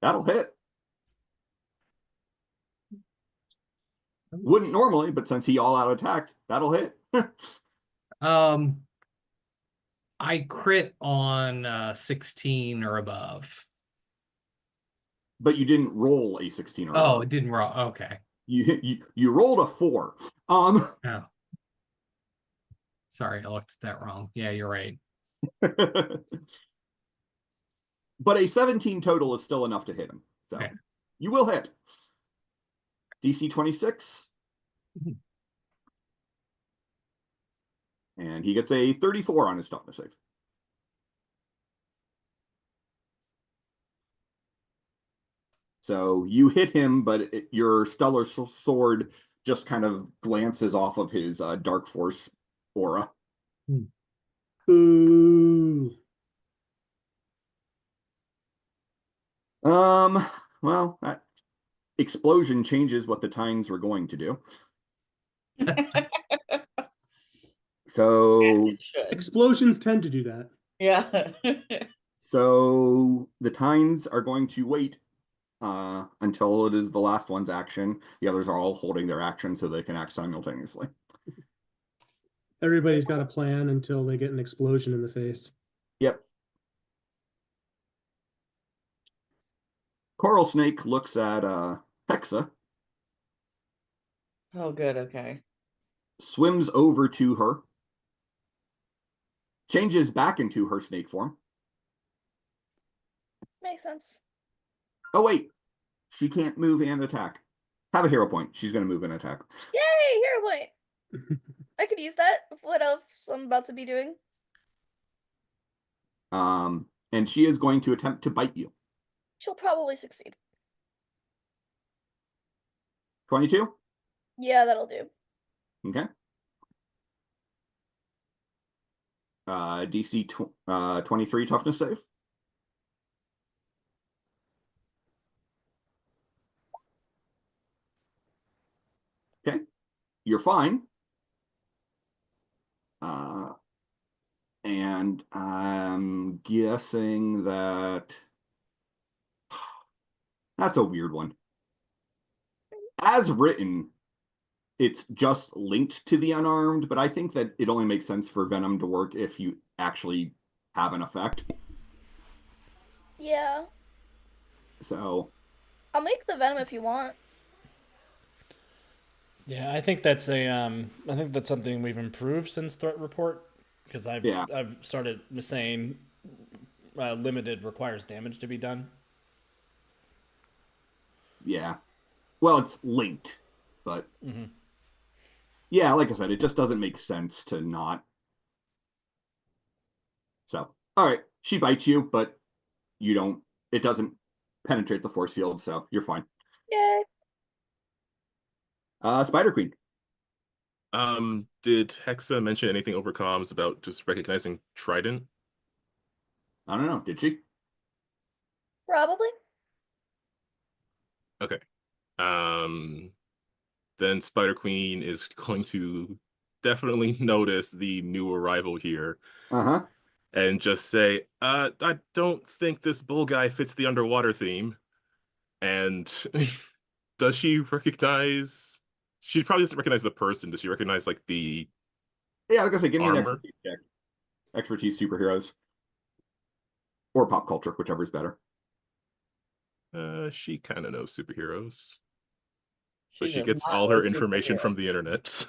That'll hit. Wouldn't normally, but since he all out attacked, that'll hit. I crit on 16 or above. But you didn't roll a 16 or Oh, above. it didn't roll. Okay. You rolled a 4. Oh. Sorry, I looked at that wrong. Yeah, you're right. But a 17 total is still enough to hit him. So Okay. You will hit. DC 26. And he gets a 34 on his toughness save. So you hit him, but your stellar sword just kind of glances off of his dark force aura. Ooh. Well, that explosion changes what the Tines were going to do. So Yes, it should. Explosions tend to do that. Yeah. So the Tines are going to wait until it is the last one's action. The others are all holding their action so they can act simultaneously. Everybody's got a plan until they get an explosion in the face. Yep. Coral Snake looks at Hexa, Oh, good. Okay. swims over to her, changes back into her snake form. Makes sense. Oh, wait. She can't move and attack. Have a hero point. She's going to move and attack. Yay, hero point. I could use that. What else I'm about to be doing? And she is going to attempt to bite you. She'll probably succeed. 22? Yeah, that'll do. Okay. DC 23 toughness save. you're fine. And I'm guessing that that's a weird one. As written, it's just linked to the unarmed, but I think that it only makes sense for Venom to work if you actually have an effect. Yeah. So I'll make the venom if you want. Yeah, I think that's something we've improved since Threat Report, because I've started saying limited requires damage to be done. yeah. Well, it's linked, but yeah, like I said, it just doesn't make sense to not. So, all right, she bites you, but it doesn't penetrate the force field, so you're fine. Yay. Spider Queen. Did Hexa mention anything over comms about just recognizing Trident? I don't know. Did she? Probably. Okay. Then Spider Queen is going to definitely notice the new arrival here and just say, I don't think this bull guy fits the underwater theme. And does she recognize? She probably doesn't recognize the person. Does she recognize like the Yeah, like I said, give me an armor? expertise check. Expertise superheroes. Or pop culture, whichever is better. She kind of knows superheroes. She But she does gets not all know her information superheroes. from the internet. So.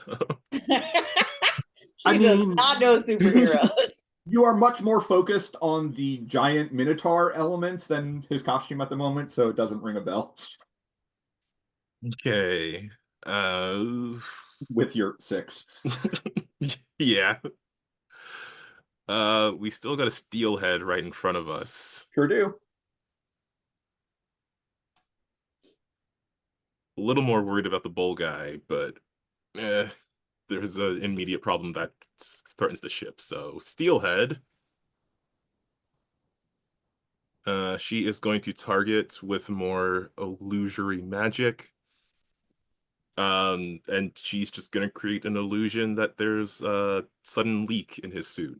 She does not know superheroes. You are much more focused on the giant minotaur elements than his costume at the moment, so it doesn't ring a bell. Okay. With your 6. Yeah. We still got a steelhead right in front of us. Sure do. A little more worried about the bull guy, but there's an immediate problem that threatens the ship. So steelhead. She is going to target with more illusory magic. And she's just gonna create an illusion that there's a sudden leak in his suit.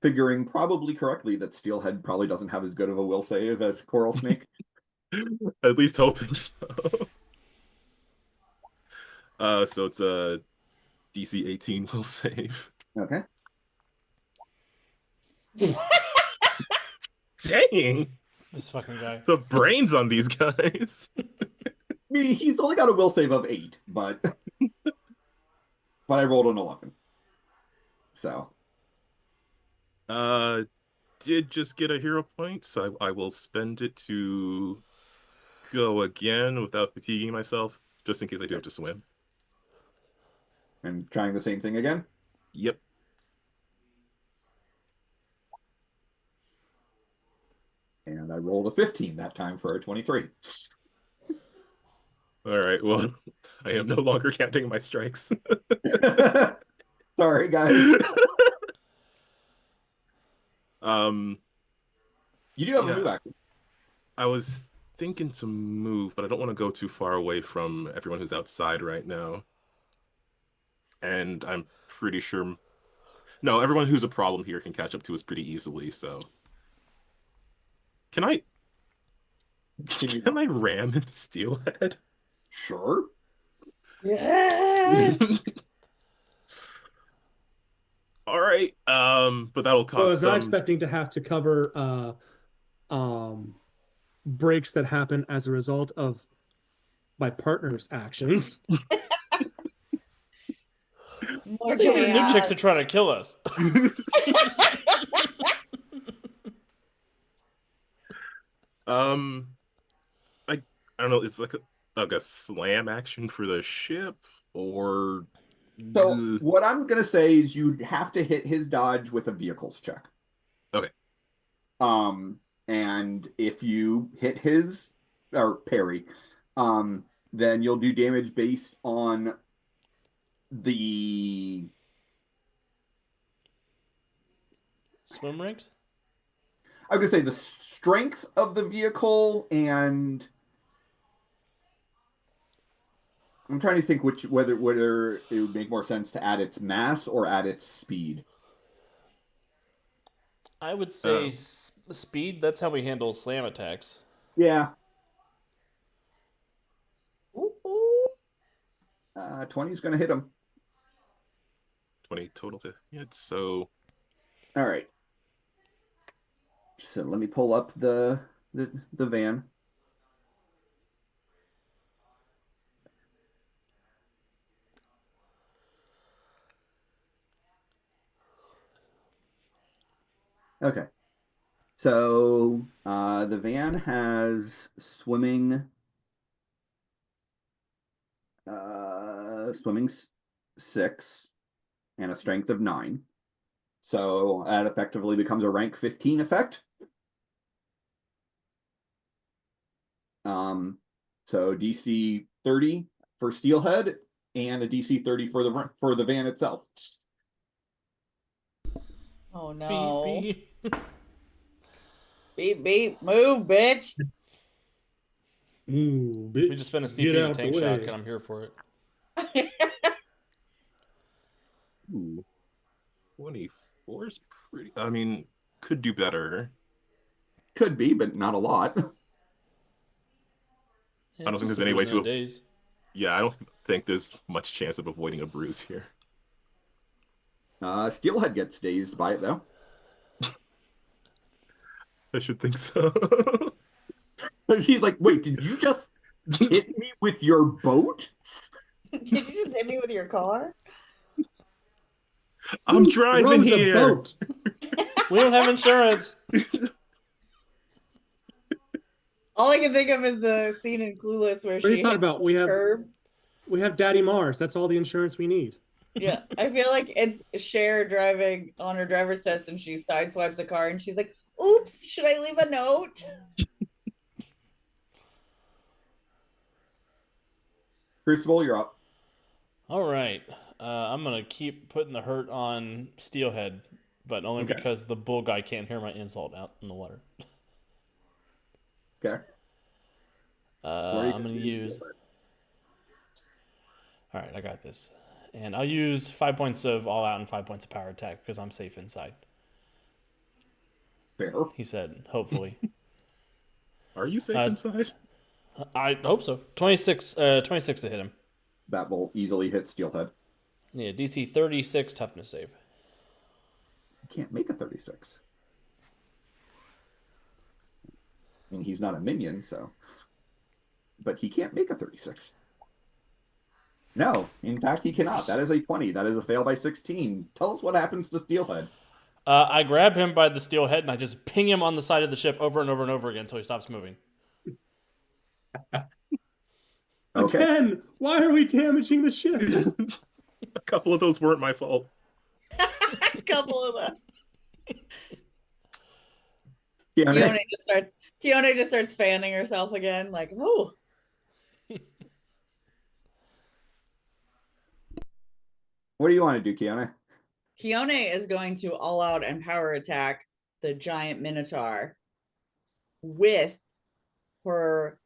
Figuring probably correctly that Steelhead probably doesn't have as good of a will save as Coral Snake. At least hoping so. So it's a DC 18 will save. Okay. Dang! This fucking guy. The brains on these guys. I mean, he's only got a will save of 8, but I rolled an 11. So. Did just get a hero point, so I will spend it to go again without fatiguing myself, just in case I do have to swim. And trying the same thing again? Yep. And I rolled a 15 that time for a 23. All right, well, I am no longer counting my strikes. Sorry, guys. You do have a move action. I was thinking to move, but I don't want to go too far away from everyone who's outside right now. And I'm pretty sure... No, everyone who's a problem here can catch up to us pretty easily, so... Can I ram into Steelhead? Sure. Yes. All right. But that'll So I cost was not some... expecting to have to cover breaks that happen as a result of my partner's actions. I think these new chicks are trying to kill us. I don't know. It's like a slam action for the ship, or So what I'm gonna say is you'd have to hit his dodge with a vehicles check. Okay. And if you hit his or parry, then you'll do damage based on the Swim rigs? I was gonna say the strength of the vehicle and I'm trying to think whether it would make more sense to add its mass or add its speed. I would say Oh. speed. That's how we handle slam attacks. Yeah, Ooh, ooh. 20 is going to hit him. 20 total to hit. So All right. So let me pull up the van. Okay. So the van has swimming 6 and a strength of 9. So that effectively becomes a rank 15 effect. So DC 30 for Steelhead and a DC 30 for the van itself. Oh no. Beep, beep. Beep beep. Move, bitch. Ooh, We just spent a get CP out the tank shock, way. and I'm here for it. ooh, 24 is pretty. I mean, could do better. Could be, but not a lot. Yeah, I don't think just there's any a way bruise and to- a daze. Yeah, I don't think there's much chance of avoiding a bruise here. Steelhead gets dazed by it though. I should think so. He's like, "Wait, did you just hit me with your boat?" Did you just hit me with your car? I'm Who driving throws a here. boat? We don't have insurance. All I can think of is the scene in Clueless where What are you she talking hits about? the curb. We have Daddy Mars. That's all the insurance we need. Yeah, I feel like it's Cher driving on her driver's test and she sideswipes a car and she's like, oops, should I leave a note? Crucible, you're up. All right. I'm gonna keep putting the hurt on Steelhead, but only Okay. because the bull guy can't hear my insult out in the water. Okay. So what are you I'm gonna do? use. All right, I got this, and I'll use 5 points of all out and 5 points of power attack because I'm safe inside. Fair. He said, hopefully. Are you safe Uh, inside? I hope so. 26 to hit him. That will easily hit Steelhead. Yeah, DC 36 toughness save. He can't make a 36. I mean, he's not a minion, so. But he can't make a 36. No, in fact, he cannot. That is a 20. That is a fail by 16. Tell us what happens to Steelhead. I grab him by the steel head and I just ping him on the side of the ship over and over and over again until he stops moving. Okay. Again, why are we damaging the ship? A couple of those weren't my fault. A couple of them. Keone, Keone just starts fanning herself again, like, oh. what do you want to do, Keone? Keone is going to all out and power attack the giant minotaur with her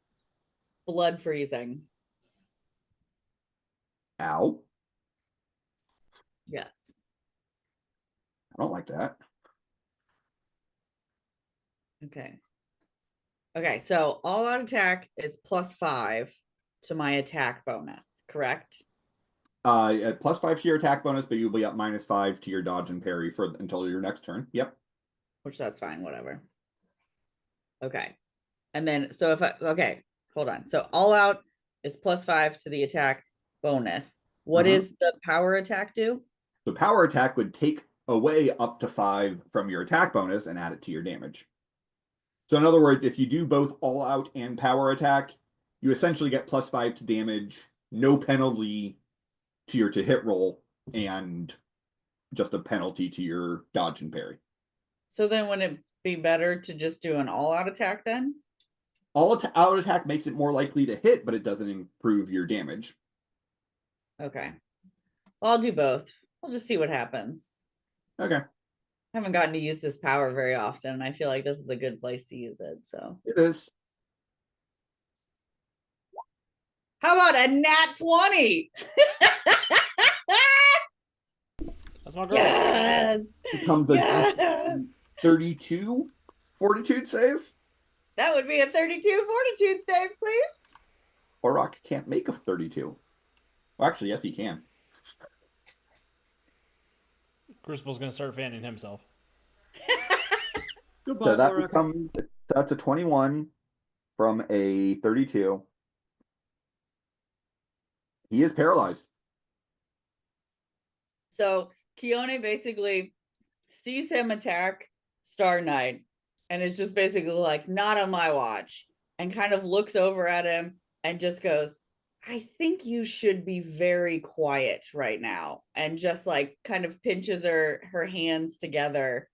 blood freezing. Ow. Yes. I don't like that. Okay. Okay, so all out attack is +5 to my attack bonus, correct? At +5 to your attack bonus, but you'll be up -5 to your dodge and parry for until your next turn. Yep. Which that's fine, whatever. Okay. And then so okay, hold on. So all out is +5 to the attack bonus. What is the power attack do? The power attack would take away up to 5 from your attack bonus and add it to your damage. So in other words, if you do both all out and power attack, you essentially get +5 to damage, no penalty to your to hit roll, and just a penalty to your dodge and parry. So then would it be better to just do an all out attack then? All out attack makes it more likely to hit, but it doesn't improve your damage. Okay. Well, I'll do both. I'll just see what happens. Okay. Haven't gotten to use this power very often, and I feel like this is a good place to use it. So It is. How about a nat 20? That's my girl. Yes. Becomes a Yes. 32 fortitude save. That would be a 32 fortitude save, please. Auroch can't make a 32. Well, actually, yes, he can. Crucible's gonna start fanning himself. Goodbye, So that Auroch. becomes, that's a 21 from a 32. He is paralyzed. So Keone basically sees him attack Star Knight and is just basically like, not on my watch, and kind of looks over at him and just goes, I think you should be very quiet right now. And just like kind of pinches her hands together,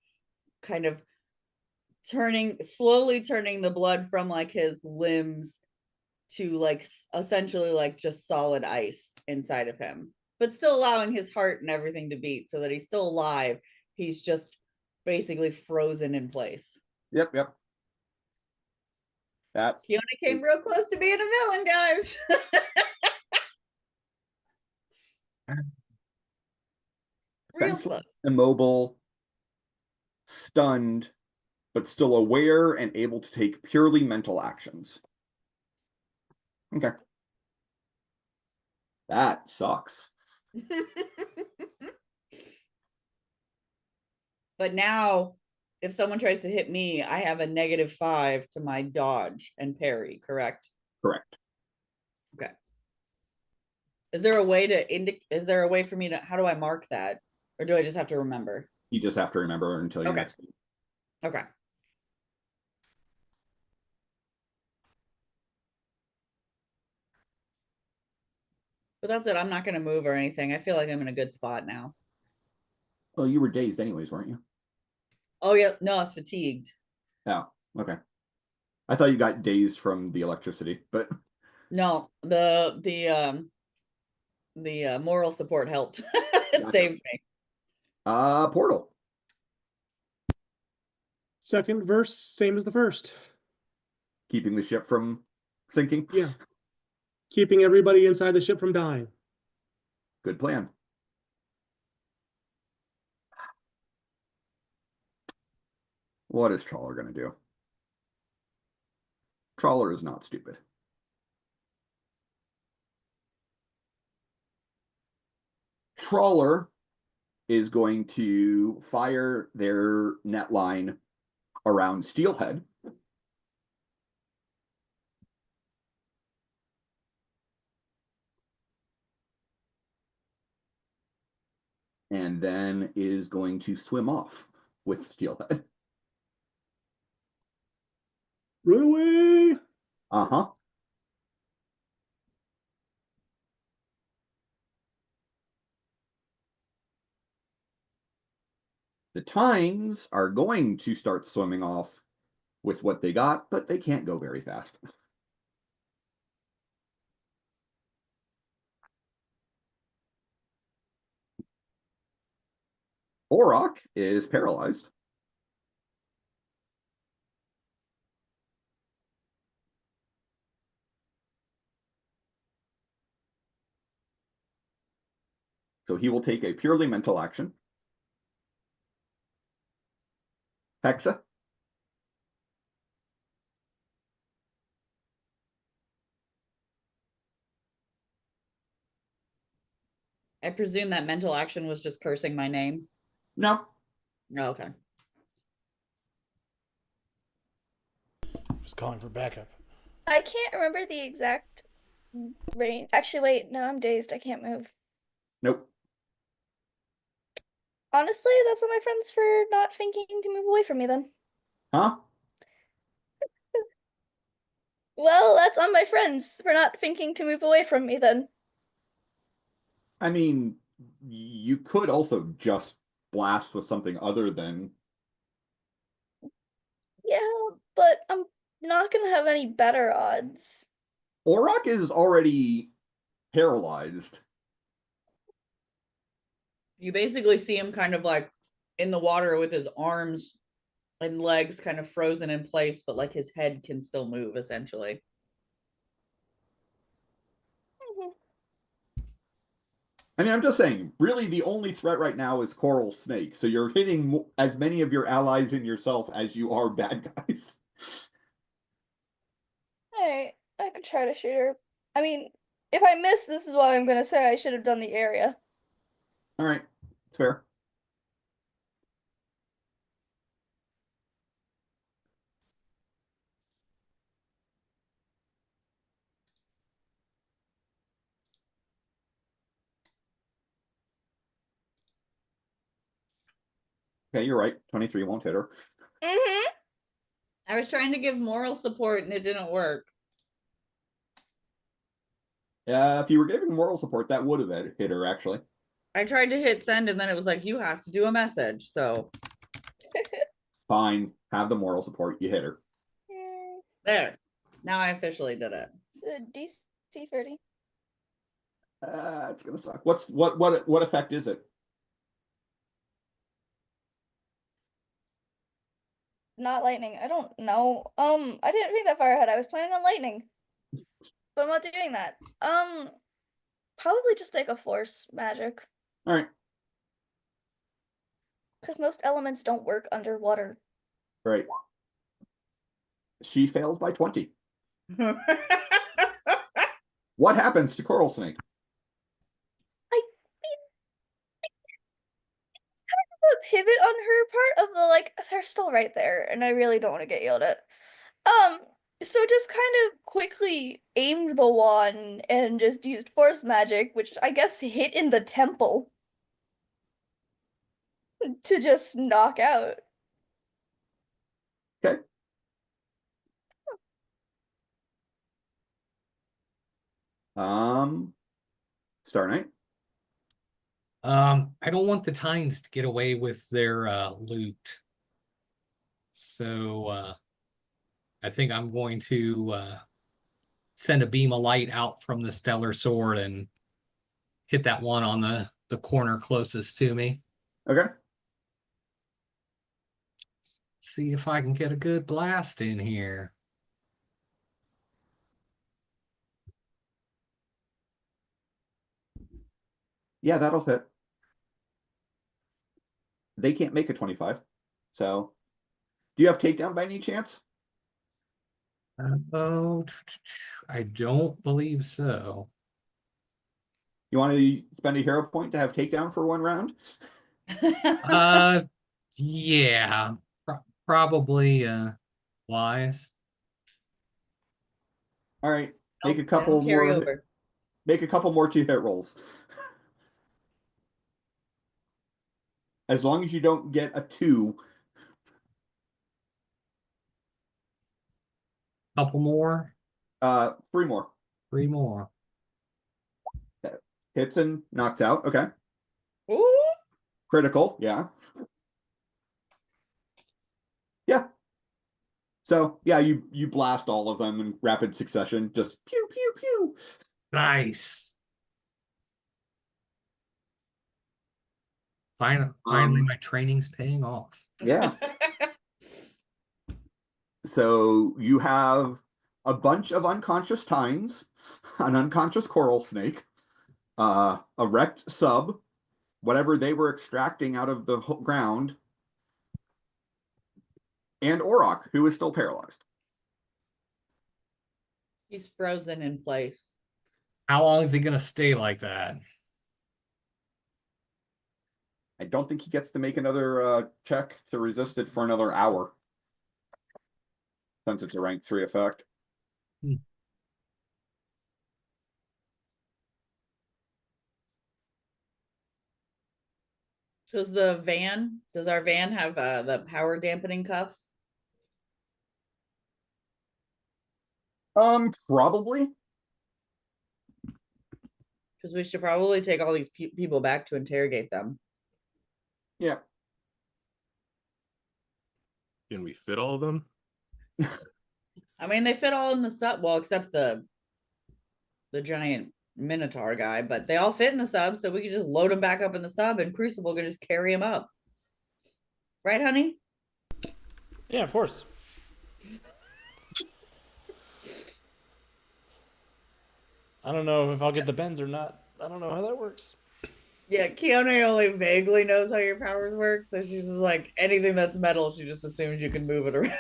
kind of slowly turning the blood from like his limbs to like essentially like just solid ice inside of him, but still allowing his heart and everything to beat so that he's still alive. He's just basically frozen in place. Yep. That Keone came real close to being a villain, guys. Real defenseless, close. immobile, stunned, but still aware and able to take purely mental actions. Okay. That sucks. But now, if someone tries to hit me, I have a -5 to my dodge and parry, correct? Correct. Okay. Is there a way to is there a way for me to, how do I mark that? Or do I just have to remember? You just have to remember until your Okay. next. Okay. But that's it. I'm not going to move or anything. I feel like I'm in a good spot now. Well, you were dazed anyways, weren't you? Oh, yeah. No, I was fatigued. Oh, okay. I thought you got dazed from the electricity, but No, the moral support helped. It Gotcha. saved me. Portal. Second verse, same as the first. Keeping the ship from sinking. Yeah. Keeping everybody inside the ship from dying. Good plan. What is Trawler going to do? Trawler is not stupid. Trawler is going to fire their net line around Steelhead. And then is going to swim off with Steelhead. Run away! Uh-huh. The Tines are going to start swimming off with what they got, but they can't go very fast. Auroch is paralyzed. So he will take a purely mental action. Hexa. I presume that mental action was just cursing my name. No. Oh, okay. Just calling for backup. I can't remember the exact range. Actually, wait, no, I'm dazed. I can't move. Nope. Honestly, that's on my friends for not thinking to move away from me then. Huh? Well, that's on my friends for not thinking to move away from me then. I mean, you could also just blast with something other than... Yeah, but I'm not gonna have any better odds. Auroch is already paralyzed. You basically see him kind of like in the water with his arms and legs kind of frozen in place, but like his head can still move essentially. I mean, I'm just saying, really the only threat right now is Coral Snake. So you're hitting as many of your allies and yourself as you are bad guys. Alright, I could try to shoot her. I mean, if I miss, this is why I'm gonna say I should have done the area. All right, it's fair. Okay, you're right. 23 won't hit her. Mm-hmm. I was trying to give moral support and it didn't work. If you were giving moral support, that would have hit her, actually. I tried to hit send and then it was like, you have to do a message. So Fine. Have the moral support. You hit her. there. Now I officially did it. DC 30. It's gonna suck. What effect is it? Not lightning. I don't know. I didn't read that far ahead. I was planning on lightning. But I'm not doing that. Probably just like a force magic. All right. Because most elements don't work underwater. Right. She fails by 20. What happens to Coral Snake? A pivot on her part of the like they're still right there, and I really don't want to get yelled at. So just kind of quickly aimed the wand and just used force magic, which I guess hit in the temple to just knock out. Okay. Star Knight. I don't want the Tines to get away with their loot. So I think I'm going to send a beam of light out from the Stellar Sword and hit that one on the corner closest to me. Okay. See if I can get a good blast in here. Yeah, that'll hit. They can't make a 25. So, do you have takedown by any chance? I don't believe so. You want to spend a hero point to have takedown for one round? Yeah, probably wise. All right, make a Nope, couple that'll carry more. over. Make a couple more 2-hit rolls. As long as you don't get a 2. Couple more, 3 more. 3 more. Hits and knocks out. Okay. Ooh. Critical. Yeah. Yeah. So yeah, you blast all of them in rapid succession. Just pew pew pew. Nice. Finally, my training's paying off. Yeah. So you have a bunch of unconscious Tines, an unconscious Coral Snake, a wrecked sub, whatever they were extracting out of the ground, and Orok, who is still paralyzed. He's frozen in place. How long is he gonna stay like that? I don't think he gets to make another check to resist it for another hour. Since it's a rank 3 effect. Does our van have the power dampening cuffs? Probably. Because we should probably take all these people back to interrogate them. Yeah. Can we fit all of them? I mean, they fit all in the sub, well, except the giant Minotaur guy, but they all fit in the sub, so we could just load them back up in the sub and Crucible could just carry them up. Right, honey? Yeah, of course. I don't know if I'll get the bends or not. I don't know how that works. Yeah, Keone only vaguely knows how your powers work, so she's just like anything that's metal, she just assumes you can move it around.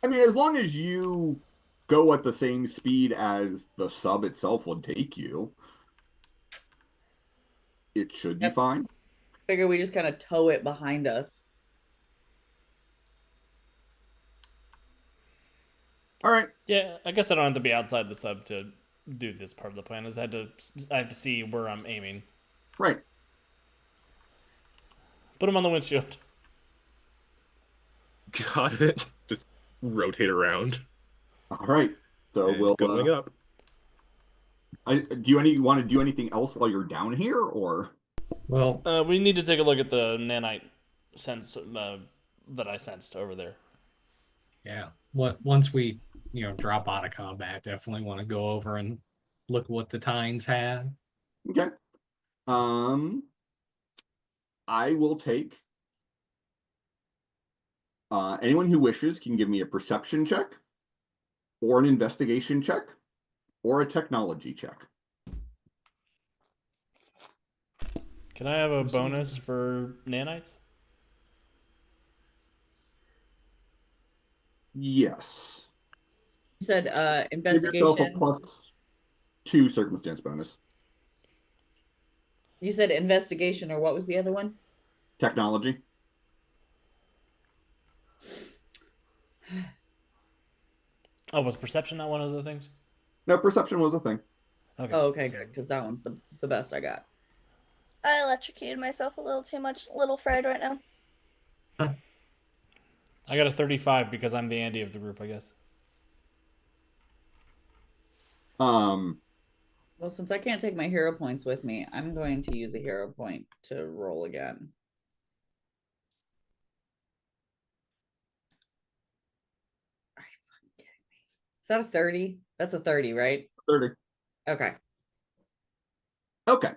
I mean, as long as you go at the same speed as the sub itself will take you, it should be Yep. fine. Figure we just kind of tow it behind us. All right. Yeah, I guess I don't have to be outside the sub to do this part of the plan. I have to see where I'm aiming. Right. Put him on the windshield. Got it. Just rotate around. All right. So And we'll going up. do you want to do anything else while you're down here, or? Well, We need to take a look at the nanite sense that I sensed over there. yeah. Once we drop out of combat, definitely want to go over and look what the Tines had. Okay. I will take. Anyone who wishes can give me a perception check, or an investigation check, or a technology check. Can I have a bonus for nanites? Yes. You said Give yourself a investigation. +2 circumstance bonus. You said investigation, or what was the other one? Technology. Oh, was perception not one of the things? No, perception was a thing. Okay. Oh, okay, good, because that one's the best I got. I electrocuted myself a little too much, a little fried right now. I got a 35 because I'm the Andy of the group, I guess. Well, since I can't take my hero points with me, I'm going to use a hero point to roll again. Are you fucking kidding me? Is that a 30? That's a 30, right? 30. Okay. Okay.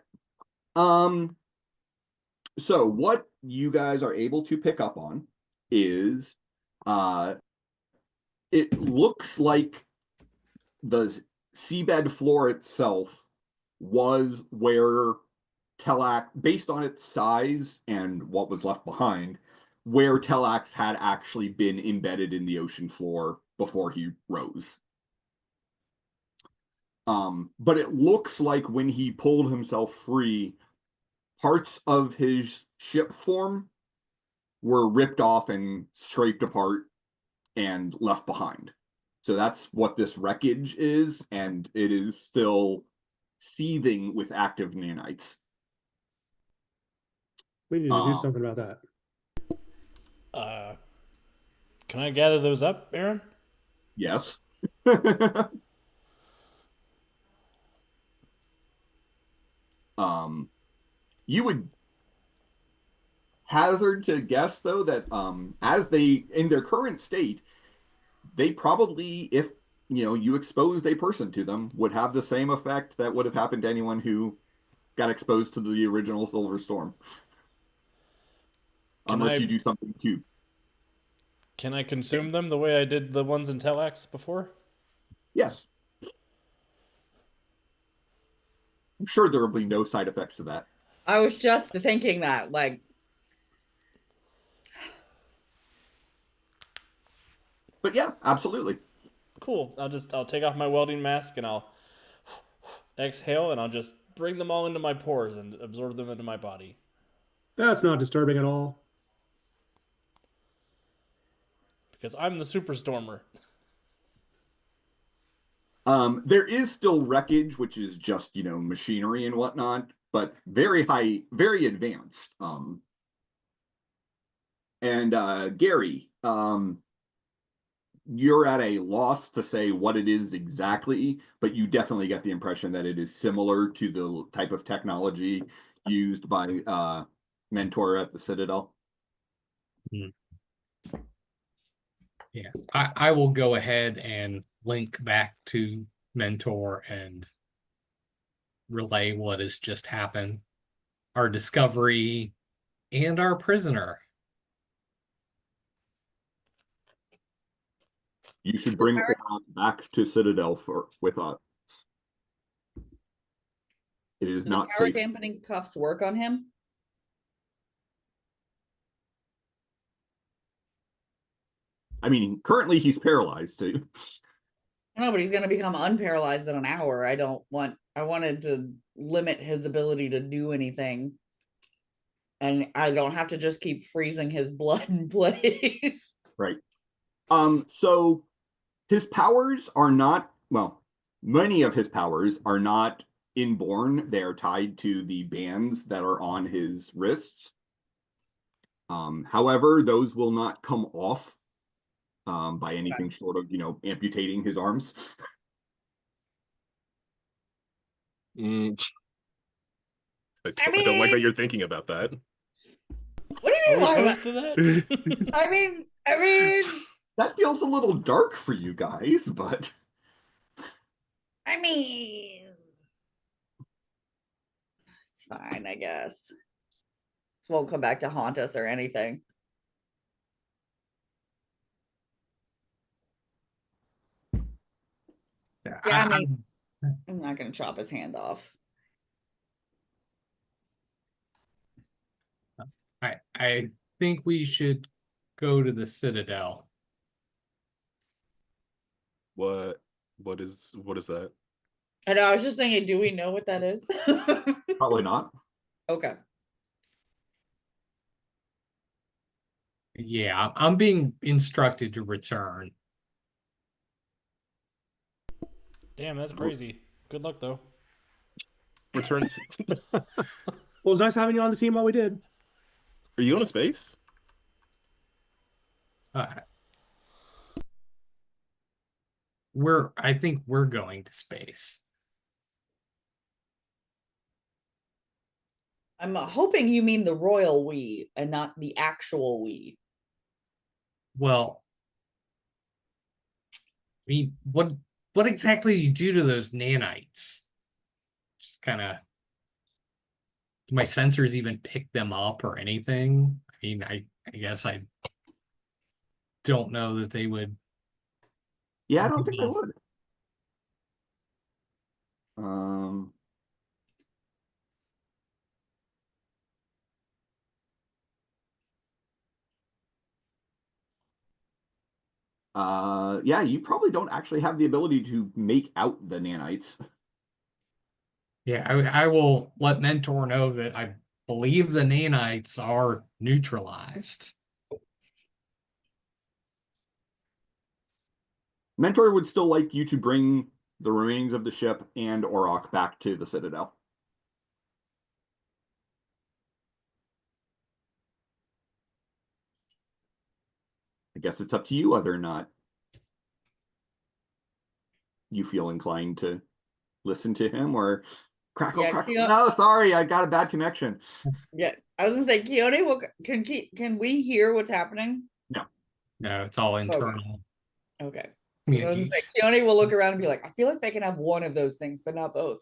So what you guys are able to pick up on is it looks like the seabed floor itself was where Telax, based on its size and what was left behind, where Telax had actually been embedded in the ocean floor before he rose. But it looks like when he pulled himself free, parts of his ship form were ripped off and scraped apart and left behind. So that's what this wreckage is, and it is still seething with active nanites. We need to do something about that. Can I gather those up, Aaron? Yes. You would hazard to guess, though, that as they, in their current state, they probably, if you exposed a person to them, would have the same effect that would have happened to anyone who got exposed to the original Silver Storm. Unless you do something too. Can I consume them the way I did the ones in Telex before? Yes. I'm sure there will be no side effects to that. I was just thinking that, like. But yeah, absolutely. Cool. I'll take off my welding mask and I'll exhale and I'll just bring them all into my pores and absorb them into my body. That's not disturbing at all. Because I'm the Superstormer. There is still wreckage, which is just, machinery and whatnot, but very high, very advanced. And Gary, you're at a loss to say what it is exactly, but you definitely get the impression that it is similar to the type of technology used by Mentor at the Citadel. Yeah, I will go ahead and link back to Mentor and relay what has just happened, our discovery, and our prisoner. You should bring Oran back to Citadel with us. It is Do the not power safe. dampening cuffs work on him? I mean, currently he's paralyzed. So No, but he's gonna become unparalyzed in an hour. I wanted to limit his ability to do anything. And I don't have to just keep freezing his blood in place. right. So his powers are not, well, many of his powers are not inborn. They are tied to the bands that are on his wrists. However, those will not come off by anything short of, amputating his arms. Mm, I I don't like that mean- you're thinking about that. What do you Are mean? we Why opposed to that? I mean, That feels a little dark for you guys, but it's fine, I guess. This won't come back to haunt us or anything. Yeah, I mean, I'm not gonna chop his hand off. I think we should go to the Citadel. What is that? I know, I was just thinking, do we know what that is? probably not. Okay. Yeah, I'm being instructed to return. Damn, that's crazy. Good luck though. Returns. Well, it's nice having you on the team while we did. Are you going to space? I think we're going to space. I'm hoping you mean the royal we and not the actual we. Well, I mean, what exactly do you do to those nanites? Just kind of, do my sensors even pick them up or anything? I mean, I guess I don't know that they would. Yeah, I don't think they would. Yeah, you probably don't actually have the ability to make out the nanites. Yeah, I will let Mentor know that I believe the nanites are neutralized. Mentor would still like you to bring the remains of the ship and Orok back to the Citadel. I guess it's up to you whether or not you feel inclined to listen to him or crackle, Yeah, crackle. Keo- No, sorry, I got a bad connection. Yeah, I was gonna say, Keone, can we hear what's happening? No, it's all internal Okay. I was gonna communication. say, Keone will look around and be like, I feel like they can have one of those things, but not both.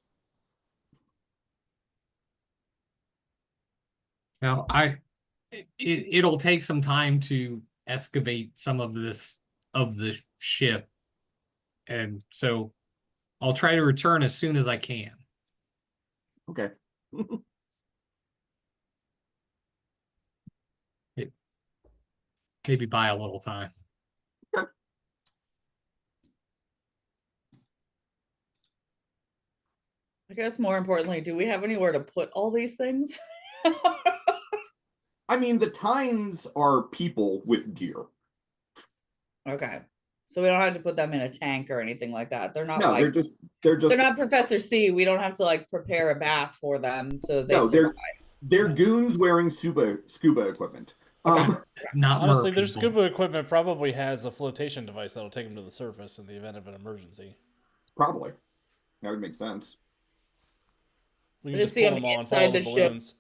Now, it'll take some time to excavate some of this of the ship, and so I'll try to return as soon as I can. Okay. Maybe buy a little time. I guess more importantly, do we have anywhere to put all these things? I mean, the Tynes are people with gear. Okay. So we don't have to put them in a tank or anything like that. They're not No, like they're just they're not Professor C. We don't have to like prepare a bath for them so they no, survive. they're goons wearing scuba equipment. Not Honestly, mer their people. scuba equipment probably has a flotation device that'll take them to the surface in the event of an emergency. Probably. That would make sense. We I can just just see pull them them all and inside follow the the ship. balloons.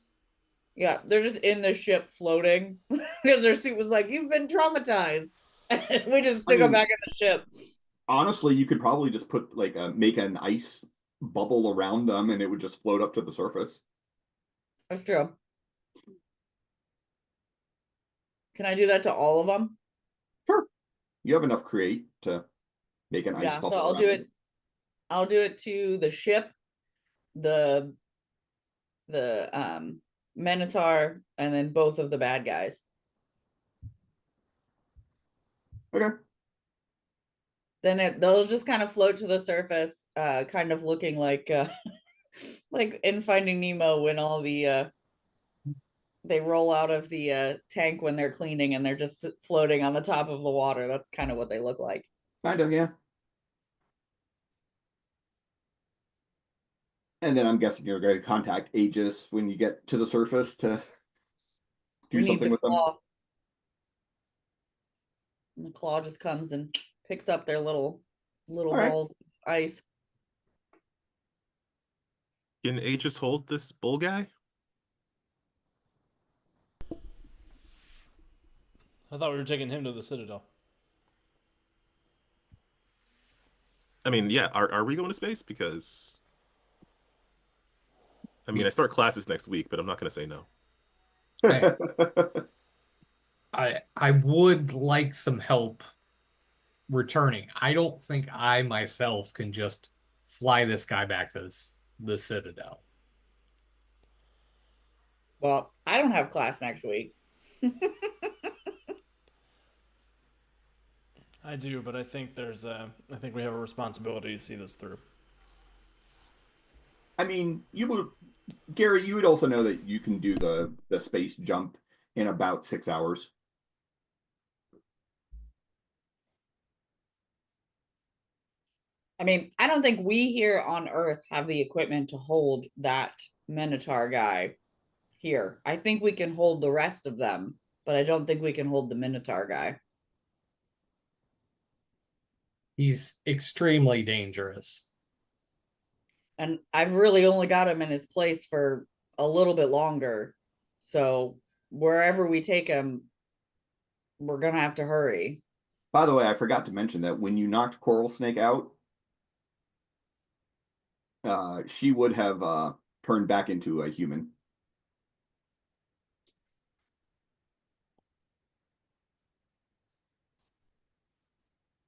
Yeah, they're just in the ship floating because their suit was like, "You've been traumatized." And we just stick them back in the ship. Honestly, you could probably just put like make an ice bubble around them and it would just float up to the surface. That's true. Can I do that to all of them? Sure. You have enough create to make an ice Yeah, bubble. so I'll around do it. I'll do it to the ship, the the Minotaur, and then both of the bad guys. Okay. Then they'll just kind of float to the surface, kind of looking like like in Finding Nemo when all the they roll out of the tank when they're cleaning and they're just floating on the top of the water. That's kind of what they look like. Kind of, yeah. And then I'm guessing you're going to contact Aegis when you get to the surface to do We need something the with them. claw. And the claw just comes and picks up their little All right. balls of ice. Can Aegis hold this bull guy? I thought we were taking him to the Citadel. I mean, yeah, are we going to space? Because I mean, I start classes next week, but I'm not going to say no. I would like some help returning. I don't think I myself can just fly this guy back to the Citadel. Well, I don't have class next week. I do, but I think I think we have a responsibility to see this through. I mean, Gary, you would also know that you can do the space jump in about 6 hours. I mean, I don't think we here on Earth have the equipment to hold that Minotaur guy here. I think we can hold the rest of them, but I don't think we can hold the Minotaur guy. He's extremely dangerous. And I've really only got him in his place for a little bit longer. So wherever we take him, we're going to have to hurry. By the way, I forgot to mention that when you knocked Coral Snake out, she would have turned back into a human.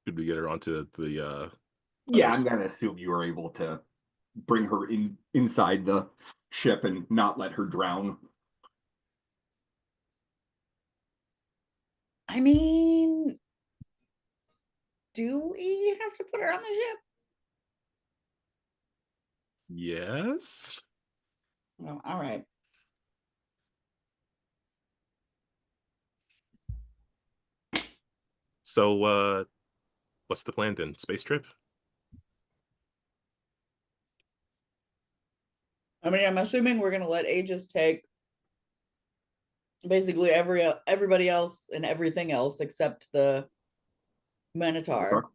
Should we get her onto the Yeah, others? I'm gonna assume you were able to bring her inside the ship and not let her drown. I mean, do we have to put her on the ship? Yes. Oh, all right. So what's the plan then? Space trip? I mean, I'm assuming we're gonna let Aegis take basically everybody else and everything else except the Minotaur.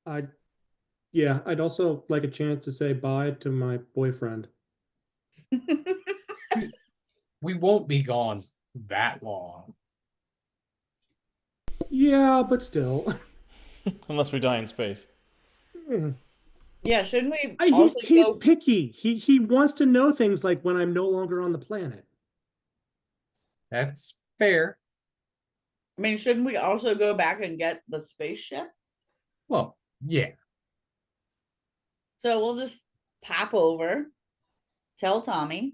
I'd also like a chance to say bye to my boyfriend. We won't be gone that long. Yeah, but still. Unless we die in space. Yeah, shouldn't we He's picky. He wants to know things like when I'm no longer on the planet. That's fair. I mean, shouldn't we also go back and get the spaceship? Well, yeah. So we'll just pop over, tell Tommy,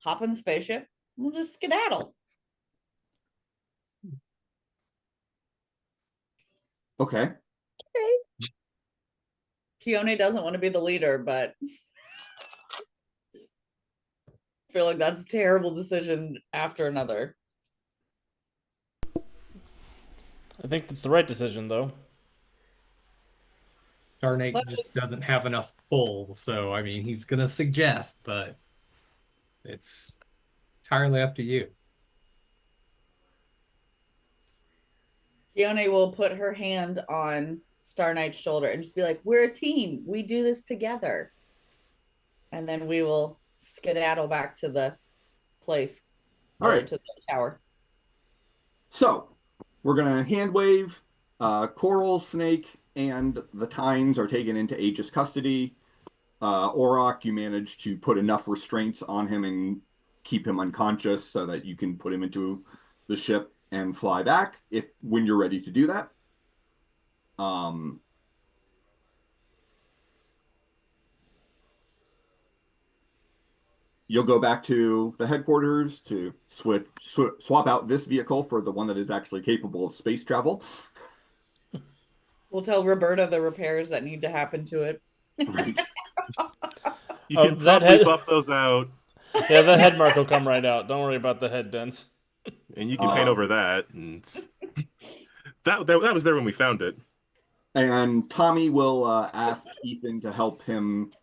hop in the spaceship, we'll just skedaddle. Okay. Keone doesn't want to be the leader, but I feel like that's a terrible decision after another. I think that's the right decision, though. Darnate just doesn't have enough pull, so I mean, he's gonna suggest, but it's entirely up to you. Keone will put her hand on Star Knight's shoulder and just be like, "We're a team. We do this together." And then we will skedaddle back to the place. All right. To the tower. So we're gonna hand wave. Coral Snake and the Tines are taken into Aegis custody. Auroch, you managed to put enough restraints on him and keep him unconscious so that you can put him into the ship and fly back when you're ready to do that. you'll go back to the headquarters to swap out this vehicle for the one that is actually capable of space travel. We'll tell Roberta the repairs that need to happen to it. Right. You Oh, can that probably head- buff those out, Yeah, the head mark will come right out. Don't worry about the head dents. and you can paint over that. And that was there when we found it. And Tommy will ask Ethan to help him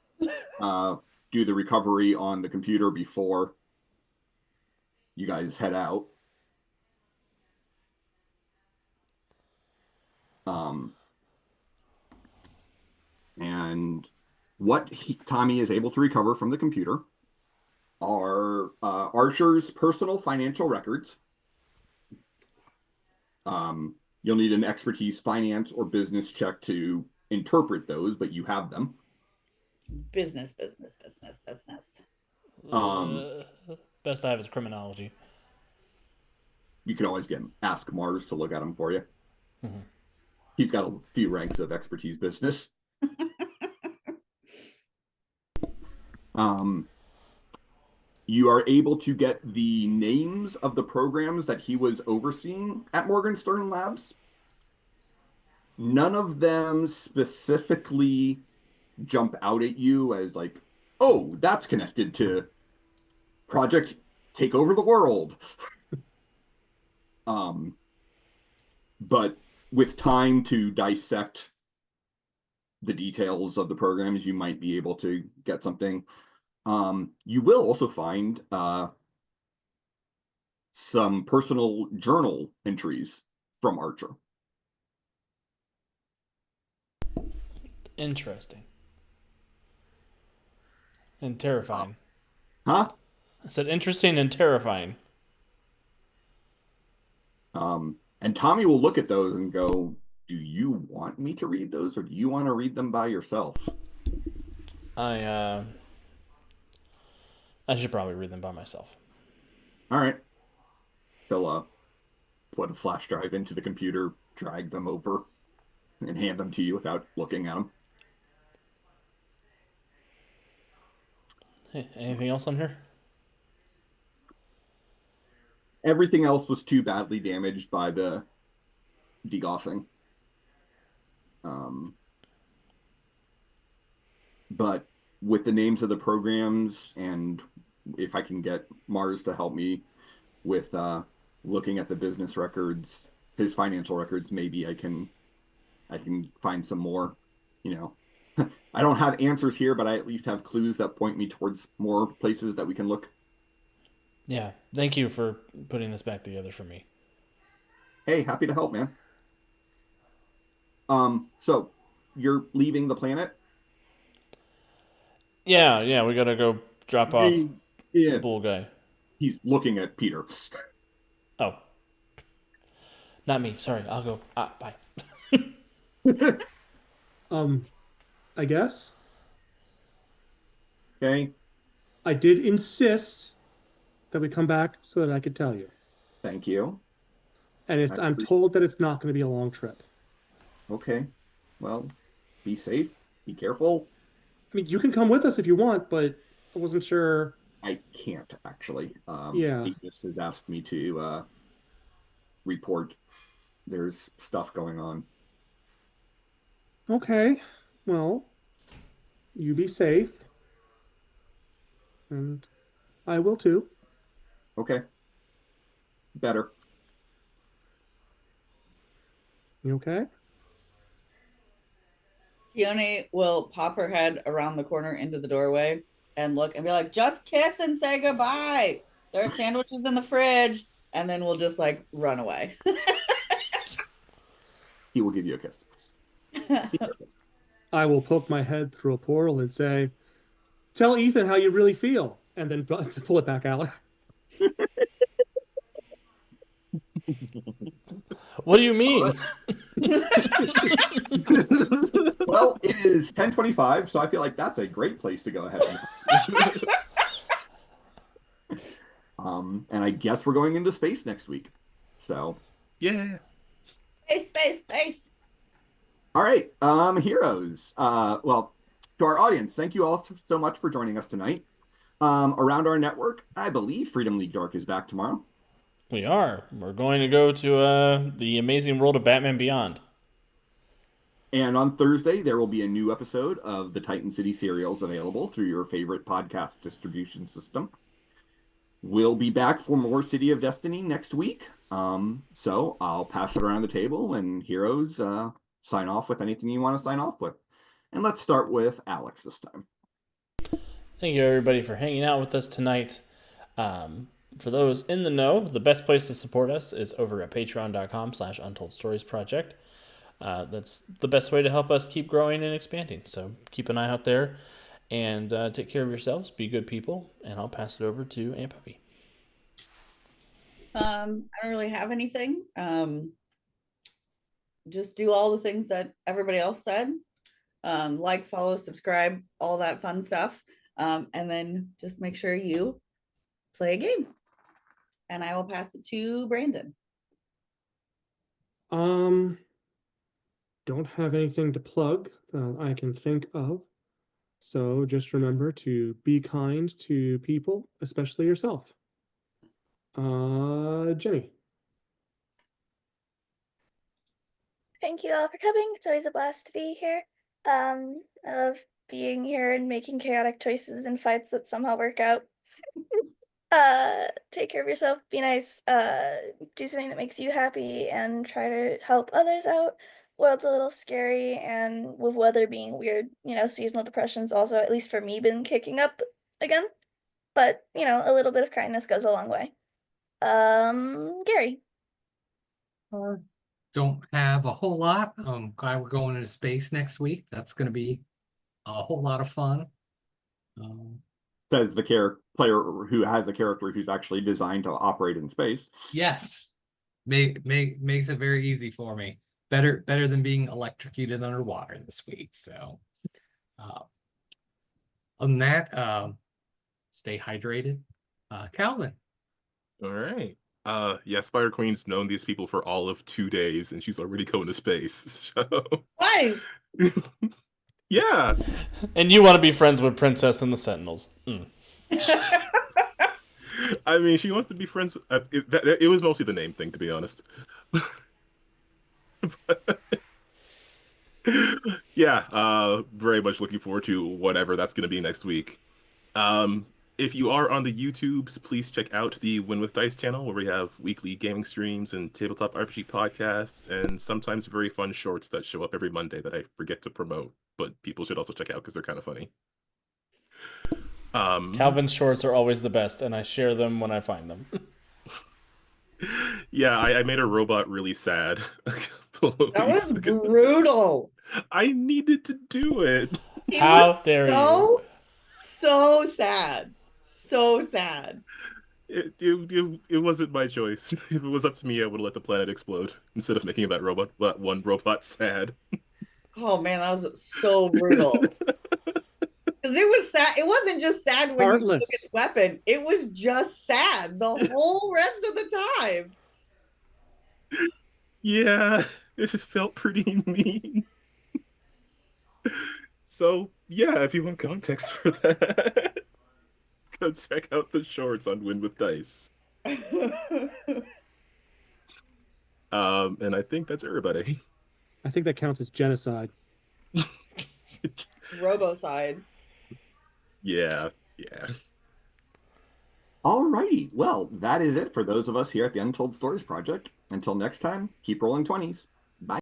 do the recovery on the computer before you guys head out. And what Tommy is able to recover from the computer are Archer's personal financial records. You'll need an expertise finance or business check to interpret those, but you have them. Business. Best I have is criminology. You can always ask Mars to look at them for you. Mhm. He's got a few ranks of expertise business. You are able to get the names of the programs that he was overseeing at Morgenstern Labs. None of them specifically jump out at you as like, oh, that's connected to Project Take Over the World. But with time to dissect the details of the programs, you might be able to get something. You will also find some personal journal entries from Archer. Interesting. And terrifying. Huh? I said interesting and terrifying. And Tommy will look at those and go, do you want me to read those, or do you want to read them by yourself? I should probably read them by myself. All right. He'll put a flash drive into the computer, drag them over, and hand them to you without looking at them. Hey, anything else on here? Everything else was too badly damaged by the degaussing. But with the names of the programs, and if I can get Mars to help me with looking at the business records, his financial records, maybe I can find some more, I don't have answers here, but I at least have clues that point me towards more places that we can look. Yeah. Thank you for putting this back together for me. Hey, happy to help, man. So you're leaving the planet? Yeah, we gotta go drop off Yeah. the bull guy. He's looking at Peter. Oh. Not me. Sorry, I'll go. Bye. I guess Okay, I did insist that we come back so that I could tell you. thank you. And I'm told that it's not going to be a long trip. Okay, well, be safe, be careful. I mean, you can come with us if you want, but I wasn't sure. I can't actually. Yeah. He just has asked me to report. There's stuff going on. Okay, well, you be safe. And I will too. Okay. Better. You okay? Keone will pop her head around the corner into the doorway and look and be like, just kiss and say goodbye. There are sandwiches in the fridge. And then we'll just like run away. He will give you a kiss. I will poke my head through a portal and say, tell Ethan how you really feel, and then pull it back out. What do you mean? Well, it is 10:25, so I feel like that's a great place to go ahead. And I guess we're going into space next week. So, Yeah. Space. all right, heroes. Well, to our audience, thank you all so much for joining us tonight. Around our network, I believe Freedom League Dark is back tomorrow. We are. We're going to go to the amazing world of Batman Beyond. And on Thursday, there will be a new episode of the Titan City serials available through your favorite podcast distribution system. We'll be back for more City of Destiny next week. So I'll pass it around the table, and heroes, sign off with anything you want to sign off with. And let's start with Alex this time. Thank you, everybody, for hanging out with us tonight. For those in the know, the best place to support us is over at patreon.com/untold-stories-project. That's the best way to help us keep growing and expanding. So keep an eye out there and take care of yourselves. Be good people. And I'll pass it over to Aunt Puppy. I don't really have anything. Just do all the things that everybody else said. Like, follow, subscribe, all that fun stuff. And then just make sure you play a game. And I will pass it to Brandon. Don't have anything to plug that I can think of. So just remember to be kind to people, especially yourself. Jenny. Thank you all for coming. It's always a blast to be here. Of being here and making chaotic choices and fights that somehow work out. Take care of yourself, be nice, do something that makes you happy, and try to help others out. World's a little scary, and with weather being weird, seasonal depression's also, at least for me, been kicking up again. But, a little bit of kindness goes a long way. Gary. Don't have a whole lot. I'm glad we're going into space next week. That's going to be a whole lot of fun. Says the player who has a character who's actually designed to operate in space. Yes, makes it very easy for me. Better than being electrocuted underwater this week. So, other than that, stay hydrated. Calvin. All right. Yeah, Spider Queen's known these people for all of 2 days, and she's already going to space. So, Nice. yeah. And you want to be friends with Princess and the Sentinels. I mean, she wants to be friends with. It was mostly the name thing, to be honest. Yeah, very much looking forward to whatever that's going to be next week. If you are on the YouTubes, please check out the Win with Dice channel, where we have weekly gaming streams and tabletop RPG podcasts, and sometimes very fun shorts that show up every Monday that I forget to promote, but people should also check out because they're kind of funny. Calvin's shorts are always the best, and I share them when I find them. Yeah, I made a robot really sad. That was brutal. I needed to do it. How dare you? So sad. So sad. It wasn't my choice. If it was up to me, I would have let the planet explode instead of making that one robot sad. Oh man, that was so brutal. Because it was sad. It wasn't just sad when Heartless. you took its weapon. It was just sad the whole rest of the time. Yeah, it felt pretty mean. So, yeah, if you want context for that, go check out the shorts on Win with Dice. And I think that's everybody. I think that counts as genocide. Robocide. Yeah. Alrighty, well, that is it for those of us here at the Untold Stories Project. Until next time, keep rolling 20s.